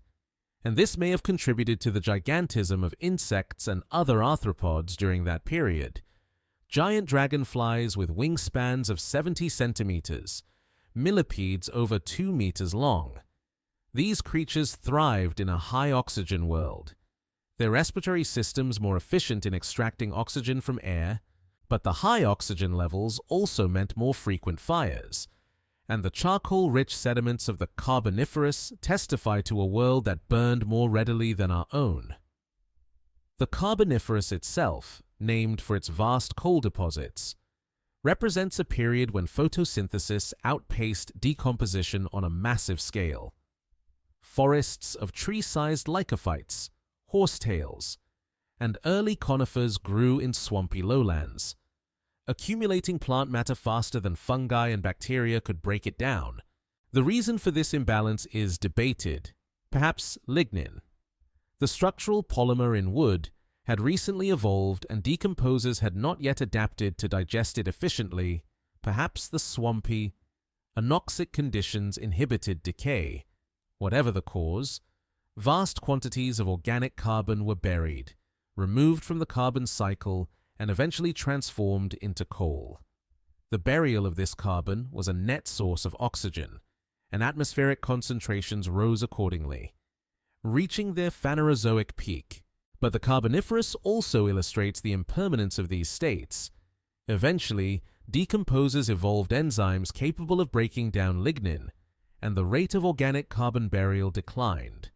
and this may have contributed to the gigantism of insects and other arthropods during that period. Giant dragonflies with wingspans of 70 centimeters, millipedes over 2 meters long. These creatures thrived in a high-oxygen world, their respiratory systems more efficient in extracting oxygen from air, but the high oxygen levels also meant more frequent fires, and the charcoal-rich sediments of the Carboniferous testify to a world that burned more readily than our own. The Carboniferous itself, named for its vast coal deposits, represents a period when photosynthesis outpaced decomposition on a massive scale. Forests of tree-sized lycophytes, horsetails, and early conifers grew in swampy lowlands, accumulating plant matter faster than fungi and bacteria could break it down. The reason for this imbalance is debated, perhaps lignin. The structural polymer in wood had recently evolved and decomposers had not yet adapted to digest it efficiently. Perhaps the swampy, anoxic conditions inhibited decay. Whatever the cause, vast quantities of organic carbon were buried, removed from the carbon cycle, and eventually transformed into coal. The burial of this carbon was a net source of oxygen, and atmospheric concentrations rose accordingly, reaching their Phanerozoic peak. But the Carboniferous also illustrates the impermanence of these states. Eventually, decomposers evolved enzymes capable of breaking down lignin, and the rate of organic carbon burial declined.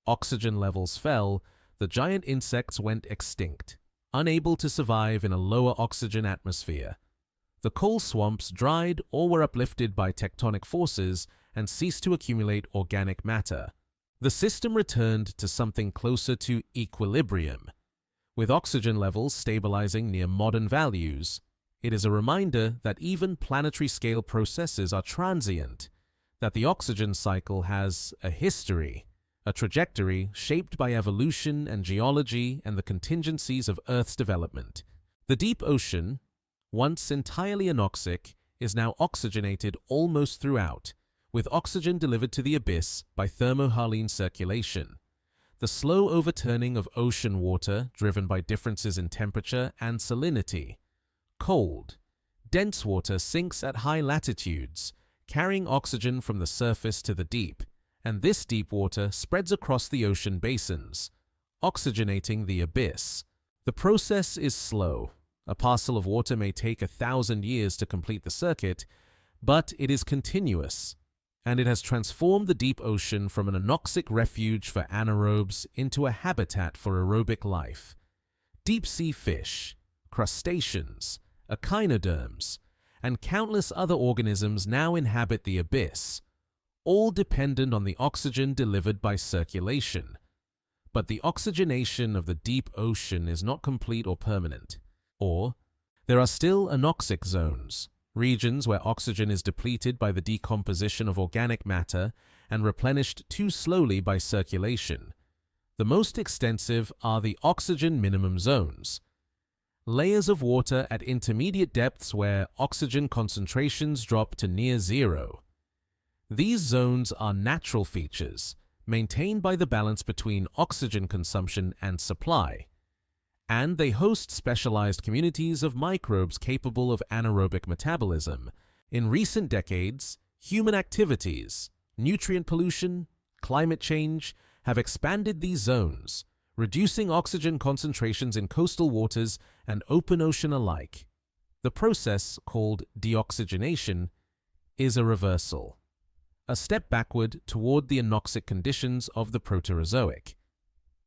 Oxygen levels fell, the giant insects went extinct, unable to survive in a lower oxygen atmosphere. The coal swamps dried or were uplifted by tectonic forces and ceased to accumulate organic matter. The system returned to something closer to equilibrium, with oxygen levels stabilizing near modern values. It is a reminder that even planetary-scale processes are transient, that the oxygen cycle has a history, a trajectory shaped by evolution and geology and the contingencies of Earth's development. The deep ocean, once entirely anoxic, is now oxygenated almost throughout, with oxygen delivered to the abyss by thermohaline circulation. The slow overturning of ocean water driven by differences in temperature and salinity. Cold, dense water sinks at high latitudes, carrying oxygen from the surface to the deep, and this deep water spreads across the ocean basins, oxygenating the abyss. The process is slow. A parcel of water may take 1,000 years to complete the circuit, but it is continuous, and it has transformed the deep ocean from an anoxic refuge for anaerobes into a habitat for aerobic life. Deep-sea fish, crustaceans, echinoderms, and countless other organisms now inhabit the abyss, all dependent on the oxygen delivered by circulation. But the oxygenation of the deep ocean is not complete or permanent. Or, there are still anoxic zones, regions where oxygen is depleted by the decomposition of organic matter and replenished too slowly by circulation. The most extensive are the oxygen minimum zones, layers of water at intermediate depths where oxygen concentrations drop to near zero. These zones are natural features, maintained by the balance between oxygen consumption and supply, and they host specialized communities of microbes capable of anaerobic metabolism. In recent decades, human activities, nutrient pollution, climate change have expanded these zones, reducing oxygen concentrations in coastal waters and open ocean alike. The process, called deoxygenation, is a reversal, a step backward toward the anoxic conditions of the Proterozoic.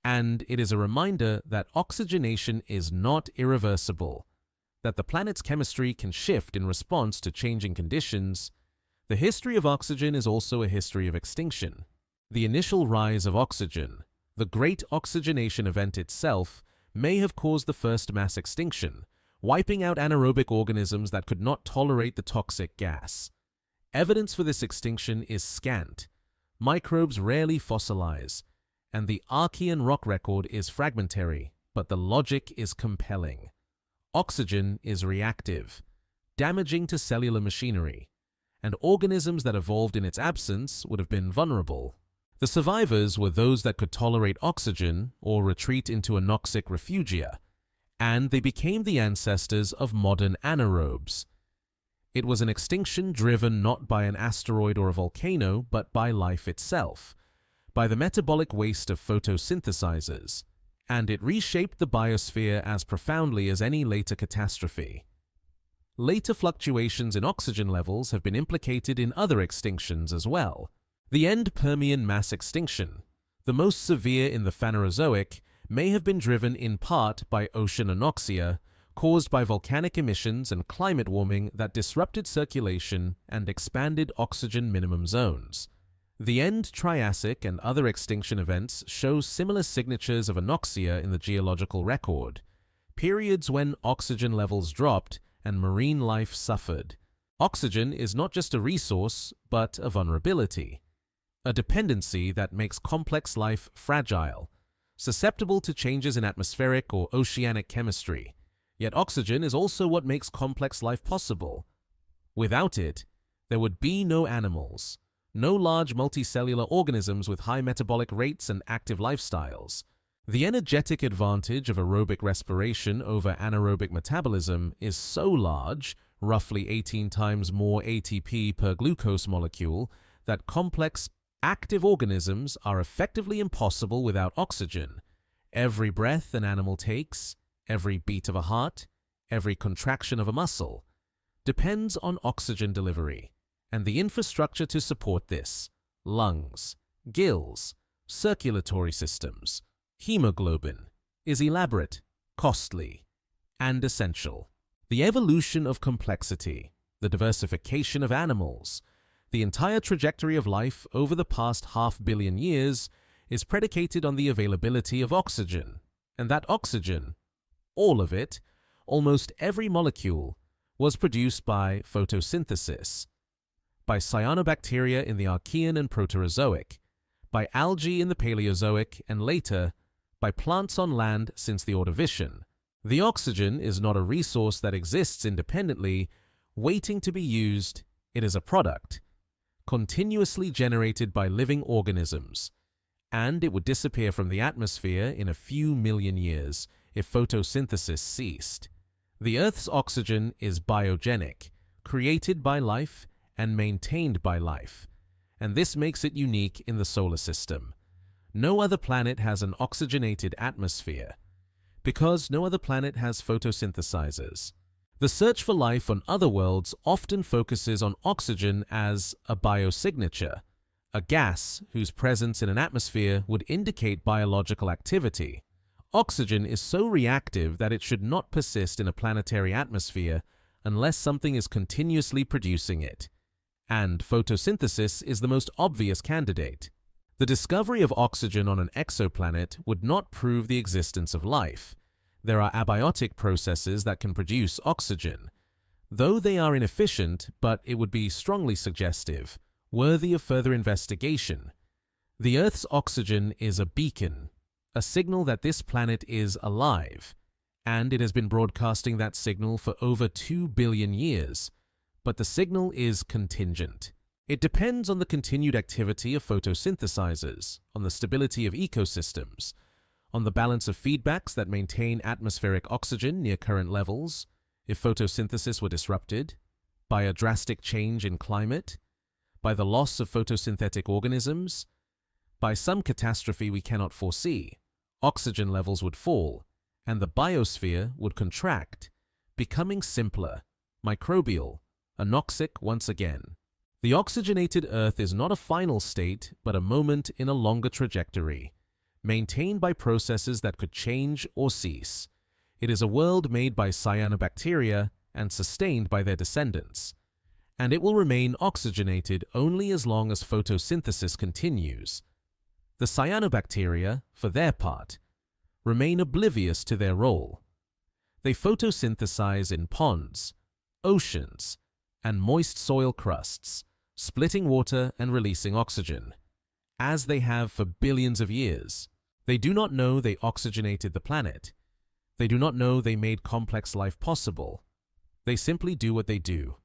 And it is a reminder that oxygenation is not irreversible, that the planet's chemistry can shift in response to changing conditions. The history of oxygen is also a history of extinction. The initial rise of oxygen, the Great Oxygenation Event itself, may have caused the first mass extinction, wiping out anaerobic organisms that could not tolerate the toxic gas. Evidence for this extinction is scant. Microbes rarely fossilize, and the Archean rock record is fragmentary, but the logic is compelling. Oxygen is reactive, damaging to cellular machinery, and organisms that evolved in its absence would have been vulnerable. The survivors were those that could tolerate oxygen or retreat into anoxic refugia, and they became the ancestors of modern anaerobes. It was an extinction driven not by an asteroid or a volcano, but by life itself. by the metabolic waste of photosynthesizers, and it reshaped the biosphere as profoundly as any later catastrophe. Later fluctuations in oxygen levels have been implicated in other extinctions as well. The end Permian mass extinction, the most severe in the Phanerozoic, may have been driven in part by ocean anoxia, caused by volcanic emissions and climate warming that disrupted circulation and expanded oxygen minimum zones. The end Triassic and other extinction events show similar signatures of anoxia in the geological record, periods when oxygen levels dropped and marine life suffered. Oxygen is not just a resource, but a vulnerability, a dependency that makes complex life fragile, susceptible to changes in atmospheric or oceanic chemistry. Yet oxygen is also what makes complex life possible. Without it, there would be no animals, no large multicellular organisms with high metabolic rates and active lifestyles. The energetic advantage of aerobic respiration over anaerobic metabolism is so large, roughly 18 times more ATP per glucose molecule, that complex, active organisms are effectively impossible without oxygen. Every breath an animal takes, every beat of a heart, every contraction of a muscle, depends on oxygen delivery, and the infrastructure to support this, lungs, gills, circulatory systems, hemoglobin, is elaborate, costly, and essential. The evolution of complexity, the diversification of animals, the entire trajectory of life over the past 500 million years is predicated on the availability of oxygen, and that oxygen, all of it, almost every molecule, was produced by photosynthesis, by cyanobacteria in the Archean and Proterozoic, by algae in the Paleozoic, and later, by plants on land since the Ordovician. The oxygen is not a resource that exists independently, waiting to be used. It is a product, continuously generated by living organisms, and it would disappear from the atmosphere in a few million years if photosynthesis ceased. The Earth's oxygen is biogenic, created by life and maintained by life, and this makes it unique in the solar system. No other planet has an oxygenated atmosphere, because no other planet has photosynthesizers. The search for life on other worlds often focuses on oxygen as a biosignature, a gas whose presence in an atmosphere would indicate biological activity. Oxygen is so reactive that it should not persist in a planetary atmosphere unless something is continuously producing it, and photosynthesis is the most obvious candidate. The discovery of oxygen on an exoplanet would not prove the existence of life. There are abiotic processes that can produce oxygen, though they are inefficient, but it would be strongly suggestive, worthy of further investigation. The Earth's oxygen is a beacon, a signal that this planet is alive, and it has been broadcasting that signal for over 2 billion years, but the signal is contingent. It depends on the continued activity of photosynthesizers, on the stability of ecosystems, on the balance of feedbacks that maintain atmospheric oxygen near current levels, if photosynthesis were disrupted, by a drastic change in climate, by the loss of photosynthetic organisms, by some catastrophe we cannot foresee. Oxygen levels would fall, and the biosphere would contract, becoming simpler, microbial, anoxic once again. The oxygenated Earth is not a final state, but a moment in a longer trajectory, maintained by processes that could change or cease. It is a world made by cyanobacteria and sustained by their descendants, and it will remain oxygenated only as long as photosynthesis continues. The cyanobacteria, for their part, remain oblivious to their role. They photosynthesize in ponds, oceans, and moist soil crusts, splitting water and releasing oxygen, as they have for billions of years. They do not know they oxygenated the planet. They do not know they made complex life possible. They simply do what they do,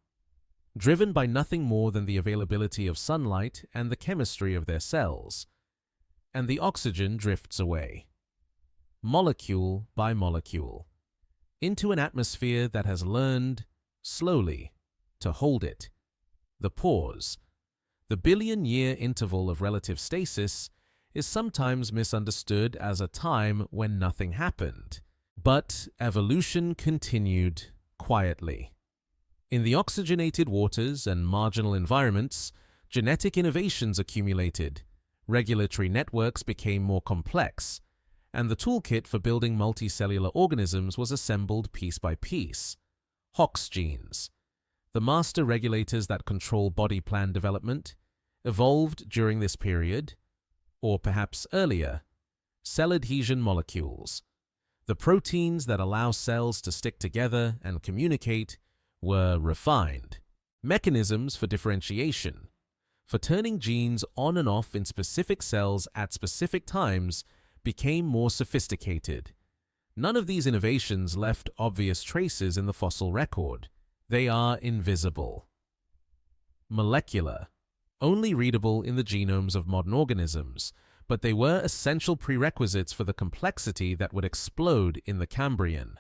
driven by nothing more than the availability of sunlight and the chemistry of their cells. And the oxygen drifts away, molecule by molecule, into an atmosphere that has learned, slowly, to hold it. The pause, the billion-year interval of relative stasis, is sometimes misunderstood as a time when nothing happened. But evolution continued quietly. In the oxygenated waters and marginal environments, genetic innovations accumulated, regulatory networks became more complex, and the toolkit for building multicellular organisms was assembled piece by piece. Hox genes, the master regulators that control body plan development, evolved during this period, or perhaps earlier. Cell adhesion molecules, the proteins that allow cells to stick together and communicate, were refined. Mechanisms for differentiation, for turning genes on and off in specific cells at specific times, became more sophisticated. None of these innovations left obvious traces in the fossil record. They are invisible. Molecular, only readable in the genomes of modern organisms, but they were essential prerequisites for the complexity that would explode in the Cambrian.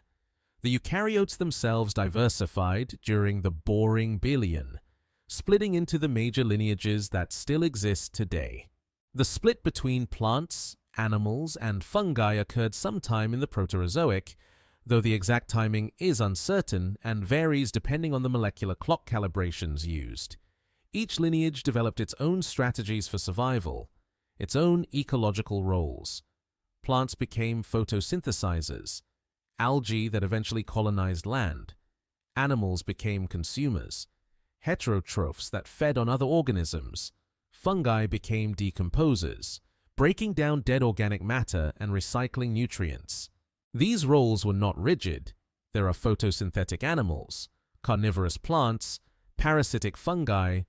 The eukaryotes themselves diversified during the boring billion, splitting into the major lineages that still exist today. The split between plants, animals, and fungi occurred sometime in the Proterozoic, though the exact timing is uncertain and varies depending on the molecular clock calibrations used. Each lineage developed its own strategies for survival, its own ecological roles. Plants became photosynthesizers, algae that eventually colonized land. Animals became consumers, heterotrophs that fed on other organisms. Fungi became decomposers, breaking down dead organic matter and recycling nutrients. These roles were not rigid. There are photosynthetic animals, carnivorous plants, parasitic fungi,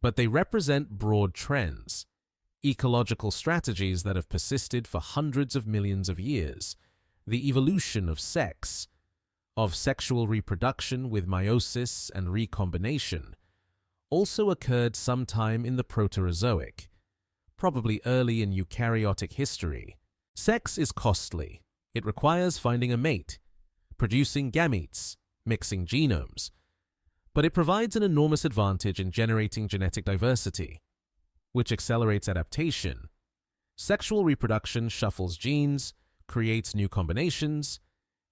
but they represent broad trends, ecological strategies that have persisted for hundreds of millions of years. The evolution of sex, of sexual reproduction with meiosis and recombination, also occurred sometime in the Proterozoic, probably early in eukaryotic history. Sex is costly. It requires finding a mate, producing gametes, mixing genomes, but it provides an enormous advantage in generating genetic diversity, which accelerates adaptation. Sexual reproduction shuffles genes, creates new combinations,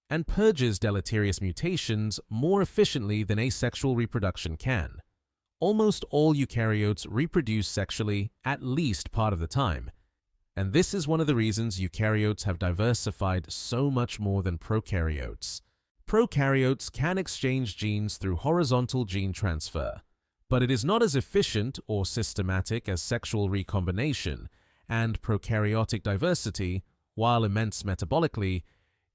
and purges deleterious mutations more efficiently than asexual reproduction can. Almost all eukaryotes reproduce sexually at least part of the time, and this is one of the reasons eukaryotes have diversified so much more than prokaryotes. Prokaryotes can exchange genes through horizontal gene transfer, but it is not as efficient or systematic as sexual recombination, and prokaryotic diversity, while immense metabolically,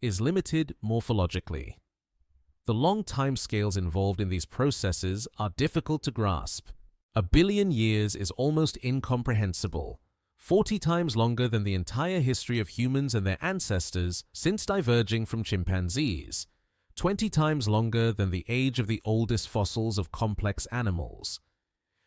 is limited morphologically. The long timescales involved in these processes are difficult to grasp. 1 billion years is almost incomprehensible, 40 times longer than the entire history of humans and their ancestors since diverging from chimpanzees, 20 times longer than the age of the oldest fossils of complex animals.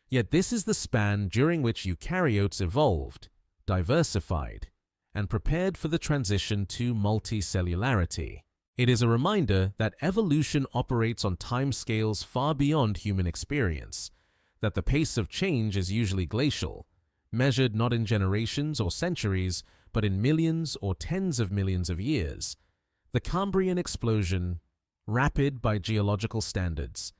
Yet this is the span during which eukaryotes evolved, diversified, and prepared for the transition to multicellularity. It is a reminder that evolution operates on timescales far beyond human experience, that the pace of change is usually glacial, measured not in generations or centuries, but in millions or tens of millions of years. The Cambrian explosion, rapid by geological standards,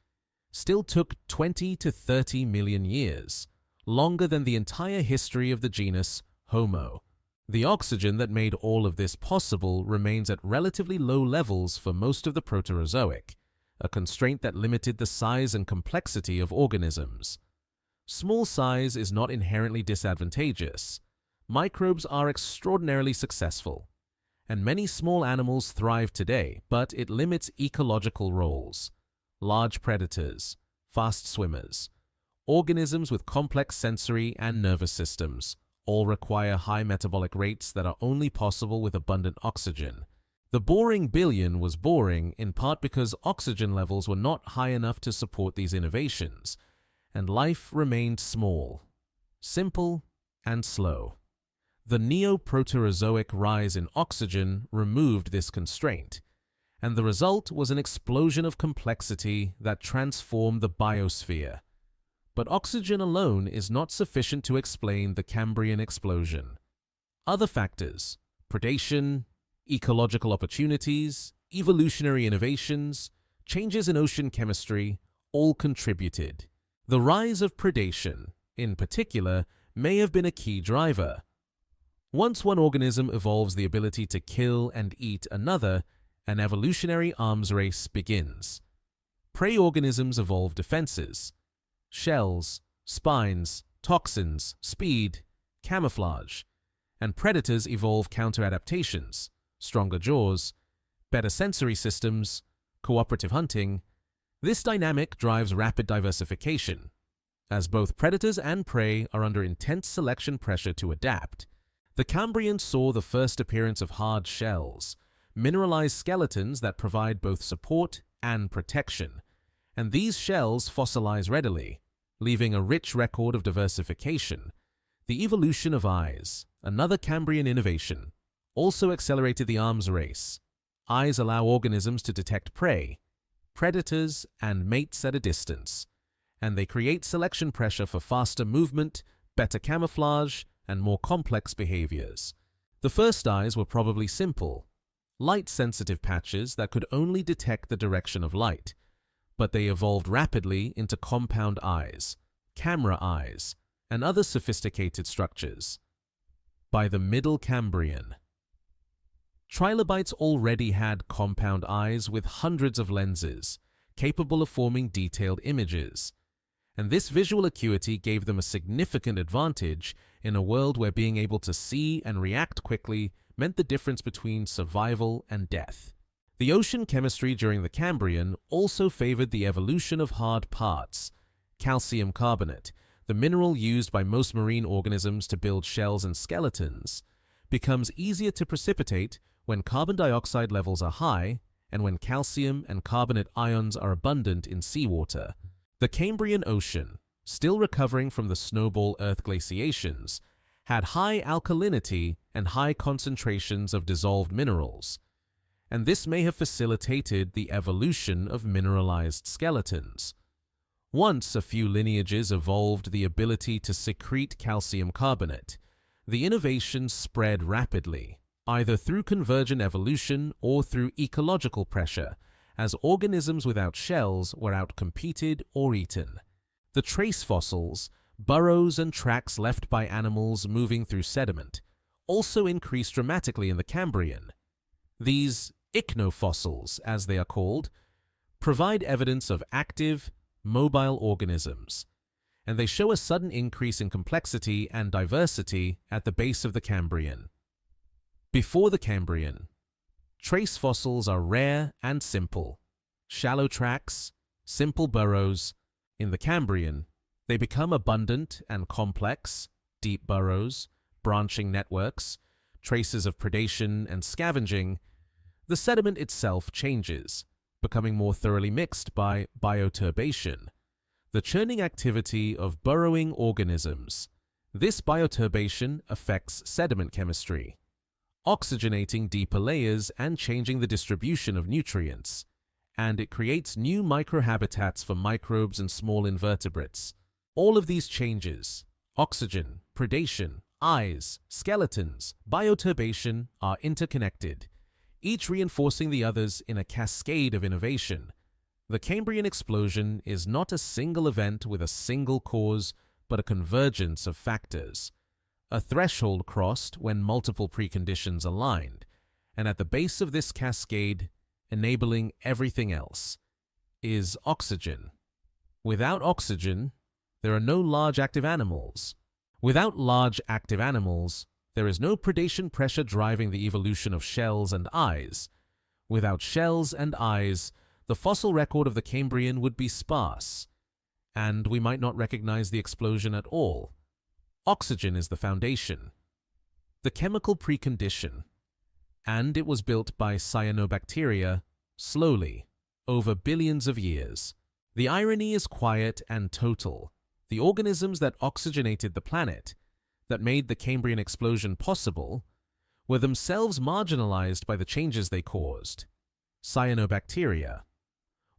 still took 20 to 30 million years, longer than the entire history of the genus Homo. The oxygen that made all of this possible remains at relatively low levels for most of the Proterozoic, a constraint that limited the size and complexity of organisms. Small size is not inherently disadvantageous. Microbes are extraordinarily successful, and many small animals thrive today, but it limits ecological roles. Large predators, fast swimmers, organisms with complex sensory and nervous systems all require high metabolic rates that are only possible with abundant oxygen. The boring billion was boring in part because oxygen levels were not high enough to support these innovations, and life remained small, simple, and slow. The Neo-Proterozoic rise in oxygen removed this constraint, and the result was an explosion of complexity that transformed the biosphere. But oxygen alone is not sufficient to explain the Cambrian explosion. Other factors: predation, ecological opportunities, evolutionary innovations, changes in ocean chemistry, all contributed. The rise of predation, in particular, may have been a key driver. Once one organism evolves the ability to kill and eat another, an evolutionary arms race begins. Prey organisms evolve defenses: shells, spines, toxins, speed, camouflage, and predators evolve counter-adaptations: stronger jaws, better sensory systems, cooperative hunting. This dynamic drives rapid diversification, as both predators and prey are under intense selection pressure to adapt. The Cambrian saw the first appearance of hard shells, mineralized skeletons that provide both support and protection, and these shells fossilize readily, leaving a rich record of diversification. The evolution of eyes, another Cambrian innovation, also accelerated the arms race. Eyes allow organisms to detect prey, predators, and mates at a distance, and they create selection pressure for faster movement, better camouflage, and more complex behaviors. The first eyes were probably simple, light-sensitive patches that could only detect the direction of light, but they evolved rapidly into compound eyes, camera eyes, and other sophisticated structures. By the Middle Cambrian, trilobites already had compound eyes with hundreds of lenses, capable of forming detailed images, and this visual acuity gave them a significant advantage in a world where being able to see and react quickly meant the difference between survival and death. The ocean chemistry during the Cambrian also favored the evolution of hard parts. Calcium carbonate, the mineral used by most marine organisms to build shells and skeletons, becomes easier to precipitate when carbon dioxide levels are high and when calcium and carbonate ions are abundant in seawater. The Cambrian Ocean, still recovering from the snowball Earth glaciations, had high alkalinity and high concentrations of dissolved minerals, and this may have facilitated the evolution of mineralized skeletons. Once a few lineages evolved the ability to secrete calcium carbonate, the innovation spread rapidly, either through convergent evolution or through ecological pressure, as organisms without shells were outcompeted or eaten. The trace fossils, burrows and tracks left by animals moving through sediment, also increased dramatically in the Cambrian. These ichnofossils, as they are called, provide evidence of active, mobile organisms, and they show a sudden increase in complexity and diversity at the base of the Cambrian. Before the Cambrian, trace fossils are rare and simple: shallow tracks, simple burrows. In the Cambrian, they become abundant and complex: deep burrows, branching networks, traces of predation and scavenging. The sediment itself changes, becoming more thoroughly mixed by bioturbation, the churning activity of burrowing organisms. This bioturbation affects sediment chemistry, oxygenating deeper layers and changing the distribution of nutrients, and it creates new microhabitats for microbes and small invertebrates. All of these changes, oxygen, predation, eyes, skeletons, bioturbation, are interconnected, each reinforcing the others in a cascade of innovation. The Cambrian explosion is not a single event with a single cause, but a convergence of factors. A threshold crossed when multiple preconditions aligned, and at the base of this cascade, enabling everything else, is oxygen. Without oxygen, there are no large active animals. Without large active animals, there is no predation pressure driving the evolution of shells and eyes. Without shells and eyes, the fossil record of the Cambrian would be sparse, and we might not recognize the explosion at all. Oxygen is the foundation, the chemical precondition, and it was built by cyanobacteria slowly, over billions of years. The irony is quiet and total. The organisms that oxygenated the planet, that made the Cambrian explosion possible, were themselves marginalized by the changes they caused. Cyanobacteria,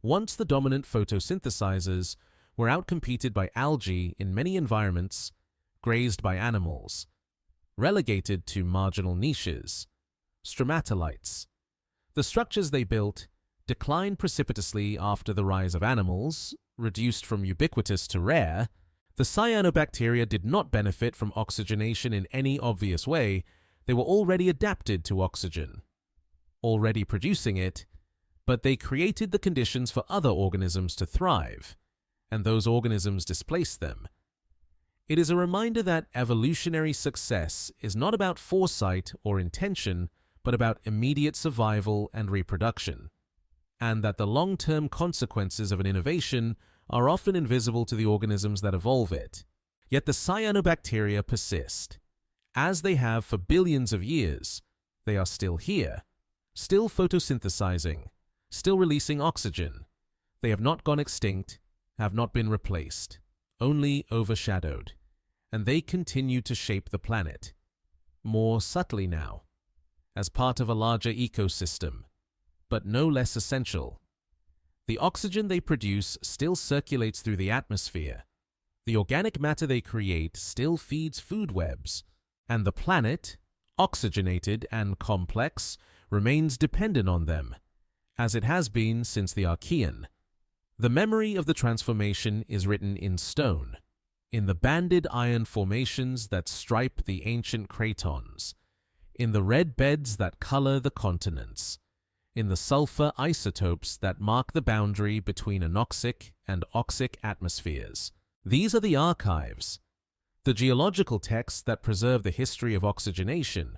once the dominant photosynthesizers, were outcompeted by algae in many environments, grazed by animals. relegated to marginal niches. Stromatolites. The structures they built declined precipitously after the rise of animals, reduced from ubiquitous to rare. The cyanobacteria did not benefit from oxygenation in any obvious way. They were already adapted to oxygen, already producing it, but they created the conditions for other organisms to thrive, and those organisms displaced them. It is a reminder that evolutionary success is not about foresight or intention, but about immediate survival and reproduction, and that the long-term consequences of an innovation are often invisible to the organisms that evolve it. Yet the cyanobacteria persist. As they have for billions of years, they are still here, still photosynthesizing, still releasing oxygen. They have not gone extinct, have not been replaced, only overshadowed, and they continue to shape the planet, more subtly now, as part of a larger ecosystem, but no less essential. The oxygen they produce still circulates through the atmosphere. The organic matter they create still feeds food webs, and the planet, oxygenated and complex, remains dependent on them, as it has been since the Archean. The memory of the transformation is written in stone, in the banded iron formations that stripe the ancient cratons, in the red beds that color the continents, in the sulfur isotopes that mark the boundary between anoxic and oxic atmospheres. These are the archives, the geological texts that preserve the history of oxygenation,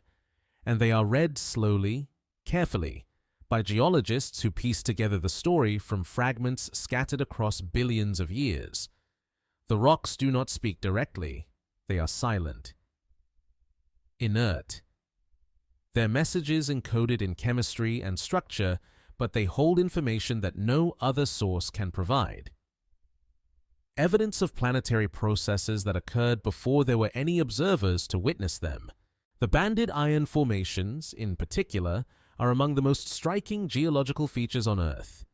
and they are read slowly, carefully, by geologists who piece together the story from fragments scattered across billions of years. The rocks do not speak directly, they are silent, inert. Their messages encoded in chemistry and structure, but they hold information that no other source can provide. Evidence of planetary processes that occurred before there were any observers to witness them. The banded iron formations, in particular, are among the most striking geological features on Earth.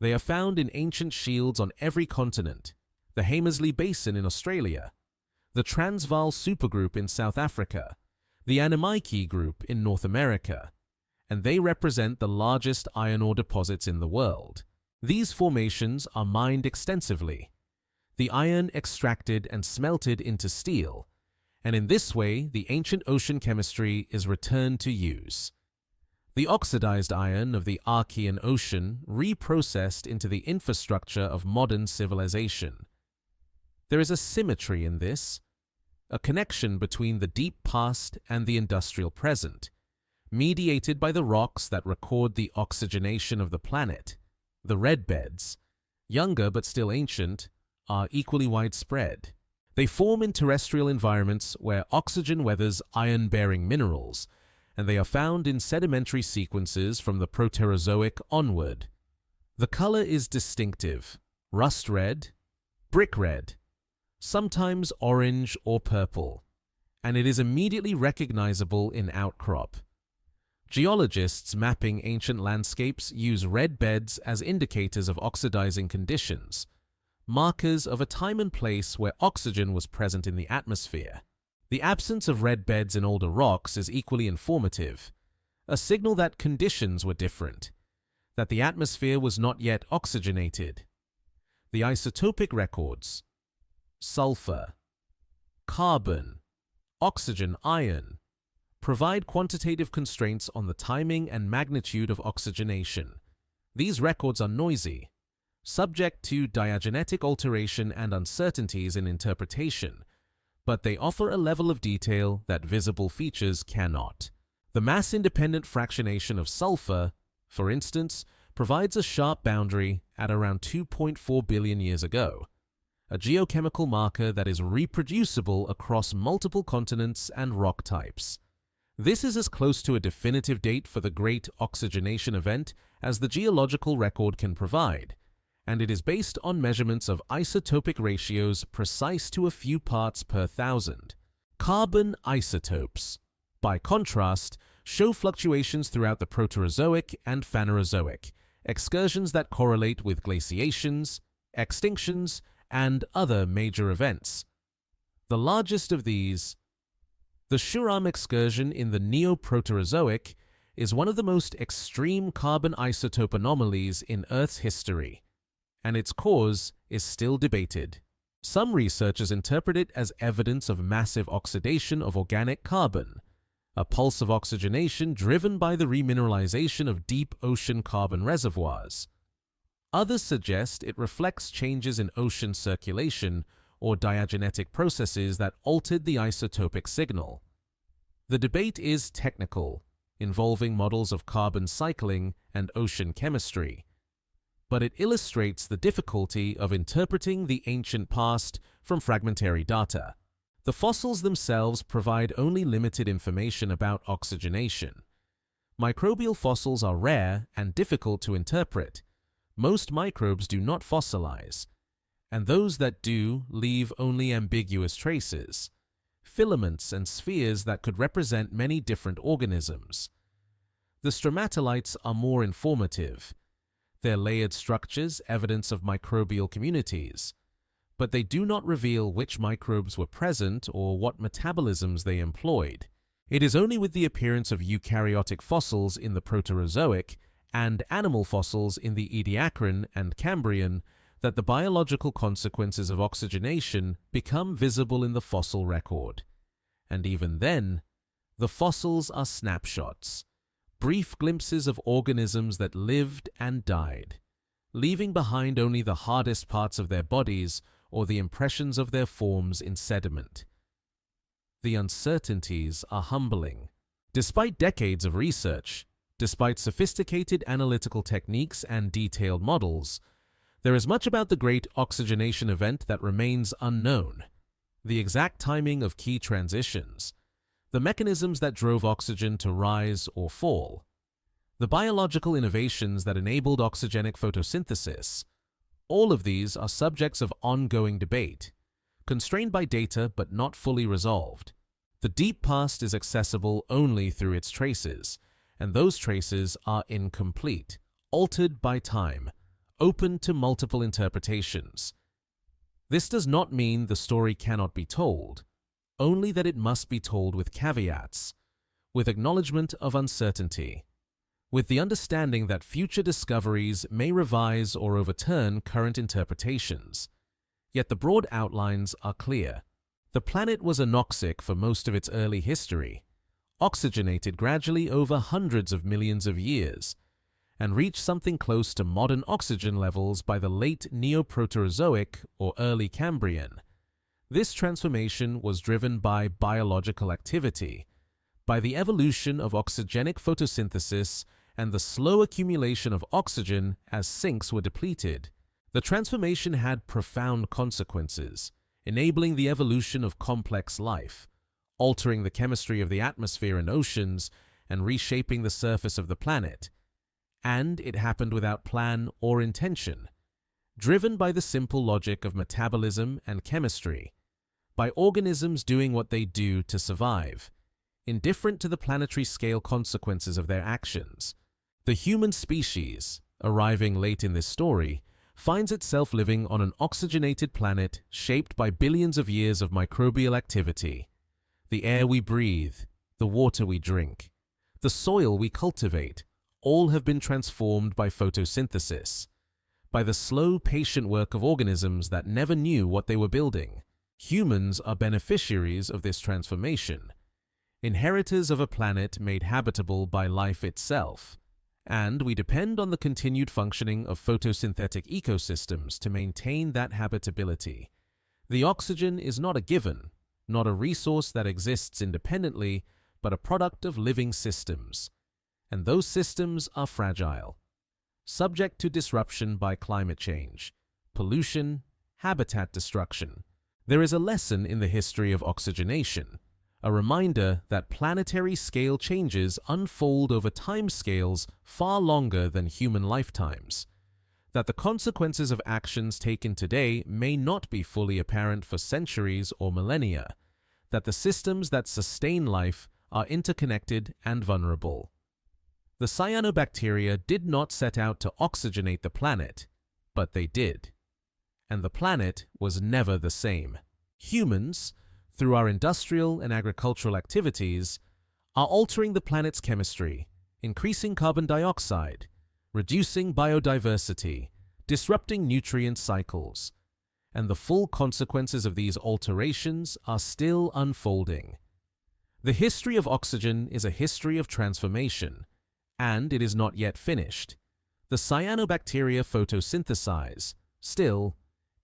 They are found in ancient shields on every continent, the Hamersley Basin in Australia, the Transvaal supergroup in South Africa, the Anomaly group in North America, and they represent the largest iron ore deposits in the world. These formations are mined extensively, the iron extracted and smelted into steel, and in this way the ancient ocean chemistry is returned to use. The oxidized iron of the Archean Ocean reprocessed into the infrastructure of modern civilization. There is a symmetry in this, a connection between the deep past and the industrial present, mediated by the rocks that record the oxygenation of the planet. The red beds, younger but still ancient, are equally widespread. They form in terrestrial environments where oxygen weathers iron-bearing minerals, and they are found in sedimentary sequences from the Proterozoic onward. The color is distinctive, rust red, brick red, sometimes orange or purple, and it is immediately recognizable in outcrop. Geologists mapping ancient landscapes use red beds as indicators of oxidizing conditions, markers of a time and place where oxygen was present in the atmosphere. The absence of red beds in older rocks is equally informative, a signal that conditions were different, that the atmosphere was not yet oxygenated. The isotopic records, sulfur, carbon, oxygen, iron, provide quantitative constraints on the timing and magnitude of oxygenation. These records are noisy, subject to diagenetic alteration and uncertainties in interpretation, but they offer a level of detail that visible features cannot. The mass-independent fractionation of sulfur, for instance, provides a sharp boundary at around 2.4 billion years ago, a geochemical marker that is reproducible across multiple continents and rock types. This is as close to a definitive date for the Great Oxygenation Event as the geological record can provide, and it is based on measurements of isotopic ratios precise to a few parts per thousand. Carbon isotopes, by contrast, show fluctuations throughout the Proterozoic and Phanerozoic, excursions that correlate with glaciations, extinctions, and other major events. The largest of these, The Shimmering excursion in the Neoproterozoic is one of the most extreme carbon isotope anomalies in Earth's history, and its cause is still debated. Some researchers interpret it as evidence of massive oxidation of organic carbon, a pulse of oxygenation driven by the remineralization of deep ocean carbon reservoirs. Others suggest it reflects changes in ocean circulation or diagenetic processes that altered the isotopic signal. The debate is technical, involving models of carbon cycling and ocean chemistry, but it illustrates the difficulty of interpreting the ancient past from fragmentary data. The fossils themselves provide only limited information about oxygenation. Microbial fossils are rare and difficult to interpret. Most microbes do not fossilize, and those that do leave only ambiguous traces, filaments and spheres that could represent many different organisms. The stromatolites are more informative. Their layered structures evidence of microbial communities, but they do not reveal which microbes were present or what metabolisms they employed. It is only with the appearance of eukaryotic fossils in the Proterozoic and animal fossils in the Ediacaran and Cambrian that the biological consequences of oxygenation become visible in the fossil record. And even then, the fossils are snapshots, brief glimpses of organisms that lived and died, leaving behind only the hardest parts of their bodies or the impressions of their forms in sediment. The uncertainties are humbling. Despite decades of research, despite sophisticated analytical techniques and detailed models, there is much about the great oxygenation event that remains unknown. The exact timing of key transitions, the mechanisms that drove oxygen to rise or fall, the biological innovations that enabled oxygenic photosynthesis, all of these are subjects of ongoing debate, constrained by data but not fully resolved. The deep past is accessible only through its traces, and those traces are incomplete, altered by time, open to multiple interpretations. This does not mean the story cannot be told, only that it must be told with caveats, with acknowledgement of uncertainty, with the understanding that future discoveries may revise or overturn current interpretations. Yet the broad outlines are clear. The planet was anoxic for most of its early history, oxygenated gradually over hundreds of millions of years, and reached something close to modern oxygen levels by the late Neoproterozoic or early Cambrian. This transformation was driven by biological activity, by the evolution of oxygenic photosynthesis and the slow accumulation of oxygen as sinks were depleted. The transformation had profound consequences, enabling the evolution of complex life, altering the chemistry of the atmosphere and oceans, and reshaping the surface of the planet. And it happened without plan or intention, driven by the simple logic of metabolism and chemistry, by organisms doing what they do to survive, indifferent to the planetary scale consequences of their actions. The human species, arriving late in this story, finds itself living on an oxygenated planet shaped by billions of years of microbial activity. The air we breathe, the water we drink, the soil we cultivate, all have been transformed by photosynthesis, by the slow, patient work of organisms that never knew what they were building. Humans are beneficiaries of this transformation, inheritors of a planet made habitable by life itself, and we depend on the continued functioning of photosynthetic ecosystems to maintain that habitability. The oxygen is not a given, not a resource that exists independently, but a product of living systems. And those systems are fragile, subject to disruption by climate change, pollution, habitat destruction. There is a lesson in the history of oxygenation, a reminder that planetary scale changes unfold over timescales far longer than human lifetimes, that the consequences of actions taken today may not be fully apparent for centuries or millennia, that the systems that sustain life are interconnected and vulnerable. The cyanobacteria did not set out to oxygenate the planet, but they did. And the planet was never the same. Humans, through our industrial and agricultural activities, are altering the planet's chemistry, increasing carbon dioxide, reducing biodiversity, disrupting nutrient cycles, and the full consequences of these alterations are still unfolding. The history of oxygen is a history of transformation, and it is not yet finished. The cyanobacteria photosynthesize, still,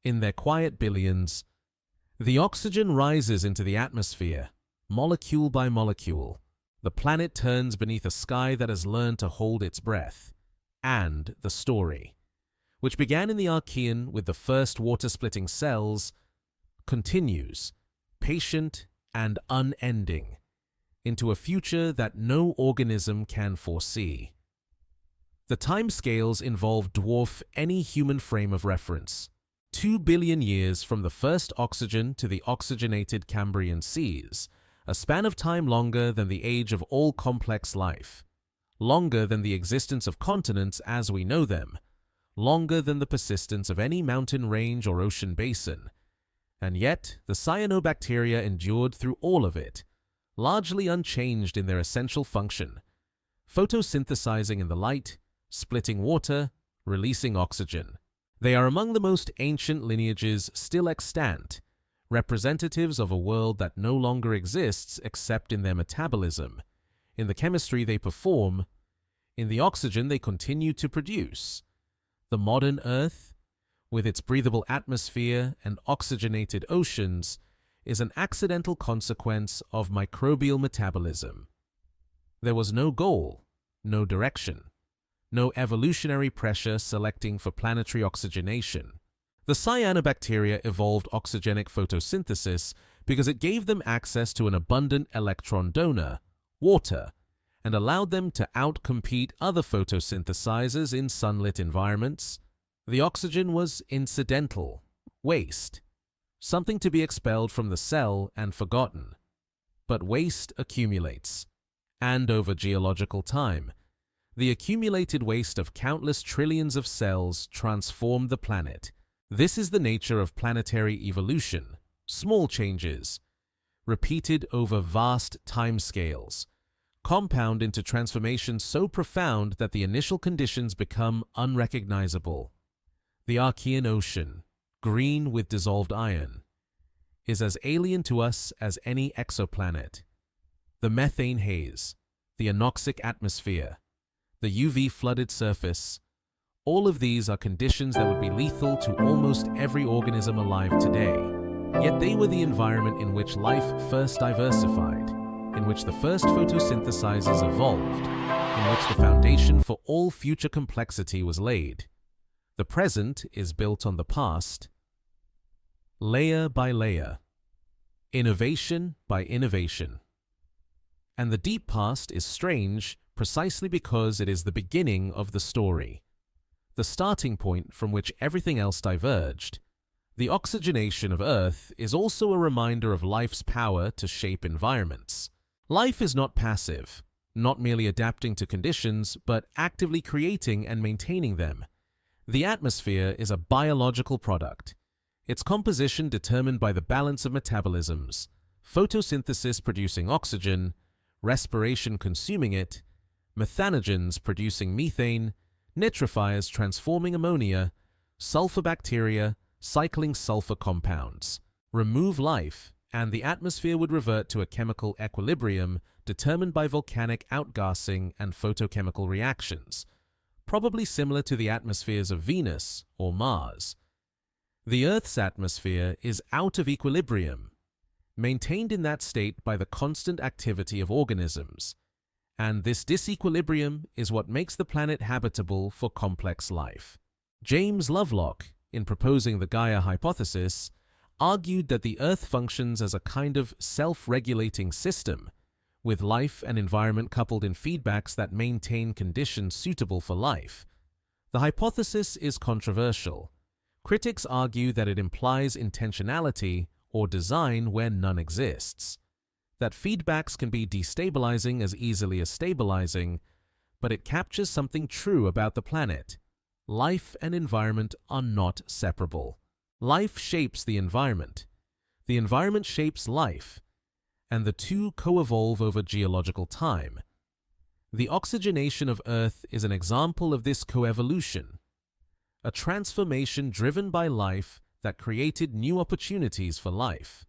in their quiet billions. The oxygen rises into the atmosphere, molecule by molecule. The planet turns beneath a sky that has learned to hold its breath. And the story, which began in the Archean with the first water-splitting cells, continues, patient and unending, into a future that no organism can foresee. The timescales involved dwarf any human frame of reference. 2 billion years from the first oxygen to the oxygenated Cambrian seas, a span of time longer than the age of all complex life, longer than the existence of continents as we know them, longer than the persistence of any mountain range or ocean basin. And yet, the cyanobacteria endured through all of it, largely unchanged in their essential function, photosynthesizing in the light, splitting water, releasing oxygen. They are among the most ancient lineages still extant, representatives of a world that no longer exists except in their metabolism, in the chemistry they perform, in the oxygen they continue to produce. The modern Earth, with its breathable atmosphere and oxygenated oceans, is an accidental consequence of microbial metabolism. There was no goal, no direction, no evolutionary pressure selecting for planetary oxygenation. The cyanobacteria evolved oxygenic photosynthesis because it gave them access to an abundant electron donor, water, and allowed them to outcompete other photosynthesizers in sunlit environments. The oxygen was incidental, waste, something to be expelled from the cell and forgotten. But waste accumulates, and over geological time. The accumulated waste of countless trillions of cells transformed the planet. This is the nature of planetary evolution, small changes, repeated over vast timescales, compound into transformations so profound that the initial conditions become unrecognizable. The Archean Ocean, green with dissolved iron, is as alien to us as any exoplanet. The methane haze, the anoxic atmosphere, the UV-flooded surface, all of these are conditions that would be lethal to almost every organism alive today. Yet they were the environment in which life first diversified, in which the first photosynthesizers evolved, in which the foundation for all future complexity was laid. The present is built on the past, layer by layer, innovation by innovation. And the deep past is strange precisely because it is the beginning of the story, the starting point from which everything else diverged. The oxygenation of Earth is also a reminder of life's power to shape environments. Life is not passive, not merely adapting to conditions, but actively creating and maintaining them. The atmosphere is a biological product, its composition determined by the balance of metabolisms, photosynthesis producing oxygen, respiration consuming it, methanogens producing methane, nitrifiers transforming ammonia, sulfur bacteria cycling sulfur compounds. Remove life, and the atmosphere would revert to a chemical equilibrium determined by volcanic outgassing and photochemical reactions, probably similar to the atmospheres of Venus or Mars. The Earth's atmosphere is out of equilibrium, maintained in that state by the constant activity of organisms, and this disequilibrium is what makes the planet habitable for complex life. James Lovelock, in proposing the Gaia hypothesis, argued that the Earth functions as a kind of self-regulating system, with life and environment coupled in feedbacks that maintain conditions suitable for life. The hypothesis is controversial. Critics argue that it implies intentionality or design where none exists, that feedbacks can be destabilizing as easily as stabilizing, but it captures something true about the planet. Life and environment are not separable. Life shapes the environment. The environment shapes life, and the two co-evolve over geological time. The oxygenation of Earth is an example of this coevolution, a transformation driven by life that created new opportunities for life,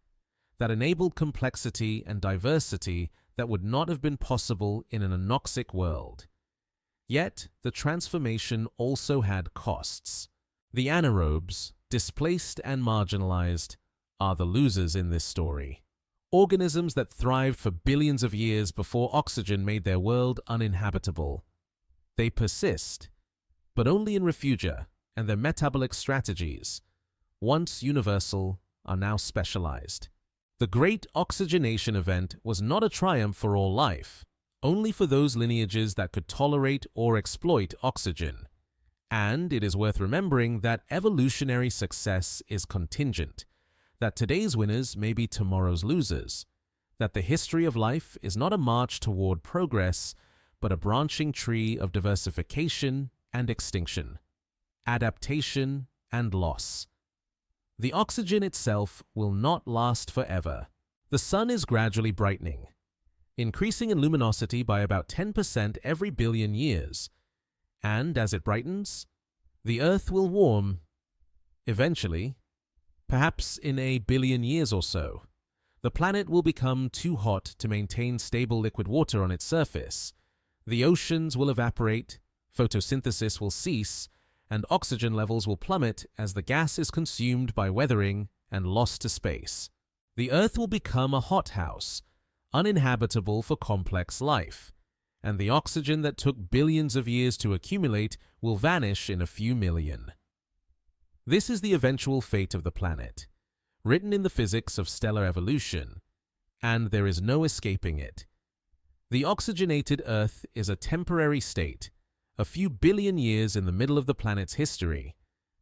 that enabled complexity and diversity that would not have been possible in an anoxic world. Yet, the transformation also had costs. The anaerobes, displaced and marginalized, are the losers in this story. Organisms that thrived for billions of years before oxygen made their world uninhabitable. They persist, but only in refugia, and their metabolic strategies, once universal, are now specialized. The Great Oxygenation Event was not a triumph for all life, only for those lineages that could tolerate or exploit oxygen. And it is worth remembering that evolutionary success is contingent, that today's winners may be tomorrow's losers, that the history of life is not a march toward progress, but a branching tree of diversification and extinction, adaptation and loss. The oxygen itself will not last forever. The sun is gradually brightening, increasing in luminosity by about 10% every billion years, and as it brightens, the Earth will warm. Eventually, perhaps in a billion years or so, the planet will become too hot to maintain stable liquid water on its surface. The oceans will evaporate, photosynthesis will cease, and oxygen levels will plummet as the gas is consumed by weathering and lost to space. The Earth will become a hothouse, uninhabitable for complex life, and the oxygen that took billions of years to accumulate will vanish in a few million. This is the eventual fate of the planet, written in the physics of stellar evolution, and there is no escaping it. The oxygenated Earth is a temporary state, a few billion years in the middle of the planet's history,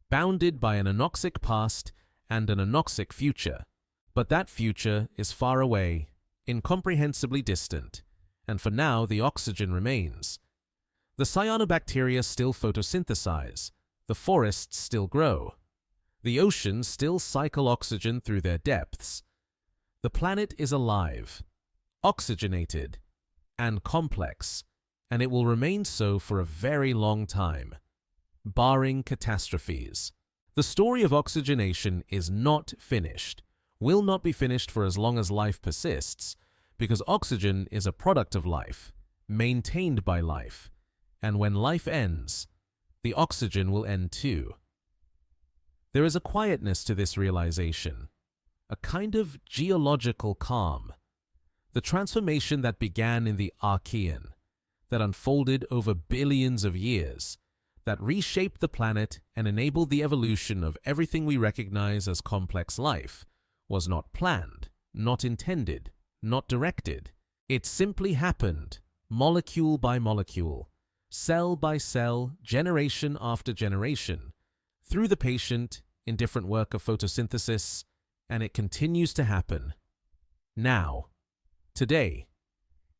bounded by an anoxic past and an anoxic future. But that future is far away, incomprehensibly distant, and for now the oxygen remains. The cyanobacteria still photosynthesize, the forests still grow, the oceans still cycle oxygen through their depths. The planet is alive, oxygenated, and complex, and it will remain so for a very long time, barring catastrophes. The story of oxygenation is not finished, will not be finished for as long as life persists, because oxygen is a product of life, maintained by life, and when life ends, the oxygen will end too. There is a quietness to this realization, a kind of geological calm. The transformation that began in the Archean, that unfolded over billions of years, that reshaped the planet and enabled the evolution of everything we recognize as complex life, was not planned, not intended, not directed. It simply happened, molecule by molecule, cell by cell, generation after generation, through the patient, in different work of photosynthesis, and it continues to happen. Now, today,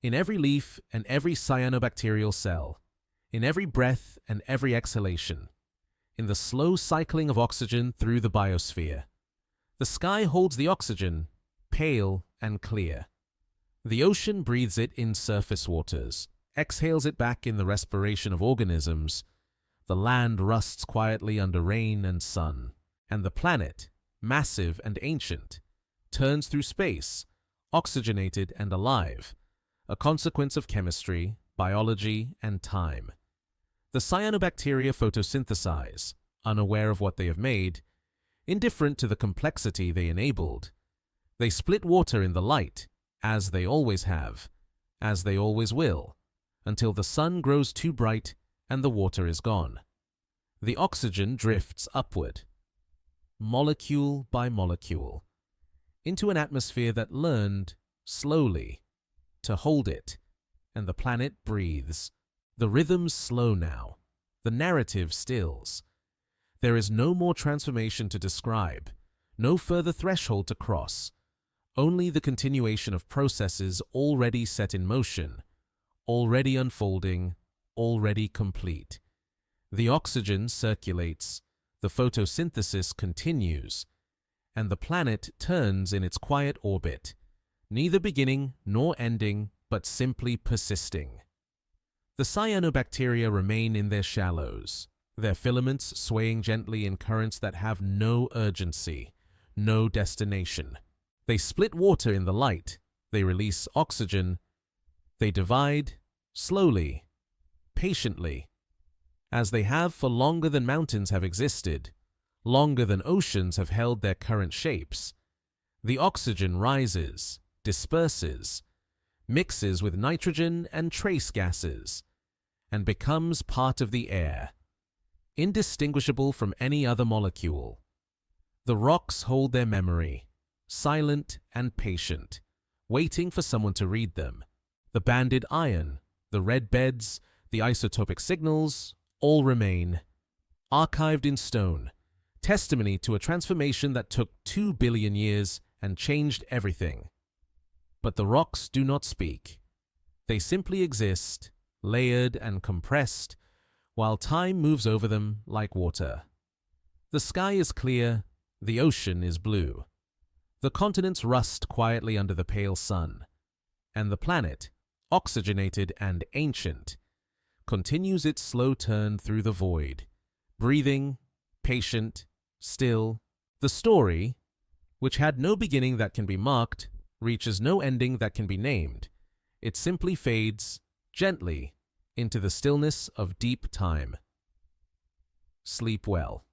in every leaf and every cyanobacterial cell, in every breath and every exhalation, in the slow cycling of oxygen through the biosphere, the sky holds the oxygen, pale and clear. The ocean breathes it in surface waters, exhales it back in the respiration of organisms. The land rusts quietly under rain and sun, and the planet, massive and ancient, turns through space, oxygenated and alive, a consequence of chemistry, biology, and time. The cyanobacteria photosynthesize, unaware of what they have made, indifferent to the complexity they enabled. They split water in the light, as they always have, as they always will, until the sun grows too bright and the water is gone. The oxygen drifts upward, molecule by molecule, into an atmosphere that learned, slowly, to hold it, and the planet breathes. The rhythms slow now, the narrative stills. There is no more transformation to describe, no further threshold to cross, only the continuation of processes already set in motion, already unfolding, already complete. The oxygen circulates, the photosynthesis continues, and the planet turns in its quiet orbit, neither beginning nor ending, but simply persisting. The cyanobacteria remain in their shallows, their filaments swaying gently in currents that have no urgency, no destination. They split water in the light, they release oxygen, they divide, slowly, patiently, as they have for longer than mountains have existed, longer than oceans have held their current shapes. The oxygen rises, disperses, mixes with nitrogen and trace gases, and becomes part of the air, indistinguishable from any other molecule. The rocks hold their memory, silent and patient, waiting for someone to read them. The banded iron, the red beds, the isotopic signals, all remain, archived in stone, testimony to a transformation that took 2 billion years and changed everything. But the rocks do not speak. They simply exist, layered and compressed, while time moves over them like water. The sky is clear, the ocean is blue. The continents rust quietly under the pale sun, and the planet, oxygenated and ancient, continues its slow turn through the void, breathing, patient, still. The story, which had no beginning that can be marked, reaches no ending that can be named. It simply fades, gently, into the stillness of deep time. Sleep well.